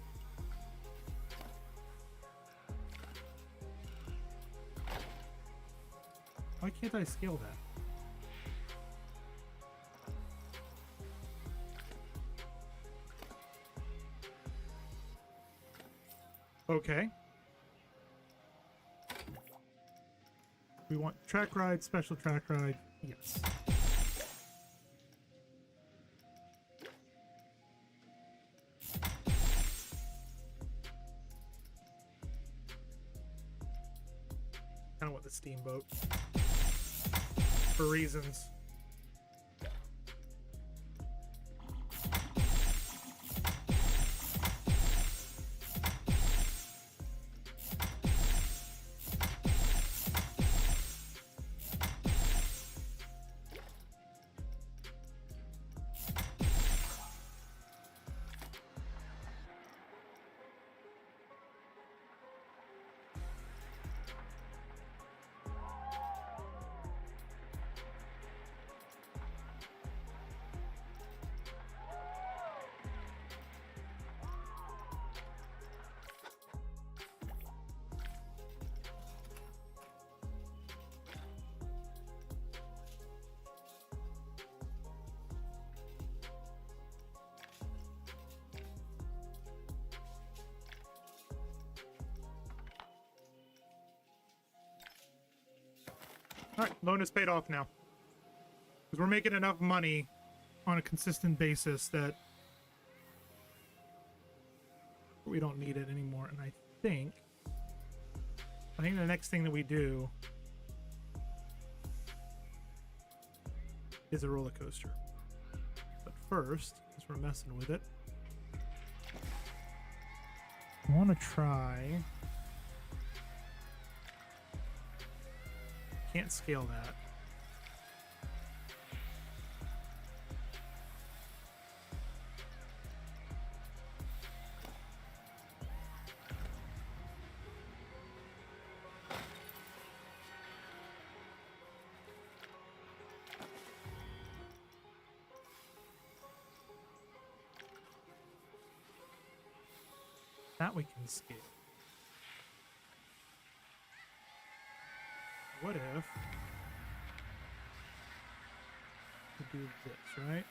Why can't I scale that? Okay. We want track ride, special track ride. Yes. I don't want the steamboat. For reasons. All right, loan is paid off now. Because we're making enough money on a consistent basis that we don't need it anymore. And I think the next thing that we do is a roller coaster. But first, because we're messing with it, I want to try. Can't scale that. That we can skip. What if we do this, right?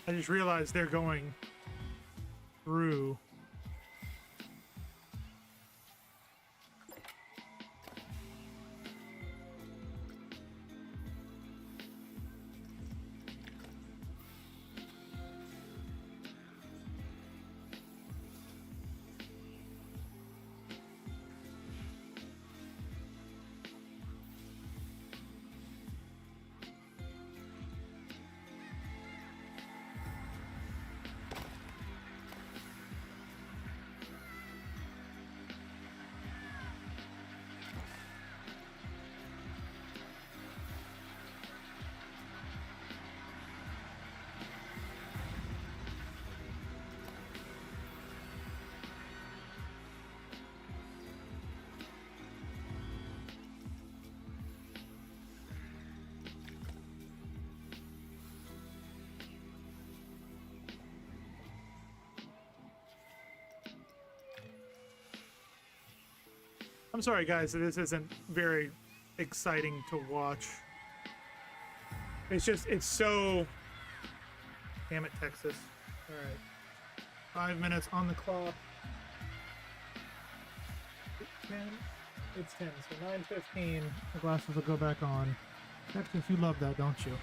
I just realized they're going through. I'm sorry, guys, this isn't very exciting to watch. It's just, it's so... Damn it, Texas. Alright. 5 minutes on the clock. 10? It's 10, so 9:15. The glasses will go back on. Texas, you love that, don't you?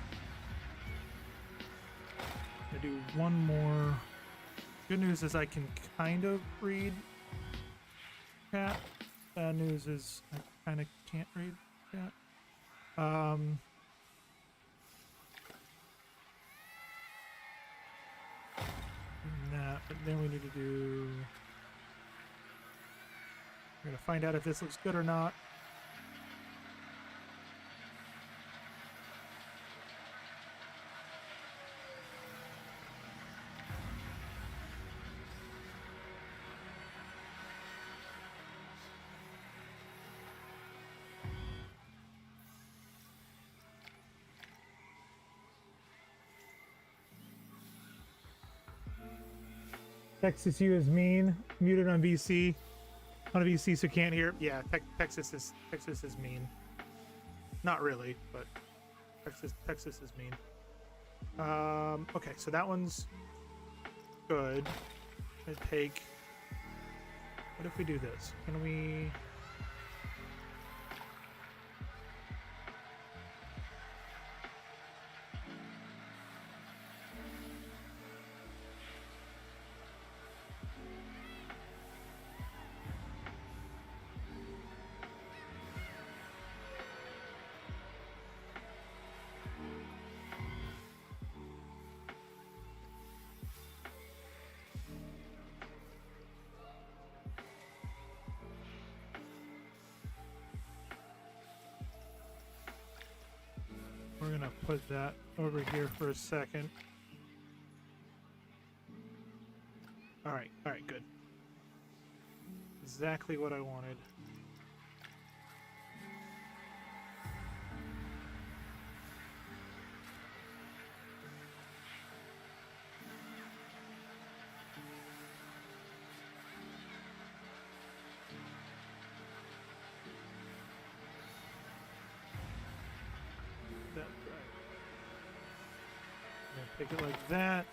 I do one more. Good news is I can kind of read chat. Bad news is I kind of can't read chat. That, but then we need to do... We're gonna find out if this looks good or not. Texas U is mean. Muted on VC. On a VC, so can't hear. Yeah, Texas is mean. Not really, but Texas is mean. Okay, so that one's good. I take. What if we do this? Can we? We're gonna put that over here for a second. All right, good. Exactly what I wanted. Take it like that.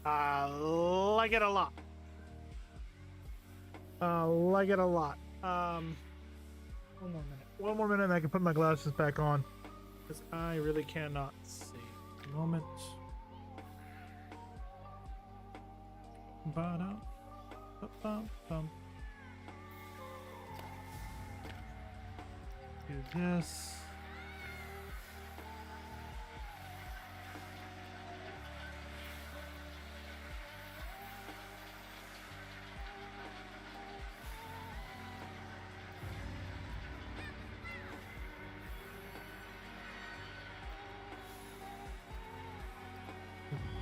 I like it a lot. Like it a lot. One more minute. One more minute and I can put my glasses back on. Because I really cannot see. A moment. Ba-dum. Ba-bum-bum. Do this.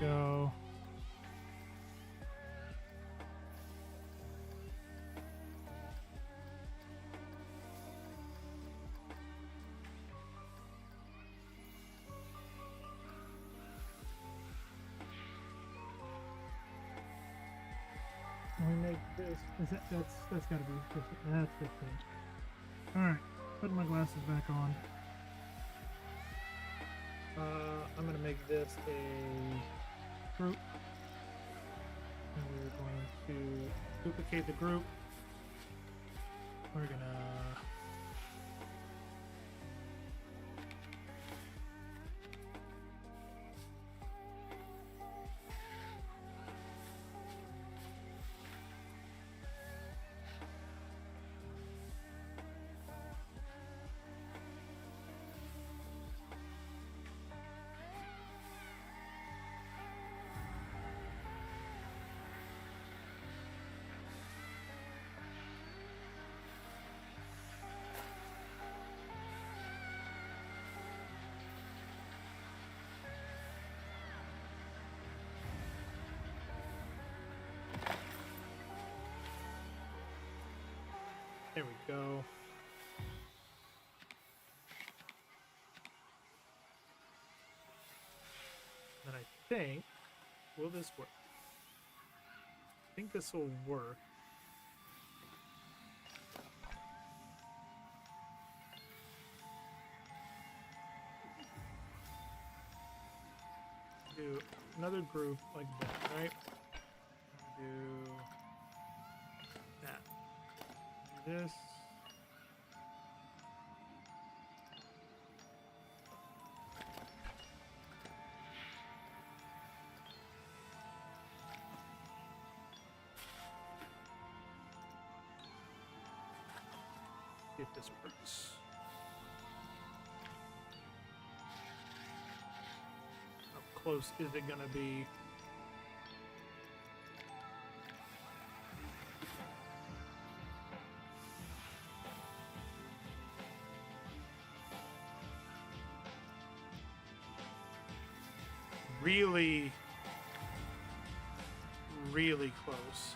Go. We make this. That's gotta be. That's 15. All right, putting my glasses back on. I'm gonna make this a group, and we're going to duplicate the group. We're gonna there we go. And I think, will this work? I think this will work. Do another group like that, right? Do that. Do this. See if this works. How close is it gonna be? Really, really close.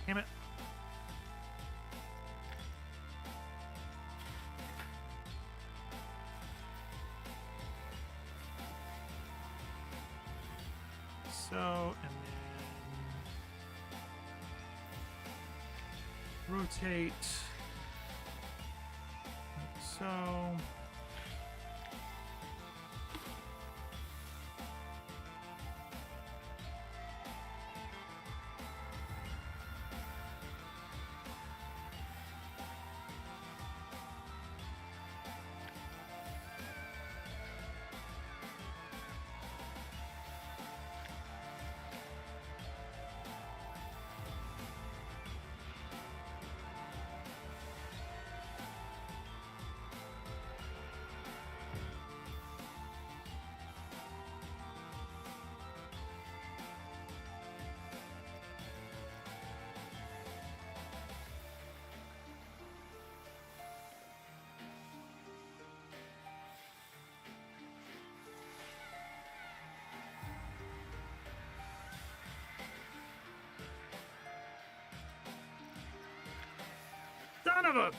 Damn it. so, and then rotate like so. Son of a...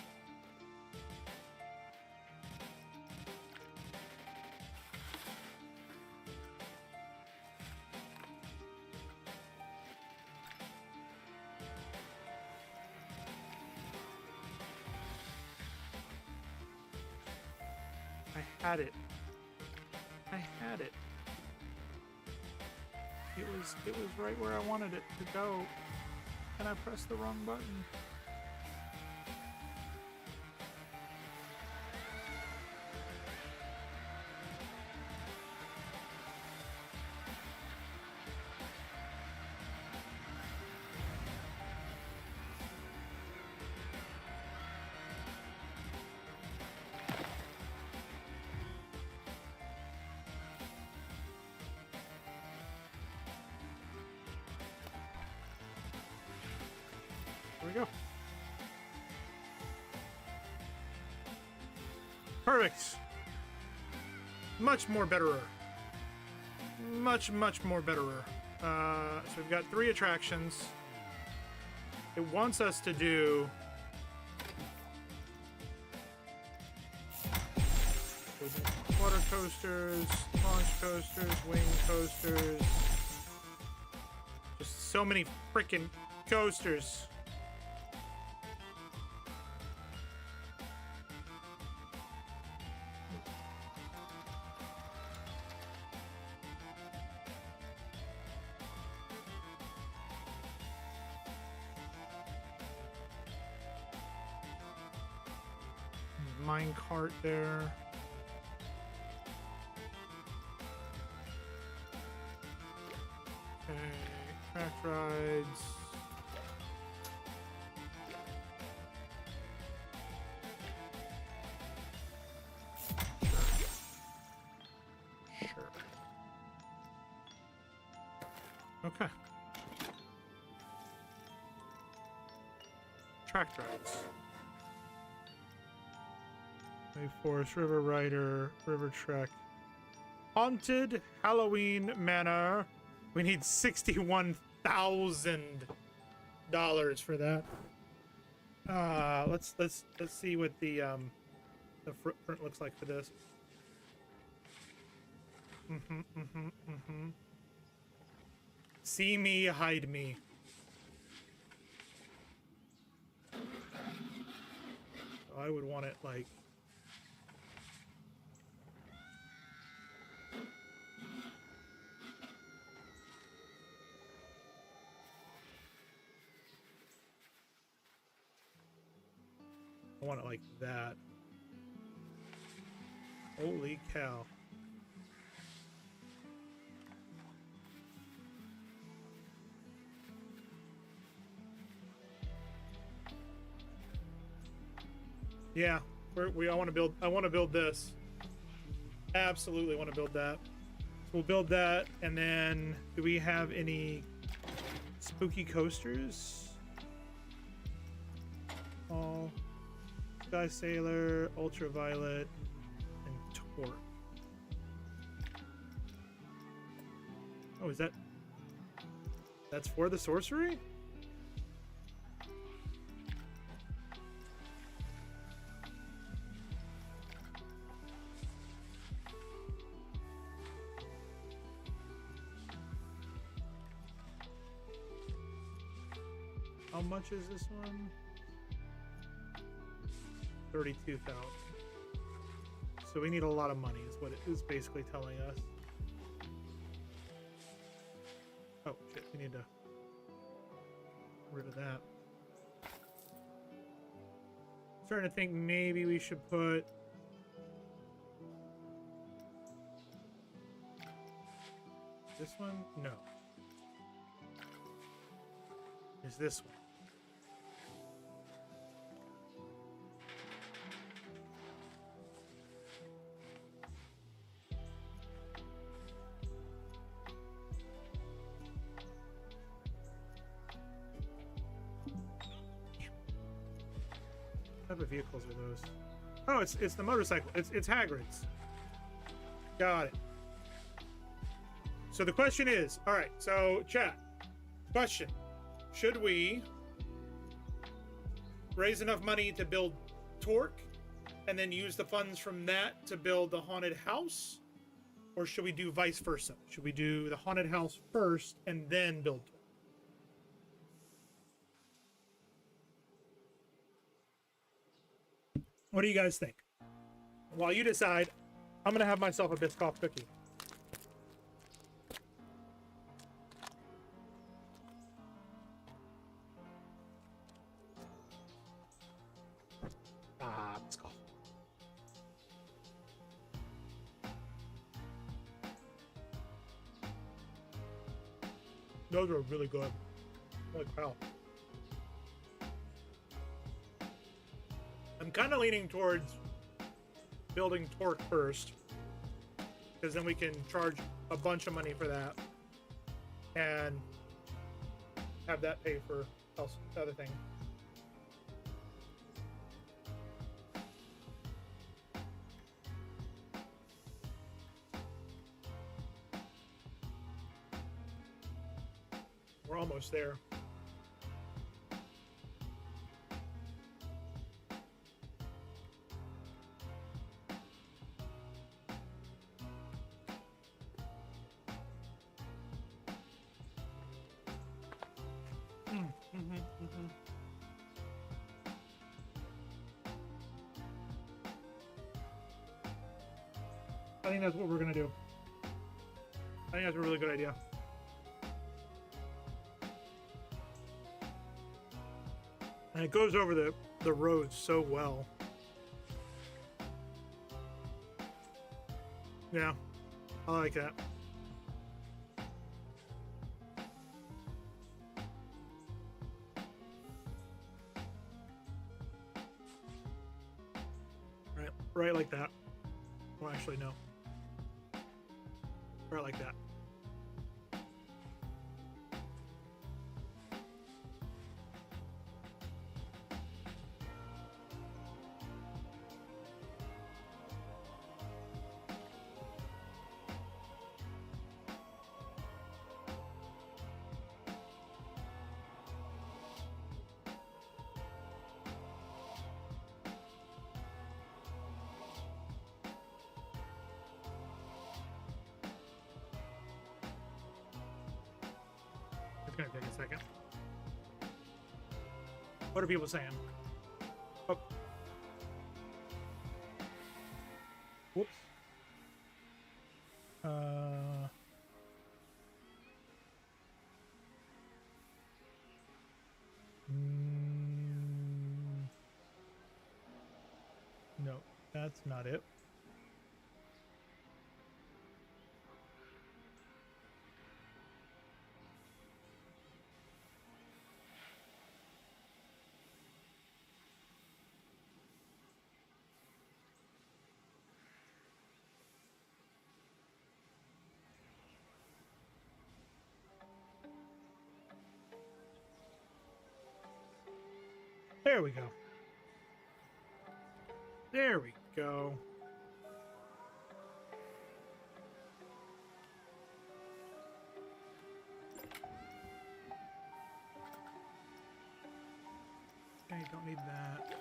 I had it. I had it. It was right where I wanted it to go, and I pressed the wrong button. There we go. Perfect. Much more betterer. Much more betterer. So we've got 3 attractions. It wants us to do water coasters, launch coasters, wing coasters. Just so many freaking coasters. Mine cart there. Okay, track rides. Sure. Okay. Track rides. Forest, River Rider, River Trek. Haunted Halloween Manor. We need $61,000 for that. Let's see what the footprint looks like for this. See me, hide me. So I would want it like I want it like that. Holy cow. Yeah, I want to build this. Absolutely want to build that. So we'll build that, and then do we have any spooky coasters? All Sky Sailor, Ultraviolet, and Torque. Oh, is that's for the sorcery? much is this one? 32,000. So we need a lot of money is what it is basically telling us. Oh shit, we need to get rid of that. Starting to think maybe we should put this one? No. Is this one? What type of vehicles are those? Oh, it's the motorcycle. It's Hagrid's. Got it. So the question is, all right, so chat, question, should we raise enough money to build Torque and then use the funds from that to build the haunted house? Or should we do vice versa? Should we do the haunted house first and then build Torque? What do you guys think? While you decide, I'm going to have myself a Biscoff cookie. Ah, Biscoff. Those are really good. Holy cow. I'm kind of leaning towards building Torque first, because then we can charge a bunch of money for that and have that pay for the other thing. We're almost there. I think that's what we're gonna do. I think that's a really good idea. And it goes over the roads so well. Yeah, I like that. Right like that. Well, actually, no. Right like that. It's gonna take a second. What are people saying? Oh. Whoops. No, that's not it. There we go. There we go. Okay, don't need that.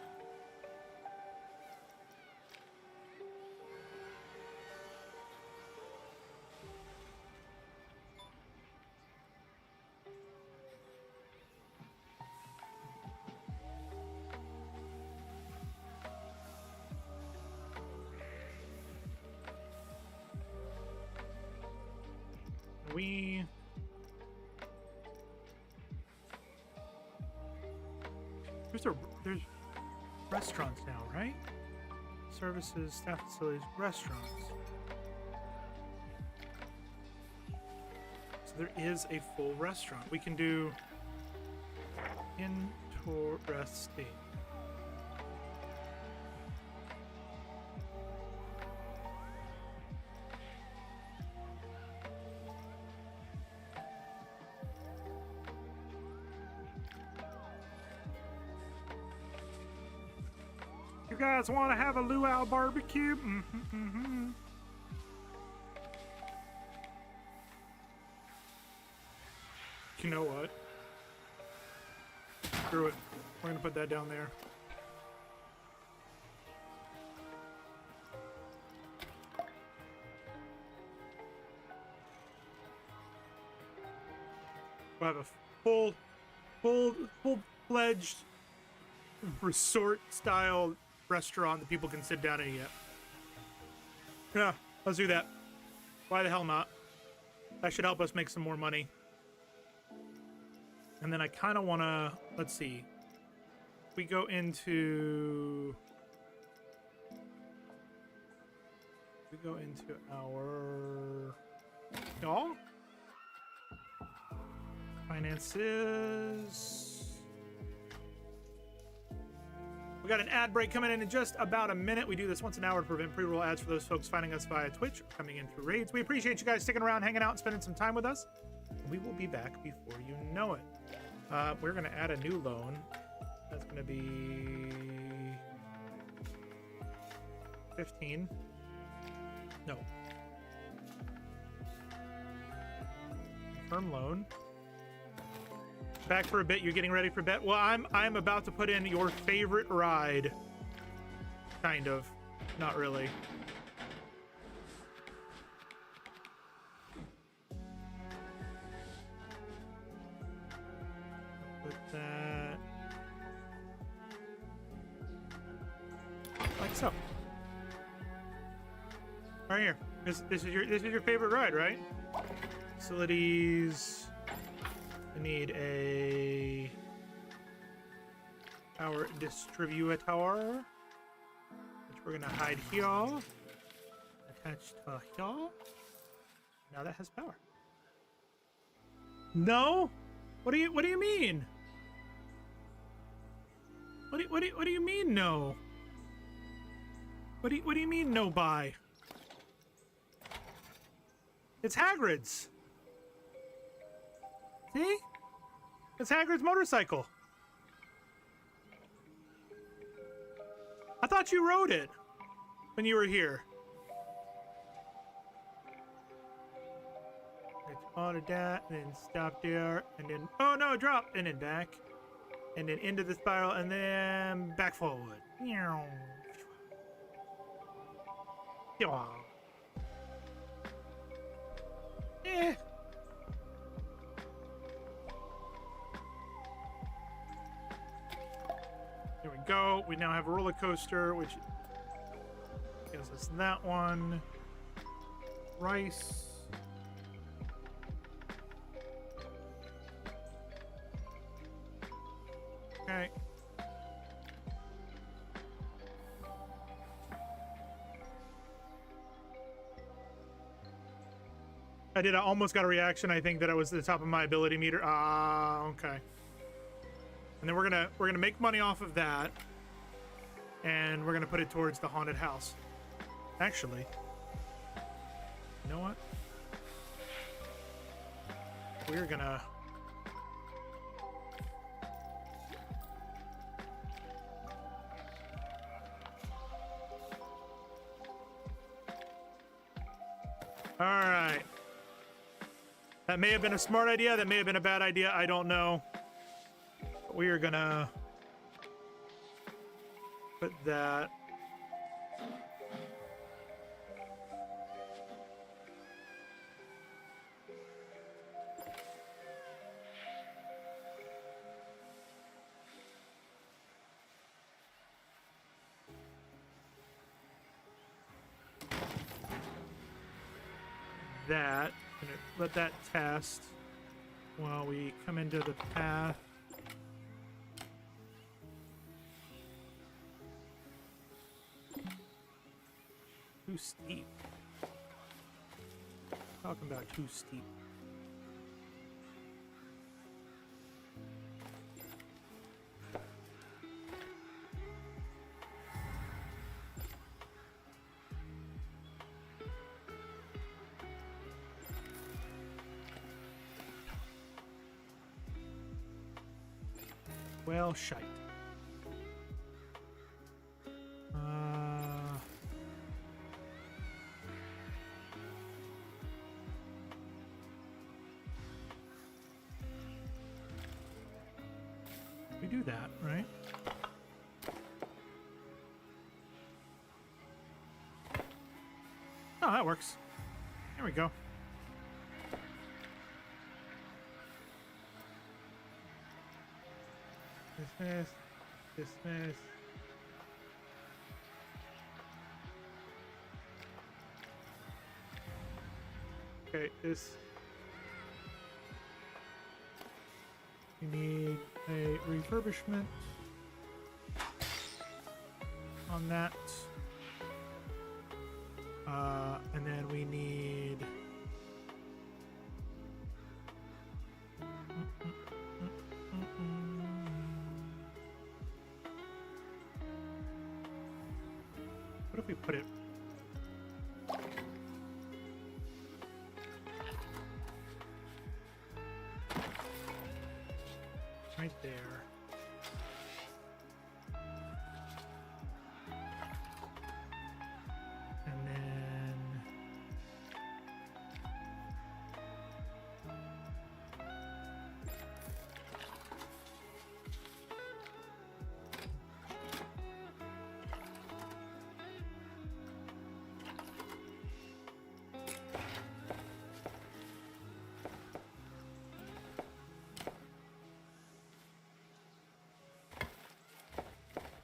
we... There's restaurants now, right? Services, staff facilities, restaurants. So there is a full restaurant. We can do interesting. You guys want to have a luau barbecue? You know what? Screw it. We're gonna put that down there. We'll have a full-fledged resort-style restaurant that people can sit down and eat at. Yeah, let's do that. Why the hell not? That should help us make some more money. And then I kind of want to, let's see. We go into our y'all finances. We got an ad break coming in just about a minute. We do this once an hour to prevent pre-roll ads for those folks finding us via Twitch or coming in through raids. We appreciate you guys sticking around, hanging out, and spending some time with us. We will be back before you know it. We're going to add a new loan. That's going to be 15. No. Confirm loan. Back for a bit. You're getting ready for bet. Well, I'm about to put in your favorite ride. Kind of. Not really. Put that like so. Right here. This is your favorite ride, right? Facilities. We need a power distributor, which we're gonna hide here. Attached to here. Now that has power. No? What do you mean? What do you mean no? What do you mean no buy? It's Hagrid's. See? It's Hagrid's motorcycle. I thought you rode it when you were here. Let's auto that, and then stop there, and then, oh no, drop, and then back. And then into the spiral, and then back forward. Yeah. Eh. There we go. We now have a roller coaster, which gives us that one. Rice. Okay. I almost got a reaction. I think that I was at the top of my ability meter. Ah, okay. And then we're gonna make money off of that, and we're gonna put it towards the haunted house. Actually, you know what? We're gonna all right. That may have been a smart idea. That may have been a bad idea. I don't know. We are gonna put that Gonna let that test while we come into the path. Too steep. Talking about too steep. Well, shite. We do that, right? Oh, that works. There we go. Dismiss. Dismiss. Okay, this... We need a refurbishment on that. And then we need... What if we put it right there? And then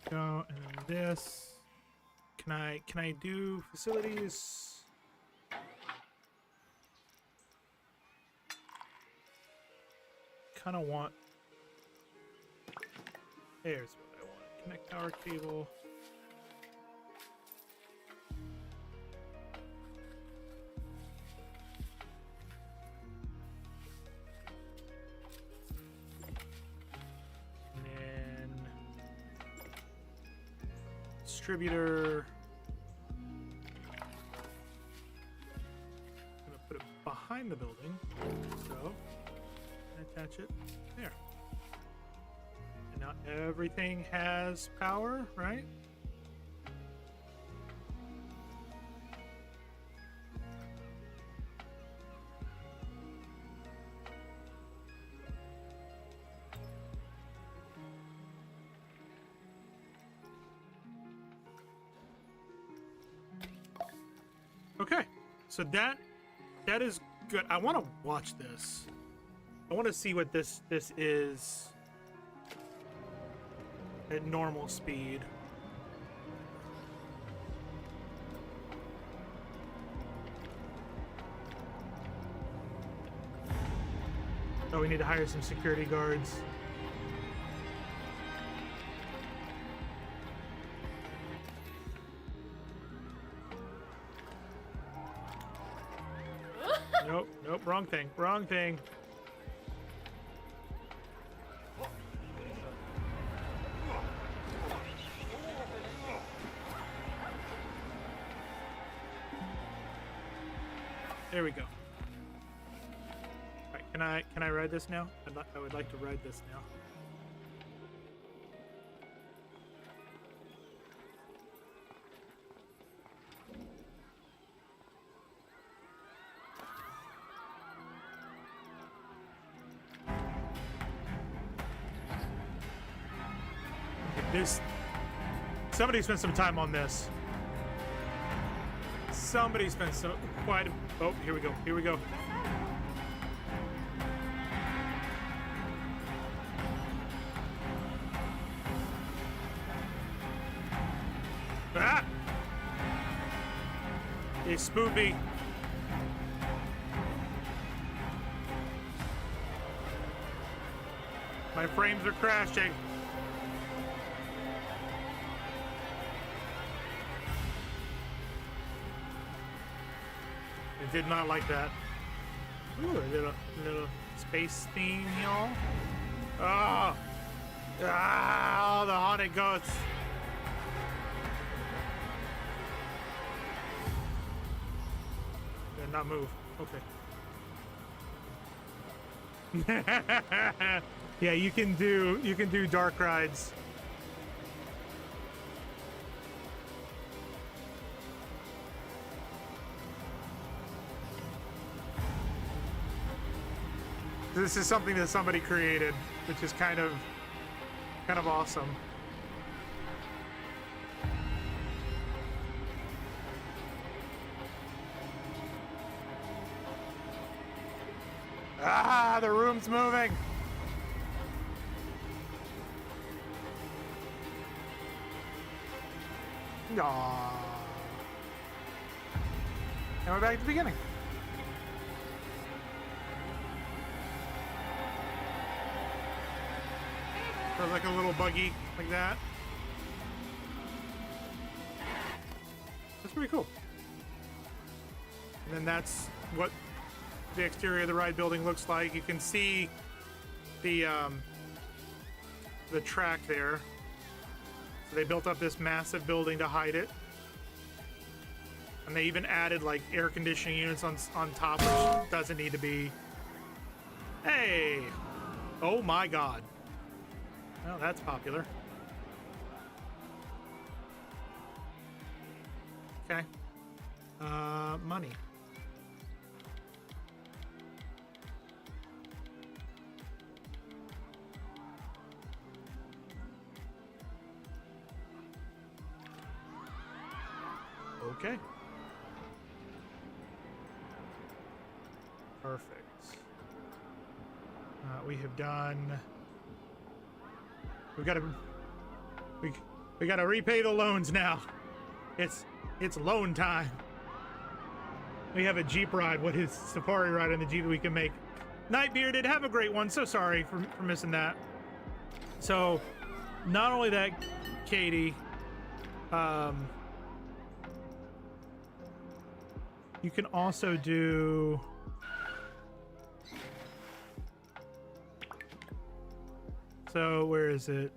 go, and then this. Can I do facilities? Kind of want. There's what I want. Connect power cable. Distributor. I'm gonna put it behind the building, so attach it there. And now everything has power, right? Okay, so that is good. I want to watch this. I want to see what this is at normal speed. Oh, we need to hire some security guards. Nope, wrong thing, wrong thing. There we go. All right, can I ride this now? I would like to ride this now. Somebody spent some time on this. Somebody spent some quite a, oh, here we go. Here we go. Ah! It's spoopy. My frames are crashing. I did not like that. Ooh, a little space theme, y'all. Oh! Ah, the haunted ghosts. Did not move. Okay. Yeah, you can do dark rides. This is something that somebody created, which is kind of awesome. Ah, the room's moving. Aww. And we're back at the beginning. So like a little buggy like that. That's pretty cool. And then that's what the exterior of the ride building looks like. You can see the track there. So they built up this massive building to hide it. And they even added like air conditioning units on top, which doesn't need to be. Hey! Oh my god. Well, that's popular. Okay. Money. Okay. Perfect. We have done. We gotta repay the loans now. It's loan time. We have a Jeep ride. What is safari ride on the Jeep that we can make? Nightbearded, have a great one. So sorry for missing that. So, not only that, Katie, you can also do. So where is it?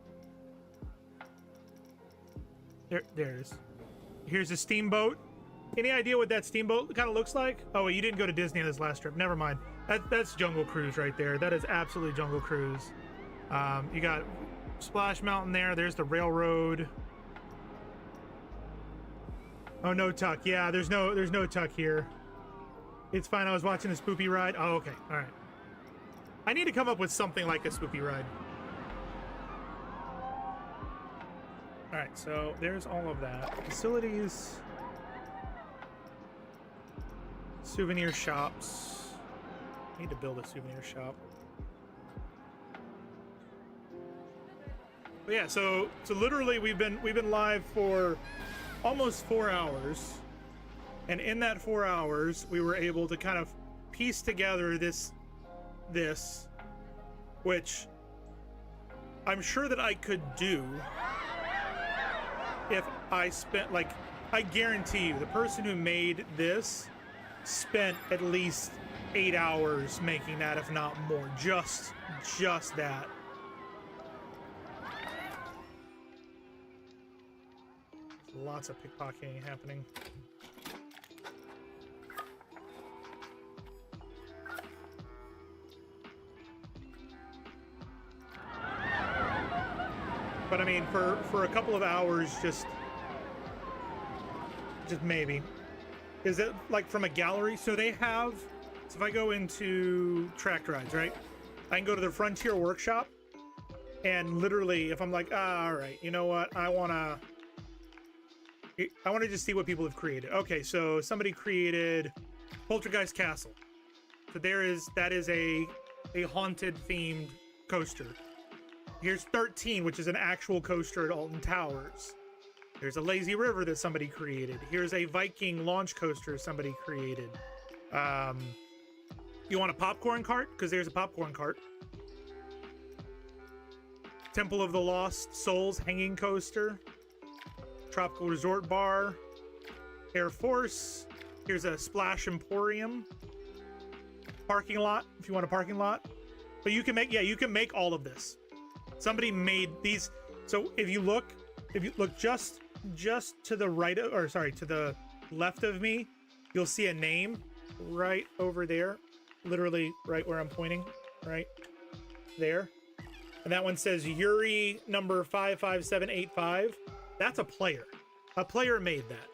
There it is. Here's a steamboat. Any idea what that steamboat kind of looks like? Oh, wait, you didn't go to Disney on this last trip. Never mind. That's Jungle Cruise right there. That is absolutely Jungle Cruise. You got Splash Mountain there. There's the railroad. Oh, no tuck. Yeah, there's no tuck here. It's fine. I was watching a spoopy ride. Oh, okay. All right. I need to come up with something like a spoopy ride. All right, so there's all of that. Facilities. Souvenir shops. I need to build a souvenir shop. But yeah, so literally we've been live for almost 4 hours. And in that 4 hours, we were able to kind of piece together this, which I'm sure that I could do if I spent, like, I guarantee you, the person who made this spent at least 8 hours making that, if not more. Just that. Lots of pickpocketing happening. But I mean, for a couple of hours, just maybe. Is it like from a gallery? So they have, so if I go into track rides, right? I can go to the Frontier Workshop and literally, if I'm like, all right, you know what? I want to just see what people have created. Okay, so somebody created Poltergeist Castle. So that is a haunted themed coaster. Here's 13, which is an actual coaster at Alton Towers. There's a lazy river that somebody created. Here's a Viking launch coaster somebody created. You want a popcorn cart? Because there's a popcorn cart. Temple of the Lost Souls hanging coaster, Tropical Resort Bar, Air Force. Here's a Splash Emporium, parking lot if you want a parking lot. But you can make, yeah, you can make all of this. Somebody made these. So if you look just to the right of, or sorry, to the left of me, you'll see a name right over there, literally right where I'm pointing, right there. And that one says Yuri number 55785. That's a player. A player made that.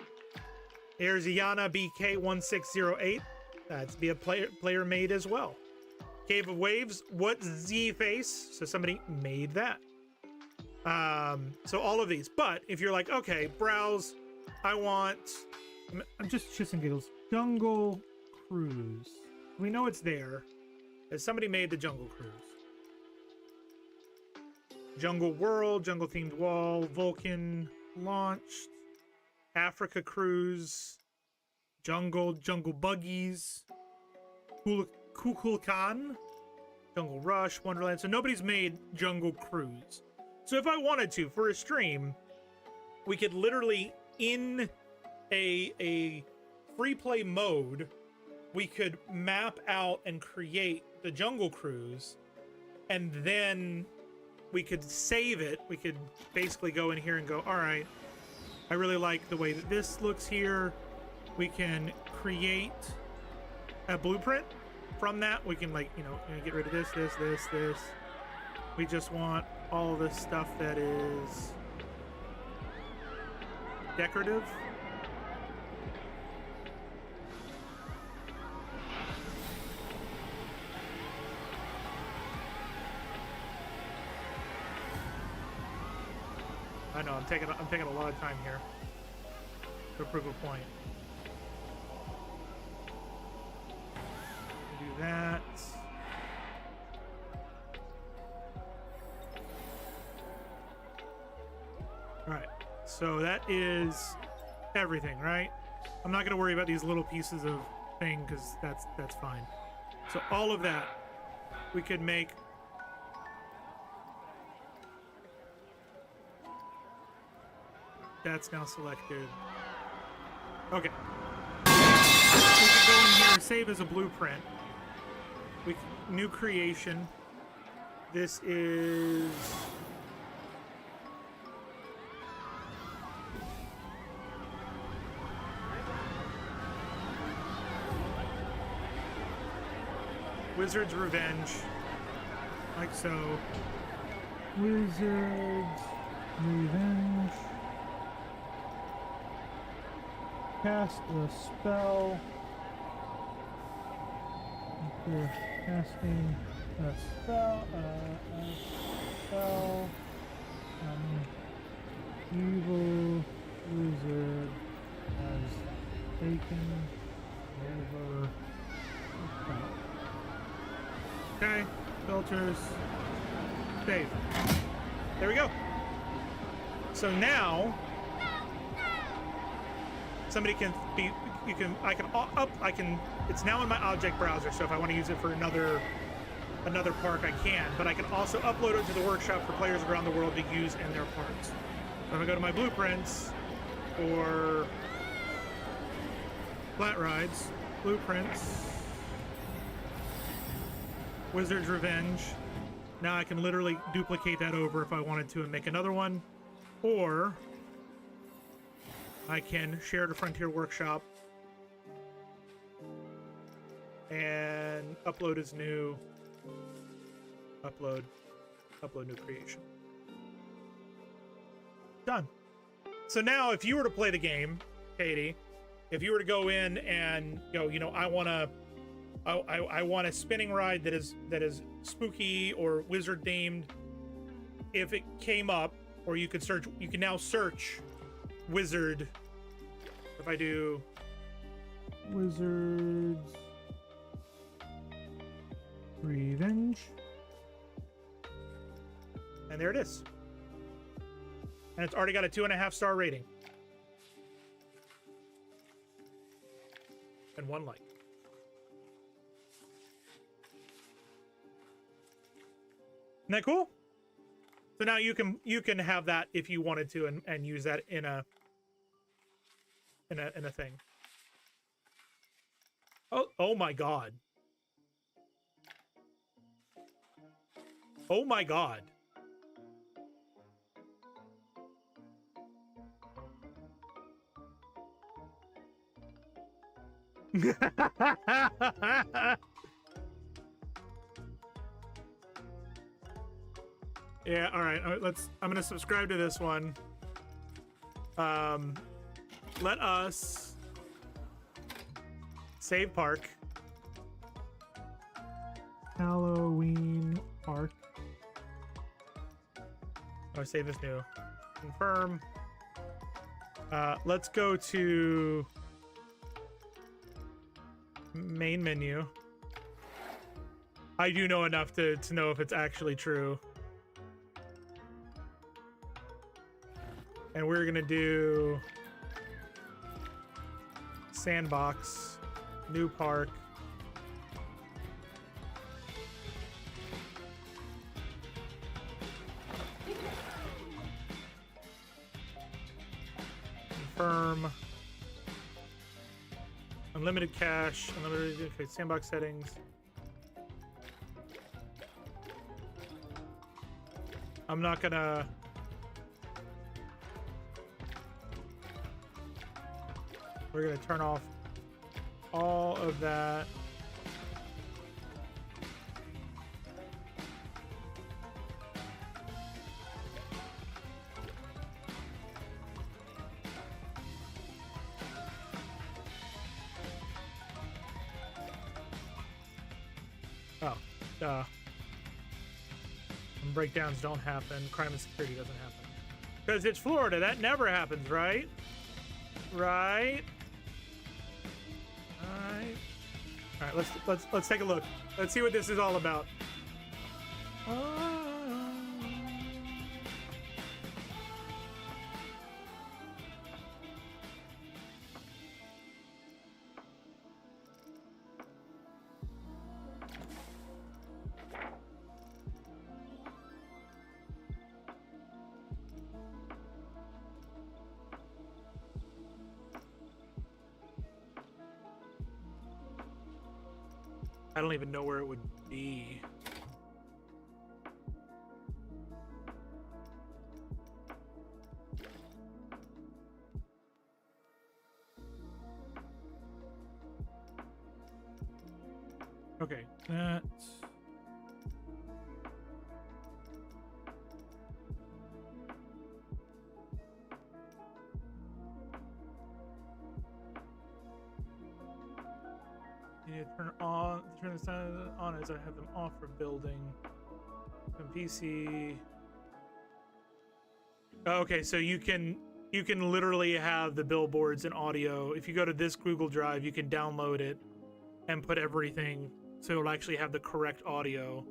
Here's Yana BK1608. That's be a player made as well. Cave of Waves. What Z face? So somebody made that. So all of these. But if you're like, okay, browse. I'm just shits and giggles. Jungle Cruise. We know it's there. As somebody made the Jungle Cruise. Jungle World, Jungle Themed Wall, Vulcan launched, Africa Cruise, Jungle Buggies, Kukulkan, Jungle Rush, Wonderland. So nobody's made Jungle Cruise. So if I wanted to, for a stream, we could literally, in a free play mode, we could map out and create the Jungle Cruise, and then we could save it. We could basically go in here and go, all right, I really like the way that this looks here. We can create a blueprint from that. We can, like, you know, get rid of this. We just want all of this stuff that is decorative. I know, I'm taking a lot of time here to prove a point. Do that. All right, so that is everything, right? I'm not gonna worry about these little pieces of thing because that's fine. So all of that we could make. That's now selected. Okay. We can go in here, save as a blueprint. New creation. This is Wizard's Revenge. Like so. Wizard's Revenge. Cast a spell. After casting a spell, evil wizard has taken over the spell. Okay, filters, save. There we go. So now somebody can be, it's now in my object browser, so if I want to use it for another park, I can, but I can also upload it to the workshop for players around the world to use in their parks. So if I go to my blueprints or flat rides, blueprints, Wizard's Revenge, now I can literally duplicate that over if I wanted to and make another one, or I can share to Frontier Workshop and upload as new, upload new creation. Done. So now if you were to play the game, Katie, if you were to go in and go, you know, I want a spinning ride that is spooky or wizard themed, if it came up, or you could search, you can now search Wizard. If I do Wizard's Revenge, and there it is, and it's already got a 2.5-star rating and 1 like. Isn't that cool? So now you can have that if you wanted to and use that in a thing. Oh my god. Oh my god. Yeah, all right, I'm gonna subscribe to this one. Let us save park. Halloween park. Oh, save as new. Confirm. Let's go to main menu. I do know enough to know if it's actually true. And we're gonna do sandbox, new park. Confirm. Unlimited cache, unlimited, okay, sandbox settings. I'm not gonna. We're gonna turn off all of that. Oh, duh. And breakdowns don't happen. Crime and security doesn't happen. Because it's Florida. That never happens, right? Right? All right, let's take a look. Let's see what this is all about. I don't even know where it would be. Okay, that. You need to turn the sound on as I have them off for building. On PC. Okay, so you can literally have the billboards and audio. If you go to this Google Drive, you can download it and put everything so it'll actually have the correct audio.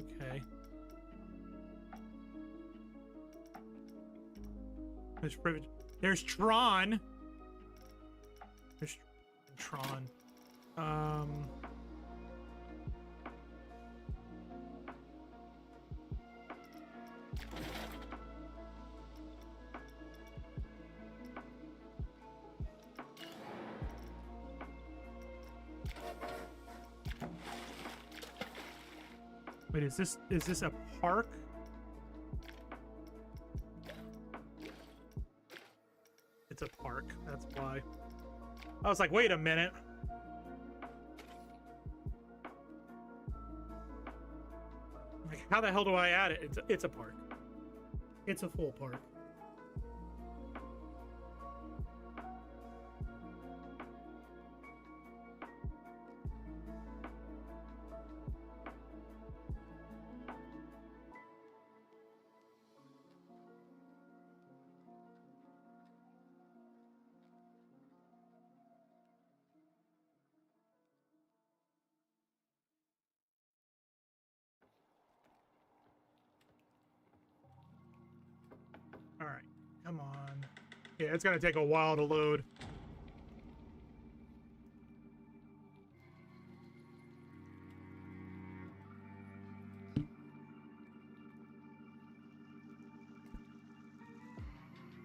Okay. There's Tron. There's Tron. Wait, is this a park? It's a park, that's why. I was like, wait a minute. Like, how the hell do I add it? It's a park. It's a full park. All right, come on. Yeah, it's gonna take a while to load.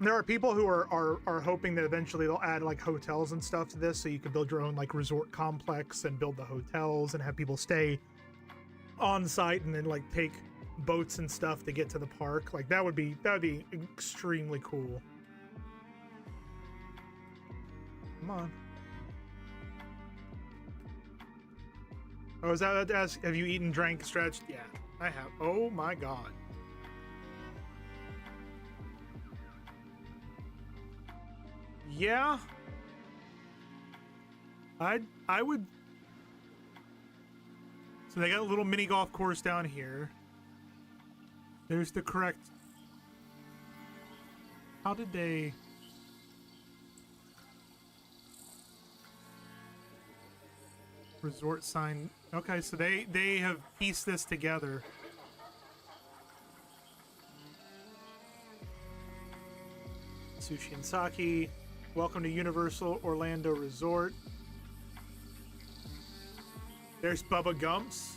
There are people who are hoping that eventually they'll add like hotels and stuff to this, so you can build your own like resort complex and build the hotels and have people stay on site and then like take boats and stuff to get to the park. Like that would be extremely cool. Come on. Oh, is that to ask? Have you eaten, drank, stretched? Yeah, I have. Oh my god. Yeah. I would. So they got a little mini golf course down here. There's the correct. How did they? Resort sign. Okay, so they have pieced this together. Sushi and sake. Welcome to Universal Orlando Resort. There's Bubba Gump's.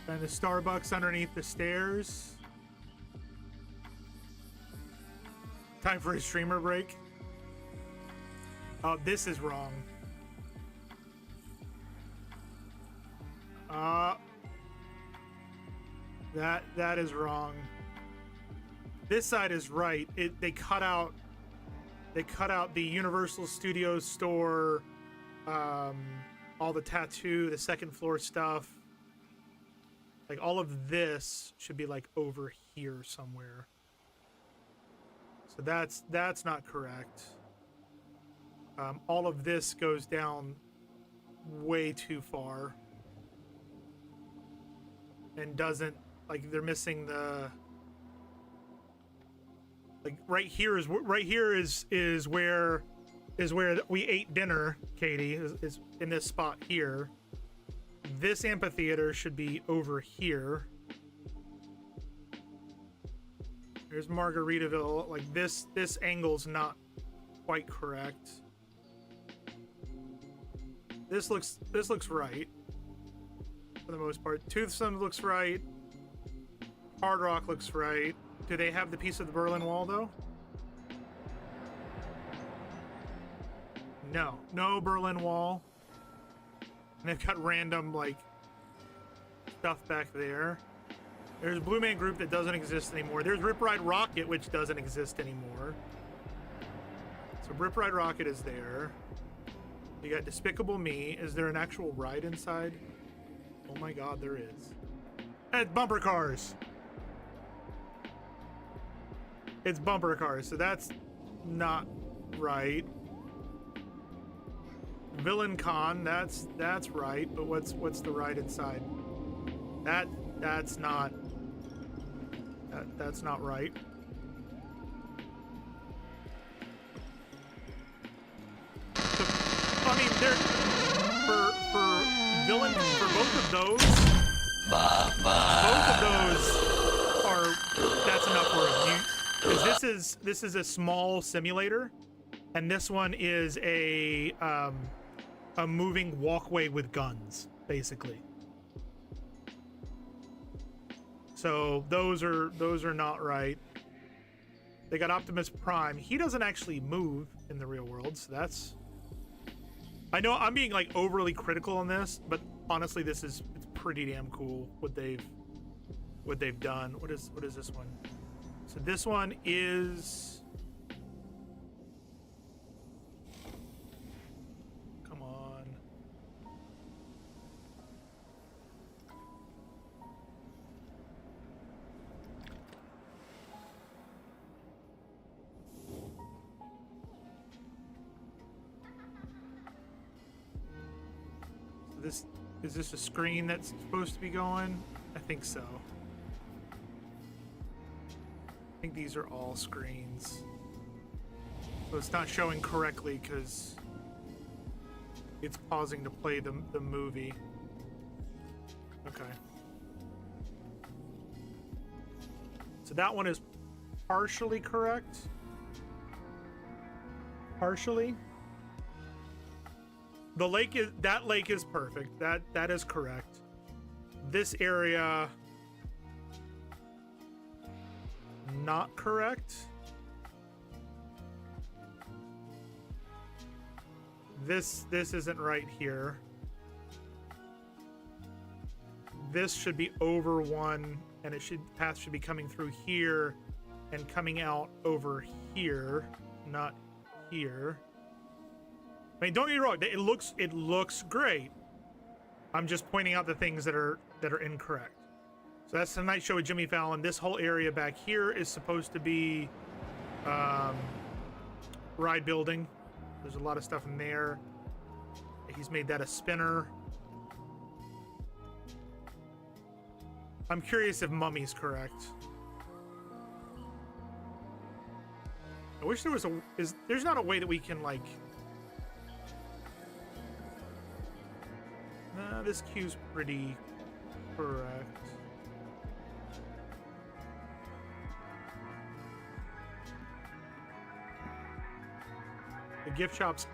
And the Starbucks underneath the stairs. Time for a streamer break. Oh, this is wrong. That is wrong. This side is right. They cut out the Universal Studios store, all the tattoo, the second floor stuff. Like all of this should be like over here somewhere. So that's not correct. All of this goes down way too far. And doesn't, like, they're missing the, like right here is where we ate dinner. Katie is in this spot here. This amphitheater should be over here. There's Margaritaville. Like this angle's not quite correct. This looks right for the most part. Toothsome looks right. Hard Rock looks right. Do they have the piece of the Berlin Wall though? No Berlin Wall. And they've got random like stuff back there. There's Blue Man Group that doesn't exist anymore. There's Rip Ride Rocket, which doesn't exist anymore. So Rip Ride Rocket is there. You got Despicable Me. Is there an actual ride inside? Oh my god, there is. And it's bumper cars. It's bumper cars, so that's not right. Villain Con, that's right, but what's the ride inside? That's not right. So, I mean, there for villain for both of those. Both of those are that's enough for you. Because this is a small simulator, and this one is a moving walkway with guns, basically. So those are not right. They got Optimus Prime. He doesn't actually move in the real world, so that's. I know I'm being like overly critical on this, but honestly, it's pretty damn cool what they've done. What is this one? So this one is. Come on. So is this a screen that's supposed to be going? I think so. I think these are all screens. So it's not showing correctly because it's pausing to play the movie. Okay. So that one is partially correct. Partially. The lake is perfect. That is correct. This area not correct. This isn't right here. This should be over one, and path should be coming through here and coming out over here, not here. I mean, don't get me wrong, it looks great. I'm just pointing out the things that are incorrect. So that's the Night Show with Jimmy Fallon. This whole area back here is supposed to be ride building. There's a lot of stuff in there. He's made that a spinner. I'm curious if Mummy's correct. I wish there was there's not a way that we can, like... Nah, this cue's pretty correct. The gift shop's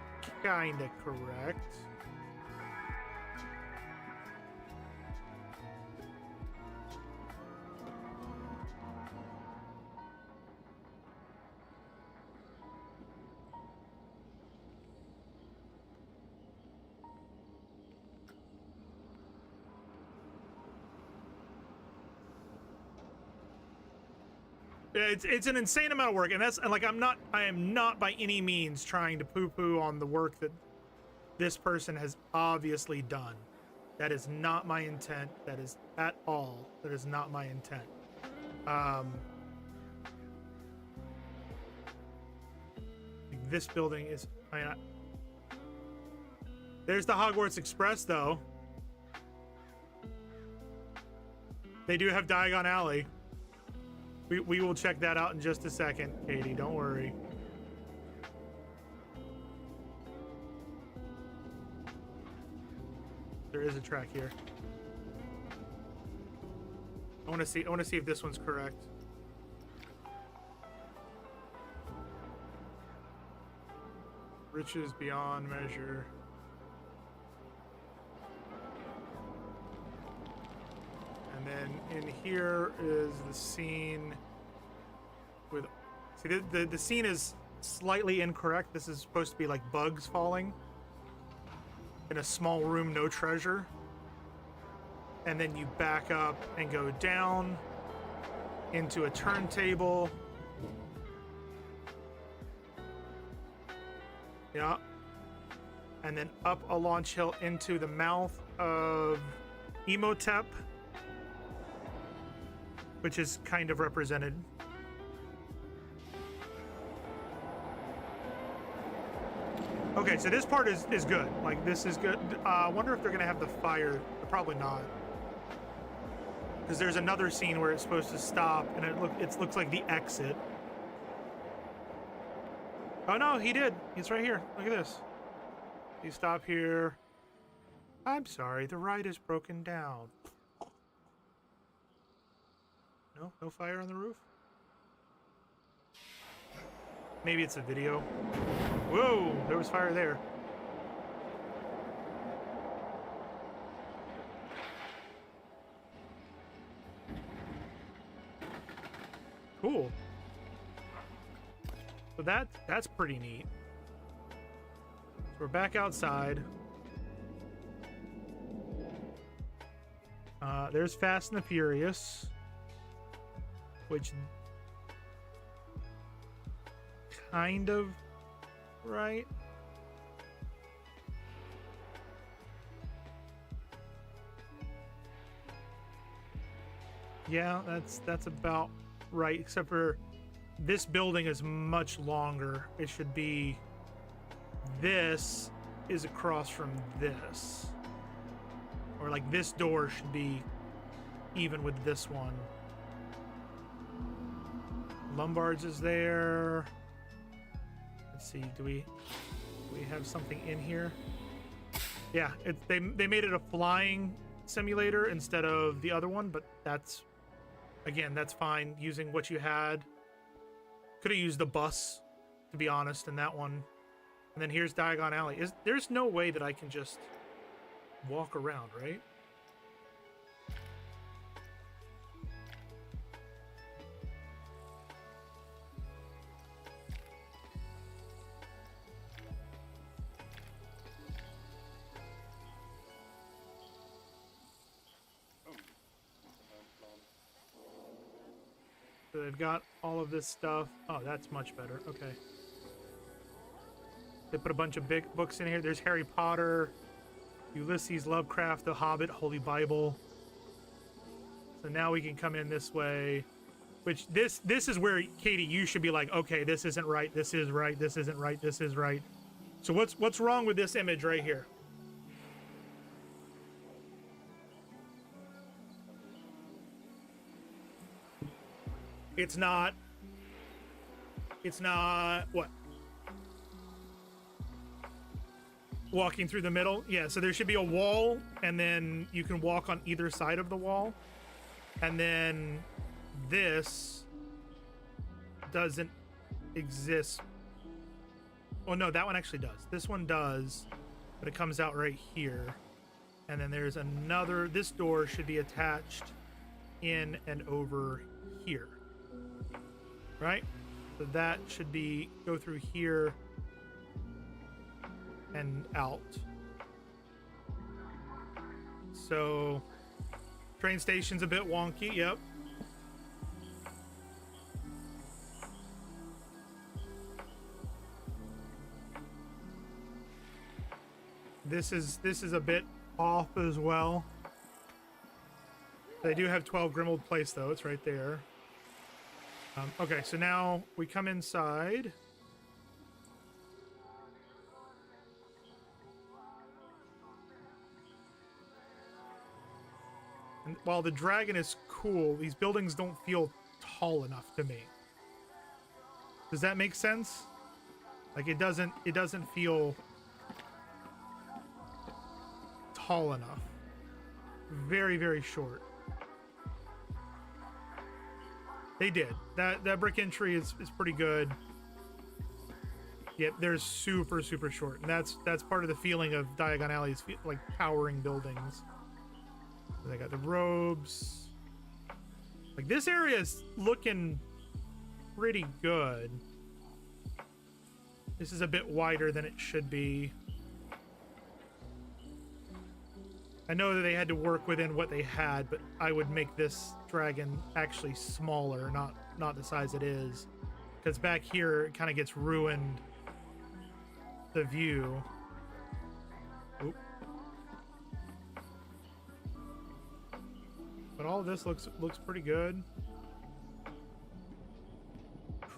kinda correct. It's an insane amount of work, and I am not by any means trying to poo-poo on the work that this person has obviously done. That is not my intent. That is at all. That is not my intent. This building is. There's the Hogwarts Express, though. They do have Diagon Alley. We will check that out in just a second, Katie. Don't worry. There is a track here. I want to see if this one's correct. Riches beyond measure. And then in here is the scene with... See, the scene is slightly incorrect. This is supposed to be like bugs falling. In a small room, no treasure. And then you back up and go down into a turntable. Yeah. And then up a launch hill into the mouth of Emotep, which is kind of represented. Okay, so this part is good. Like, this is good. I wonder if they're gonna have the fire. Probably not. Because there's another scene where it's supposed to stop, and it looks like the exit. Oh no, he did. He's right here. Look at this. You stop here. I'm sorry, the ride is broken down. No fire on the roof? Maybe it's a video. Whoa, there was fire there. Cool. So that's pretty neat. So we're back outside. There's Fast and the Furious, which kind of right. Yeah, that's about right, except for this building is much longer. It should be, this is across from this, or like this door should be even with this one. Lombard's is there. Let's see, do we have something in here? Yeah, they made it a flying simulator instead of the other one, but that's, again, that's fine. Using what you had. Could have used the bus, to be honest, in that one. And then here's Diagon Alley. There's no way that I can just walk around, right? So they've got all of this stuff. Oh, that's much better. Okay. They put a bunch of big books in here. There's Harry Potter, Ulysses, Lovecraft, The Hobbit, Holy Bible. So now we can come in this way. Which this is where, Katie, you should be like, okay, this isn't right, this is right, this isn't right, this is right. So what's wrong with this image right here? It's not what? Walking through the middle? Yeah, so there should be a wall, and then you can walk on either side of the wall. And then this doesn't exist. Oh no, that one actually does. This one does, but it comes out right here. And then there's another, this door should be attached in and over here. Right? So that should be, go through here and out. So, train station's a bit wonky, yep. This is a bit off as well. They do have 12 Grimald Place though, it's right there. Okay, so now we come inside. And while the dragon is cool, these buildings don't feel tall enough to me. Does that make sense? Like it doesn't feel tall enough. Very, very short. They did. That brick entry is pretty good. Yep, they're super, super short. And that's part of the feeling of Diagon Alley's like towering buildings. They got the robes. Like this area is looking pretty good. This is a bit wider than it should be. I know that they had to work within what they had, but I would make this dragon actually smaller, not the size it is. Because back here, it kind of gets ruined, the view. Oop. But all of this looks pretty good.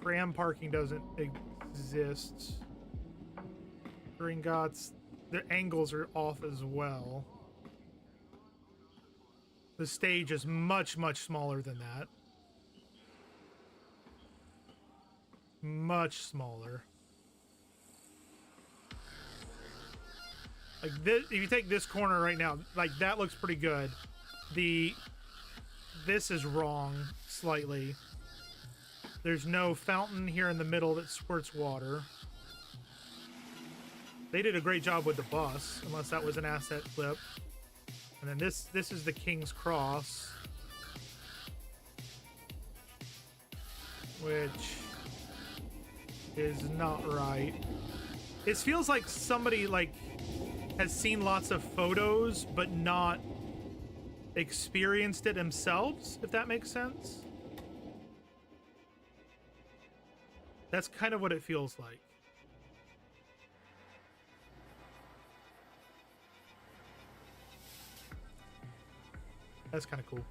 Tram parking doesn't exist. Gringotts, their angles are off as well. The stage is much, much smaller than that. Much smaller. Like this, if you take this corner right now, like that looks pretty good. This is wrong slightly. There's no fountain here in the middle that squirts water. They did a great job with the bus, unless that was an asset flip. And then this is the King's Cross, which is not right. It feels like somebody like has seen lots of photos but not experienced it themselves, if that makes sense. That's kind of what it feels like. That's kind of cool.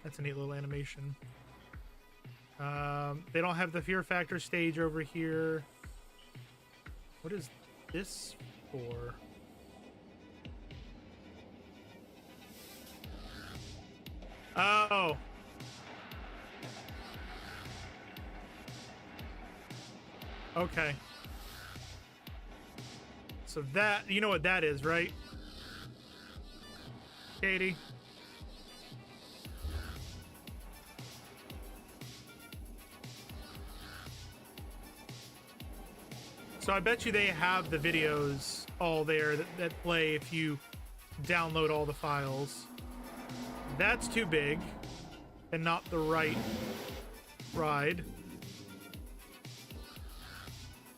That's a neat little animation. They don't have the Fear Factor stage over here. What is this for? Oh. Okay. So that, you know what that is, right? Katie? So I bet you they have the videos all there that play if you download all the files. That's too big and not the right ride.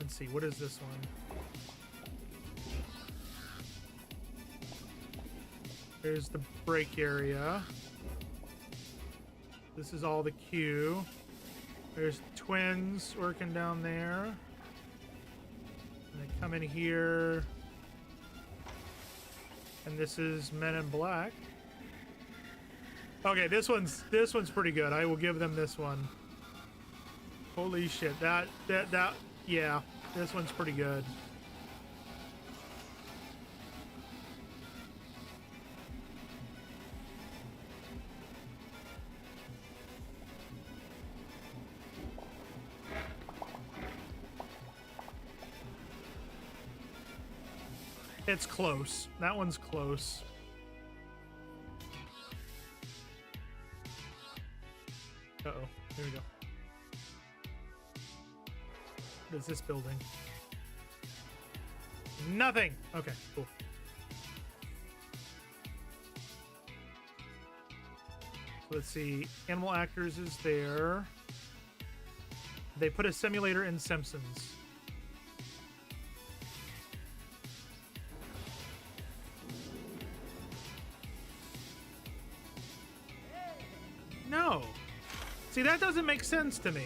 Let's see, what is this one? There's the break area. This is all the queue. There's twins working down there. And they come in here. And this is Men in Black. Okay, this one's pretty good. I will give them this one. Holy shit. Yeah, this one's pretty good. It's close. That one's close. Uh-oh. Here we go. What is this building? Nothing! Okay, cool. So let's see. Animal Actors is there. They put a simulator in Simpsons. No. See, that doesn't make sense to me.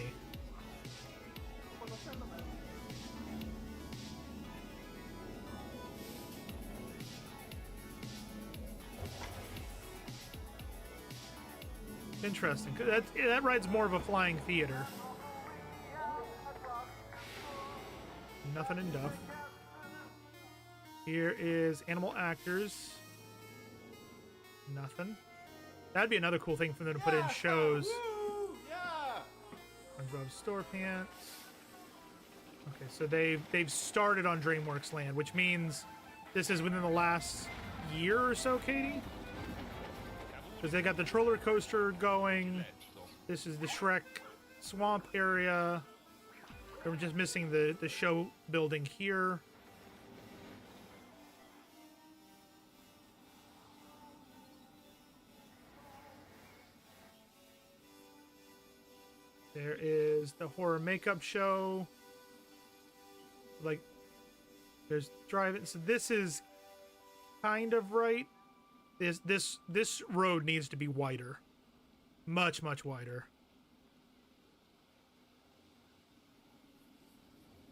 Interesting. That ride's more of a flying theater. Nothing in Duff. Here is Animal Actors. Nothing. That'd be another cool thing for them to put in shows. SpongeBob Store Pants. Okay, so they've started on DreamWorks Land, which means this is within the last year or so, Katie? Because they got the roller coaster going. This is the Shrek swamp area. They were just missing the show building here. There is the horror makeup show. Like, there's driving. So this is kind of right. This road needs to be wider, much wider.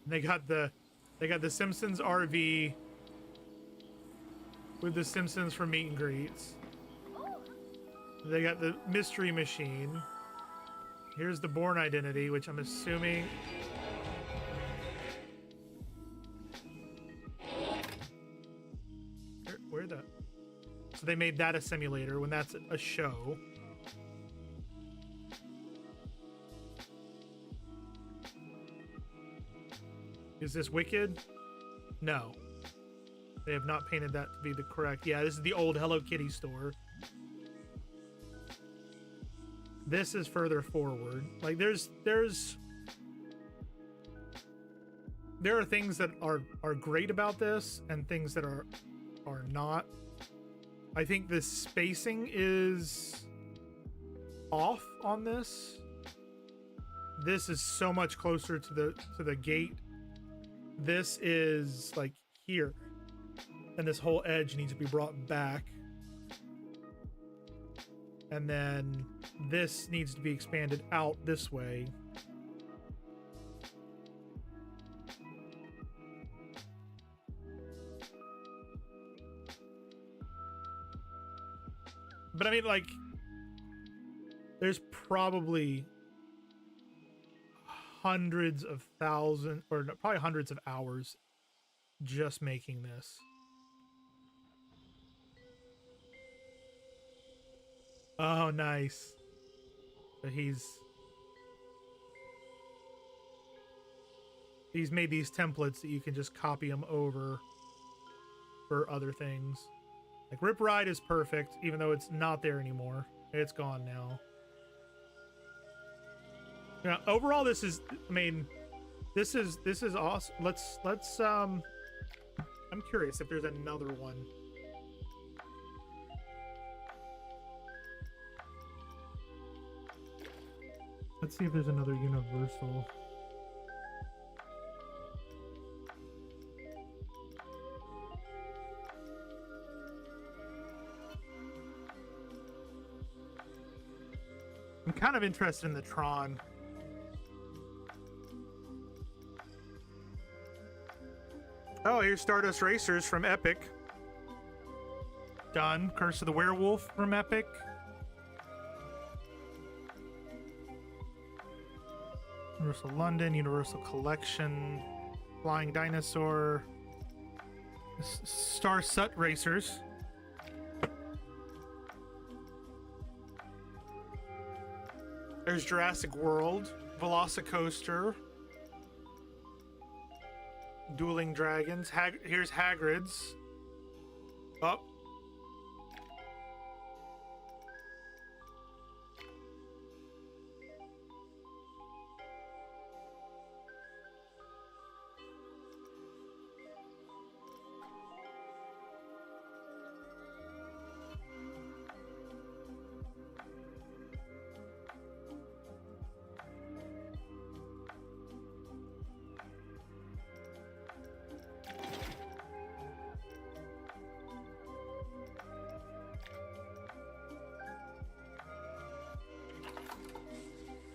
They got the Simpsons RV with the Simpsons for meet and greets. They got the Mystery Machine. Here's the Bourne Identity, which I'm assuming. Where the? So they made that a simulator when that's a show. Is this Wicked? No. They have not painted that to be the correct. Yeah, this is the old Hello Kitty store. This is further forward. Like there are things that are great about this and things that are not. I think the spacing is off on this. This is so much closer to the gate. This is like here. And this whole edge needs to be brought back. And then this needs to be expanded out this way. But I mean, like, there's probably hundreds of thousands, or probably hundreds of hours just making this. Oh, nice. So he's made these templates that you can just copy them over for other things. Like Rip Ride is perfect, even though it's not there anymore. It's gone now. Yeah, overall this is, I mean, this is awesome. Let's I'm curious if there's another one. Let's see if there's another Universal. I'm kind of interested in the Tron. Oh, here's Stardust Racers from Epic. Done. Curse of the Werewolf from Epic. Universal London, Universal Collection, Flying Dinosaur, Star Sut Racers. There's Jurassic World, Velocicoaster, Dueling Dragons. Here's Hagrid's. Oh.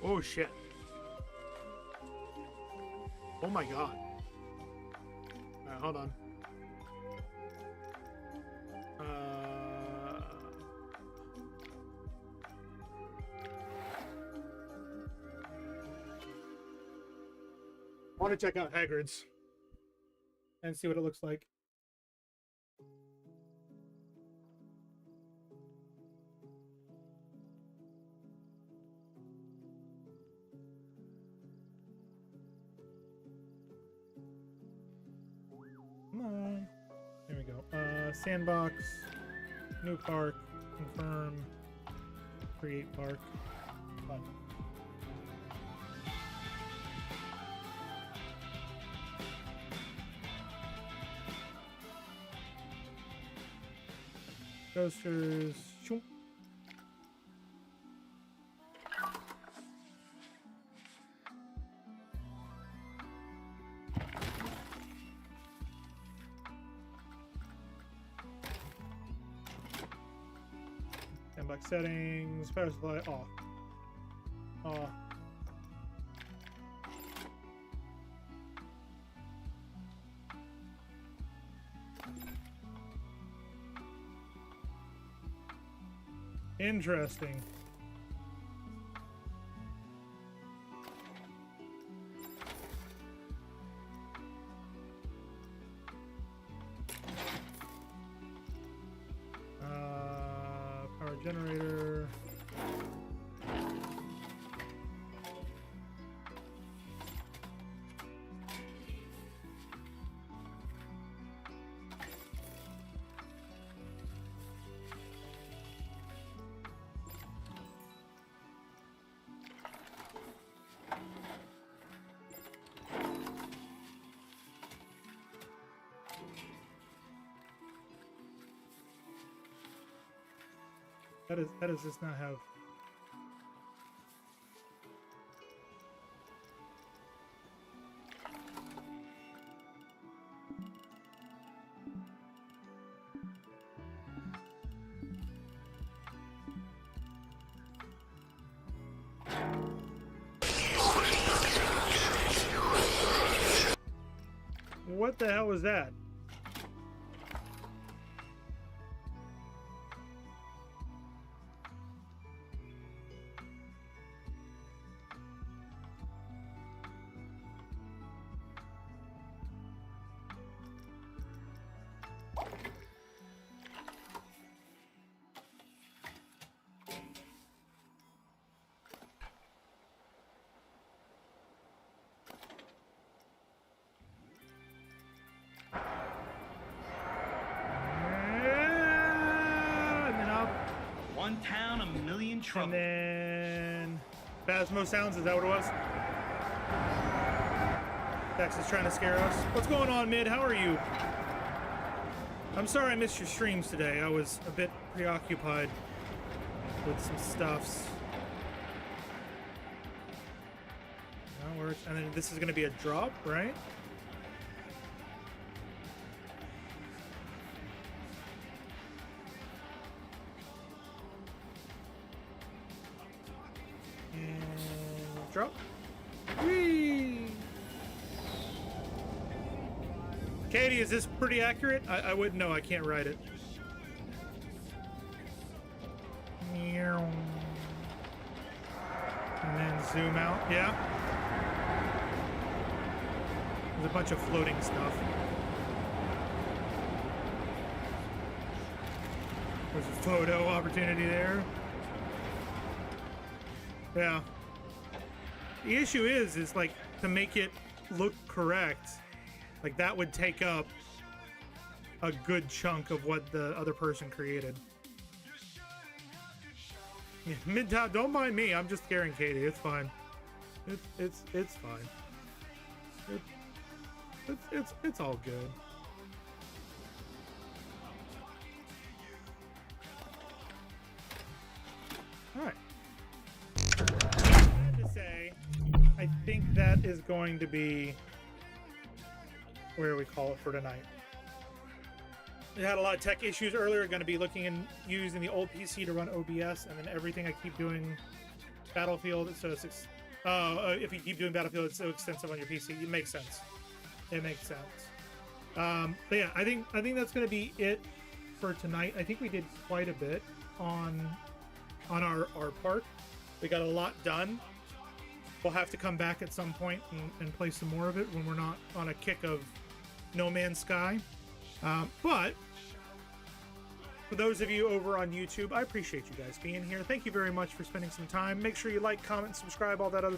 Oh shit. Oh my god. Alright, hold on. I want to check out Hagrid's and see what it looks like. Come on. There we go. Sandbox, new park, confirm, create park. Fun. Coasters. Shoom. Sandbox settings, power supply off. Off. Interesting. Power generator. How does this not have? What the hell was that? One town, a million trouble. And then Phasmo sounds, is that what it was? Dex is trying to scare us. What's going on, Mid? How are you? I'm sorry I missed your streams today. I was a bit preoccupied with some stuffs. That works. And then this is going to be a drop, right? drop. Whee! Katie, is this pretty accurate? I wouldn't know. I can't write it. Meow. And then zoom out. Yeah. There's a bunch of floating stuff. There's a photo opportunity there. Yeah. The issue is like, to make it look correct, like that would take up a good chunk of what the other person created. Yeah, Midtown, don't mind me. I'm just scaring Katie. It's fine. It's fine. It's all good. All right. I have to say, I think that is going to be where we call it for tonight. We had a lot of tech issues earlier. Going to be looking and using the old PC to run OBS, and then everything I keep doing Battlefield. So it's if you keep doing Battlefield, it's so extensive on your PC. It makes sense. It makes sense. But yeah, I think that's going to be it for tonight. I think we did quite a bit on our part. We got a lot done. We'll have to come back at some point and play some more of it when we're not on a kick of No Man's Sky. But for those of you over on YouTube, I appreciate you guys being here. Thank you very much for spending some time. Make sure you like, comment, subscribe, all that other